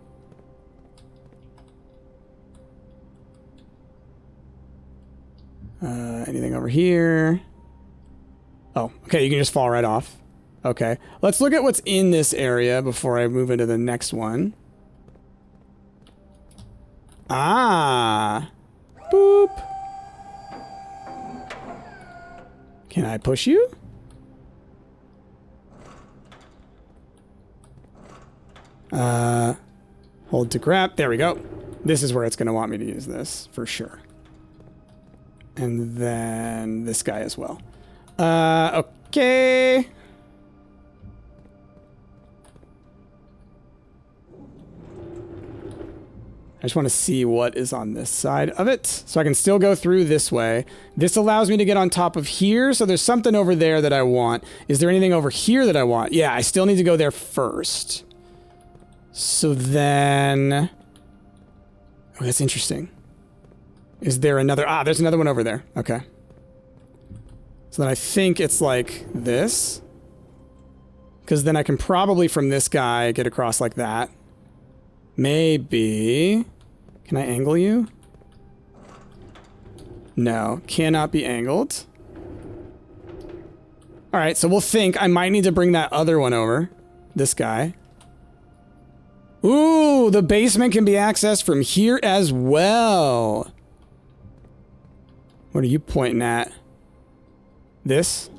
Anything over here? Oh, okay, you can just fall right off. Okay, let's look at what's in this area before I move into the next one. Ah! Boop! Can I push you? Hold to grab. There we go. This is where it's going to want me to use this, for sure. And then this guy as well. Okay. I just want to see what is on this side of it. So I can still go through this way. This allows me to get on top of here. So there's something over there that I want. Is there anything over here that I want? Yeah, I still need to go there first. So then... Oh, that's interesting. Is there another... Ah, there's another one over there. Okay. So then I think it's like this. Because then I can probably from this guy get across like that. Maybe... Can I angle you? No, cannot be angled. Alright, so we'll think I might need to bring that other one over. This guy. Ooh, the basement can be accessed from here as well. What are you pointing at? This?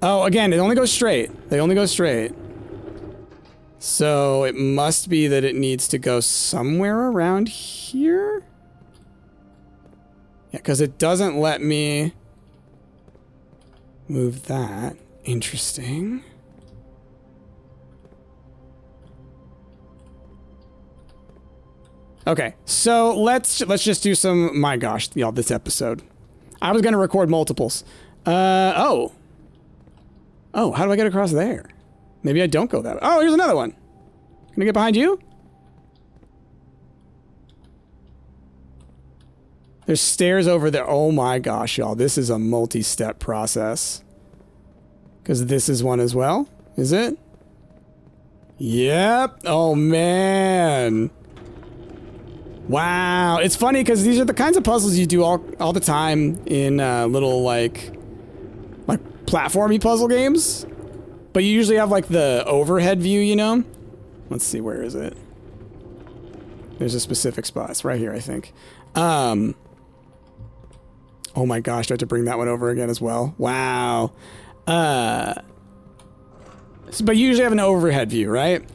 Oh, again, it only goes straight. They only go straight. So it must be that it needs to go somewhere around here? Yeah, because it doesn't let me move that. Interesting. Okay, so let's just do some... My gosh, y'all, this episode. I was going to record multiples. Oh. Oh, how do I get across there? Maybe I don't go that way. Oh, here's another one. Can I get behind you? There's stairs over there. Oh my gosh, y'all. This is a multi-step process. Because this is one as well. Is it? Yep. Oh, man. Wow. It's funny because these are the kinds of puzzles you do all the time in little, like platformy puzzle games. But you usually have, like, the overhead view, you know? Let's see, where is it? There's a specific spot. It's right here, I think. Oh my gosh, do I have to bring that one over again as well? Wow. But you usually have an overhead view, right?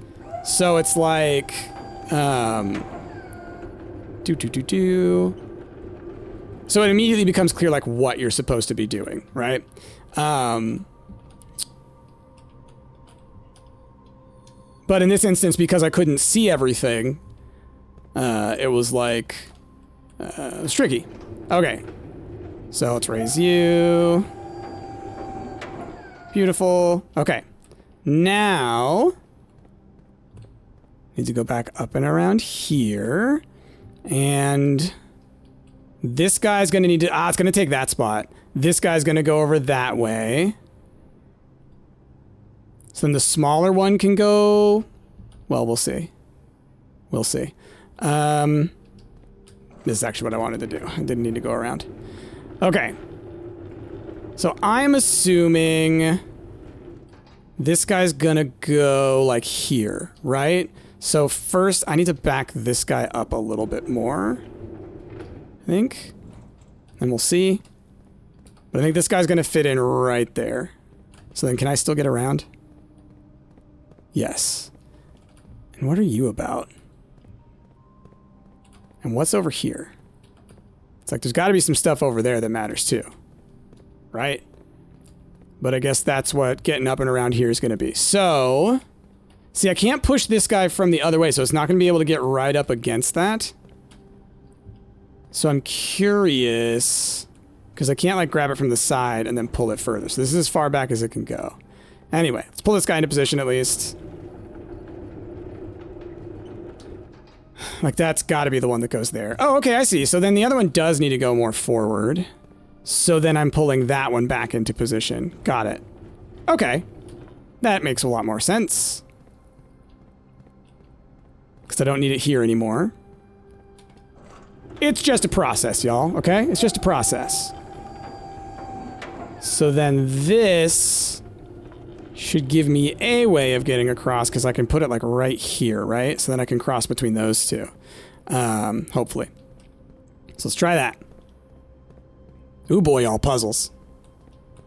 So it's like... So it immediately becomes clear, like, what you're supposed to be doing, right? But in this instance, because I couldn't see everything, it was like... it was tricky. Okay. So let's raise you. Beautiful. Okay. Now... need to go back up and around here. And... This guy's going to need to... it's going to take that spot. This guy's going to go over that way. So then the smaller one can go... Well, we'll see. We'll see. This is actually what I wanted to do. I didn't need to go around. Okay. So I'm assuming this guy's gonna go like here, right? So first I need to back this guy up a little bit more, I think. And we'll see. But I think this guy's gonna fit in right there. So then can I still get around? Yes. And what are you about? And what's over here? It's like there's got to be some stuff over there that matters too. Right? But I guess that's what getting up and around here is going to be. So, see, I can't push this guy from the other way, so it's not going to be able to get right up against that. So I'm curious, because I can't like grab it from the side and then pull it further. So this is as far back as it can go. Anyway, let's pull this guy into position at least. Like that's got to be the one that goes there. Oh, okay, I see. So then the other one does need to go more forward. So then I'm pulling that one back into position. Got it. Okay. That makes a lot more sense. Because I don't need it here anymore. It's just a process, y'all, okay? It's just a process. So then this should give me a way of getting across, because I can put it like right here, right? So then I can cross between those two. Hopefully. So let's try that. Ooh boy, all puzzles.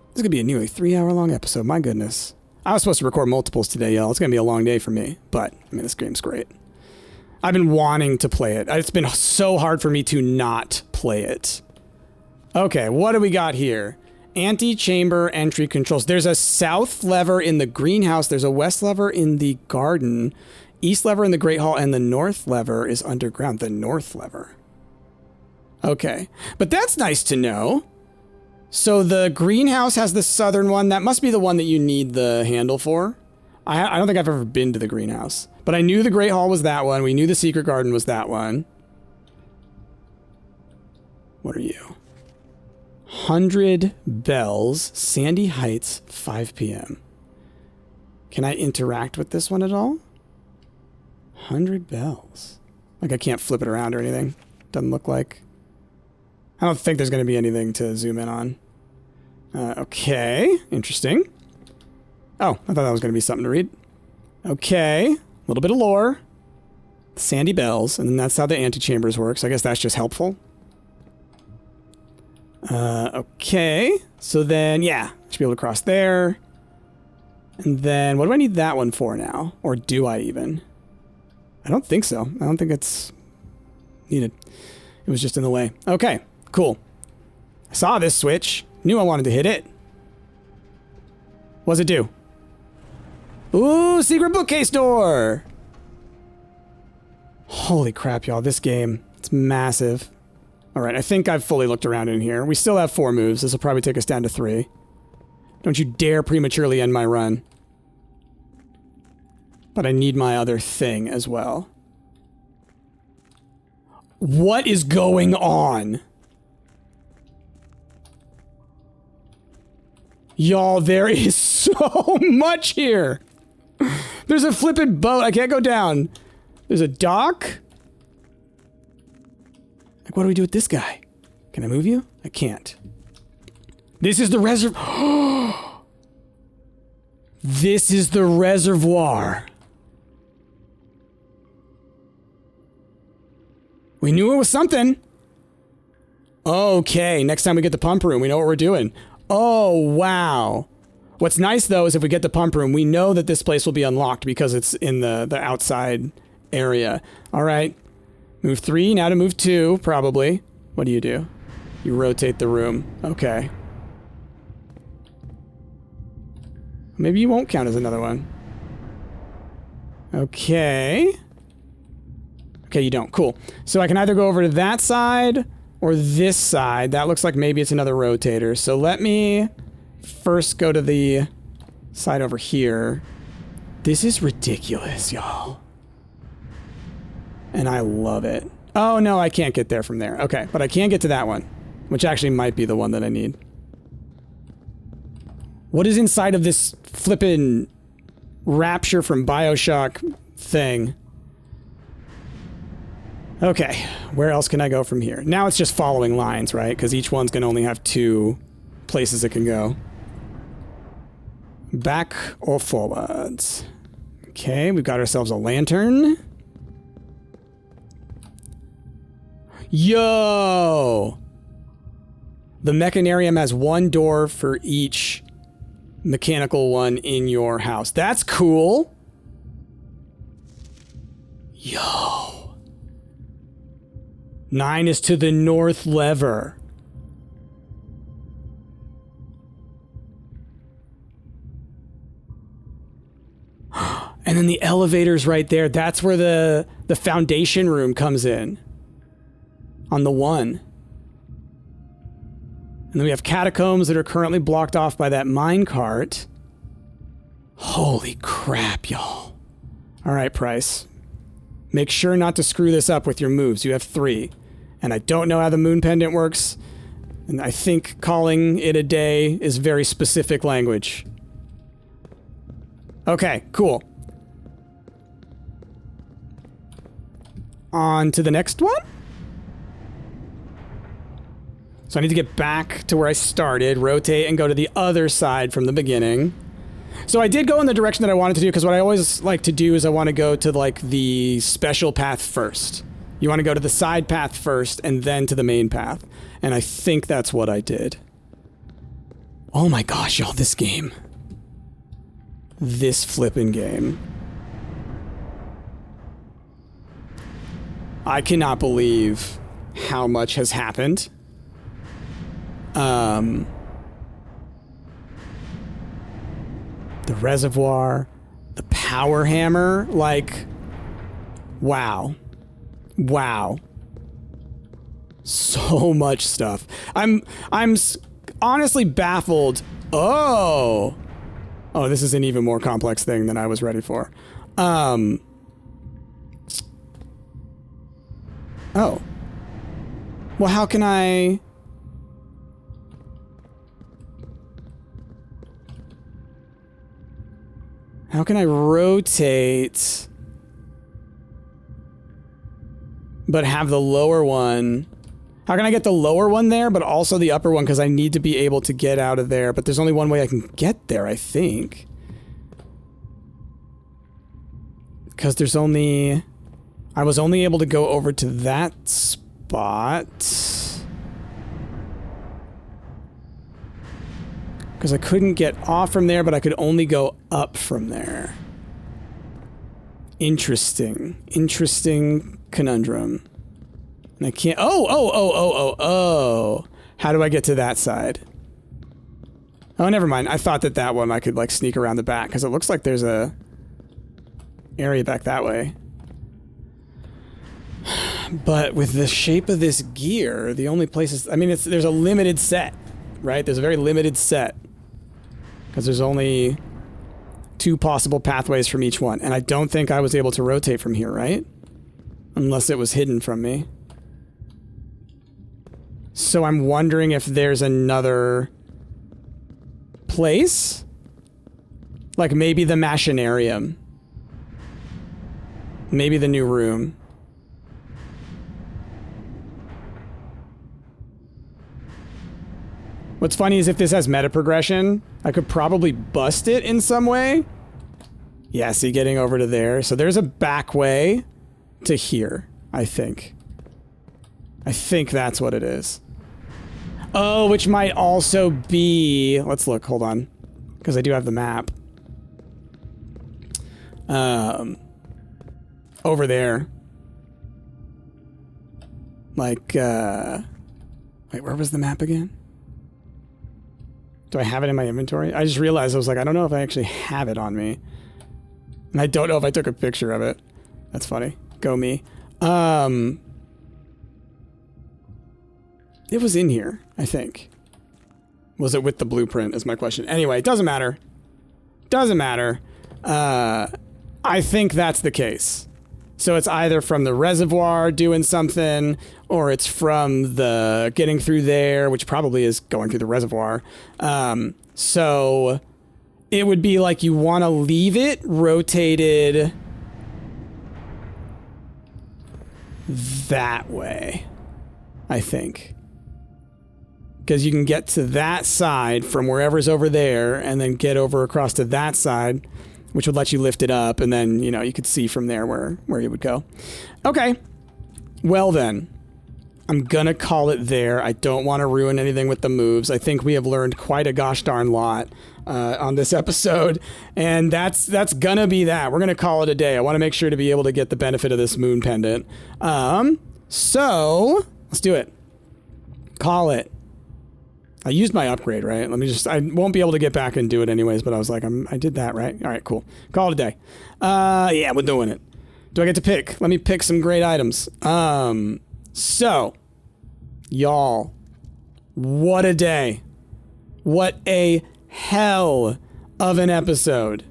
This is gonna be a nearly 3-hour-long episode, my goodness. I was supposed to record multiples today, y'all. It's gonna be a long day for me, but, I mean, this game's great. I've been wanting to play it. It's been so hard for me to not play it. Okay, what do we got here? Antechamber entry controls. There's a south lever in the greenhouse. There's a west lever in the garden. East lever in the Great Hall, and the north lever is underground. The north lever. Okay, but that's nice to know. So the greenhouse has the southern one. That must be the one that you need the handle for. I don't think I've ever been to the greenhouse, but I knew the Great Hall was that one. We knew the secret garden was that one. What are you? 100 bells, Sandy Heights, 5 p.m. Can I interact with this one at all? 100 bells. Like I can't flip it around or anything. Doesn't look like. I don't think there's going to be anything to zoom in on. Okay, interesting. Oh, I thought that was going to be something to read. Okay, a little bit of lore. Sandy bells, and then that's how the antechambers work, so I guess that's just helpful. Okay, so then, yeah, should be able to cross there. And then, what do I need that one for now? Or do I even? I don't think so. I don't think it's needed. It was just in the way. Okay, cool. I saw this switch. Knew I wanted to hit it. What's it do? Ooh, secret bookcase door! Holy crap, y'all. This game, it's massive. Alright, I think I've fully looked around in here. We still have 4 moves. This will probably take us down to 3. Don't you dare prematurely end my run. But I need my other thing as well. What is going on? Y'all, there is so much here. There's a flippin' boat. I can't go down. There's a dock. Like, what do we do with this guy? Can I move you? I can't. This is the reservoir. This is the reservoir. We knew it was something. Okay, next time we get the pump room, we know what we're doing. Oh, wow. What's nice, though, is if we get the pump room, we know that this place will be unlocked because it's in the outside area. All right. Move 3, now to move 2, probably. What do? You rotate the room. Okay. Maybe you won't count as another one. Okay. Okay, you don't. Cool. So I can either go over to that side or this side. That looks like maybe it's another rotator. So let me first go to the side over here. This is ridiculous, y'all. And I love it. Oh, no, I can't get there from there. Okay, but I can get to that one, which actually might be the one that I need. What is inside of this flippin' rapture from BioShock thing? Okay, where else can I go from here? Now it's just following lines, right? Because each one's gonna only have 2 places it can go. Back or forwards? Okay, we've got ourselves a lantern. Yo! The mechanarium has 1 door for each mechanical one in your house. That's cool. Yo. 9 is to the north lever. And then the elevator's right there. That's where the foundation room comes in. On the 1. And then we have catacombs that are currently blocked off by that minecart. Holy crap, y'all. Alright, Price. Make sure not to screw this up with your moves. You have 3. And I don't know how the moon pendant works. And I think calling it a day is very specific language. Okay, cool. On to the next one? So I need to get back to where I started, rotate, and go to the other side from the beginning. So I did go in the direction that I wanted to do, because what I always like to do is I want to go to, like, the special path first. You want to go to the side path first, and then to the main path. And I think that's what I did. Oh my gosh, y'all, this game. This flippin' game. I cannot believe how much has happened. The reservoir, the power hammer, like, wow. Wow. So much stuff. I'm honestly baffled. Oh, this is an even more complex thing than I was ready for. Oh. Well, how can I... How can I rotate but have the lower one? How can I get the lower one there but also the upper one, because I need to be able to get out of there, but there's only one way I can get there, I think. Because there's only... I was only able to go over to that spot. Because I couldn't get off from there, but I could only go up from there. Interesting. Interesting conundrum. And I can't... Oh! How do I get to that side? Oh, never mind. I thought that one I could, like, sneak around the back, because it looks like there's a area back that way. But with the shape of this gear, the only places... I mean, there's a limited set, right? There's a very limited set. Because there's only 2 possible pathways from each one. And I don't think I was able to rotate from here, right? Unless it was hidden from me. So I'm wondering if there's another place? Like maybe the mechanarium. Maybe the new room. What's funny is if this has meta progression, I could probably bust it in some way. Yeah, see, getting over to there. So there's a back way to here, I think. I think that's what it is. Oh, which might also be... Let's look, hold on. Because I do have the map. Over there. Like, wait, where was the map again? Do I have it in my inventory? I just realized I was like, I don't know if I actually have it on me. And I don't know if I took a picture of it. That's funny. Go me. It was in here, I think. Was it with the blueprint is my question. Anyway, it doesn't matter. Doesn't matter. I think that's the case. So it's either from the reservoir doing something, or it's from the getting through there, which probably is going through the reservoir. So it would be like you want to leave it rotated that way, I think. Because you can get to that side from wherever's over there and then get over across to that side, which would let you lift it up, and then, you know, you could see from there where you would go. Okay. Well then, I'm gonna call it there. I don't want to ruin anything with the moves. I think we have learned quite a gosh darn lot on this episode, and that's gonna be that. We're gonna call it a day. I want to make sure to be able to get the benefit of this moon pendant. So let's do it. Call it. I used my upgrade, right? I won't be able to get back and do it anyways, but I was like, I did that, right? All right, cool. Call it a day. Yeah, we're doing it. Do I get to pick? Let me pick some great items. So, y'all, what a day. What a hell of an episode.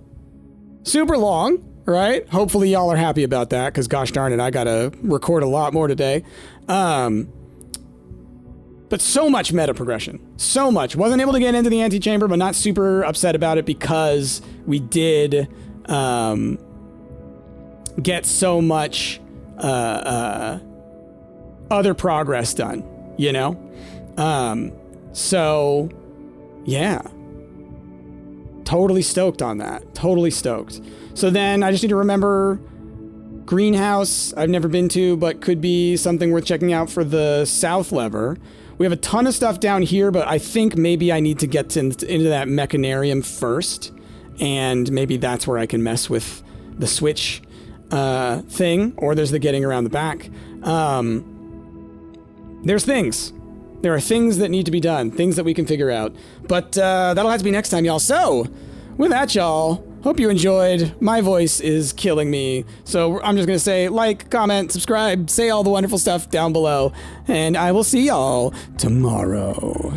Super long, right? Hopefully y'all are happy about that, because gosh darn it, I gotta record a lot more today. But so much meta progression. So much. Wasn't able to get into the antechamber, but not super upset about it because we did get so much other progress done, you know? So, yeah. Totally stoked on that. Totally stoked. So then I just need to remember greenhouse I've never been to, but could be something worth checking out for the south lever. We have a ton of stuff down here, but I think maybe I need to get into that mechanarium first, and maybe that's where I can mess with the switch thing, or there's the getting around the back. There's things. There are things that need to be done, things that we can figure out. But that'll have to be next time, y'all. So, with that, y'all, hope you enjoyed. My voice is killing me, so I'm just going to say like, comment, subscribe, say all the wonderful stuff down below, and I will see y'all tomorrow.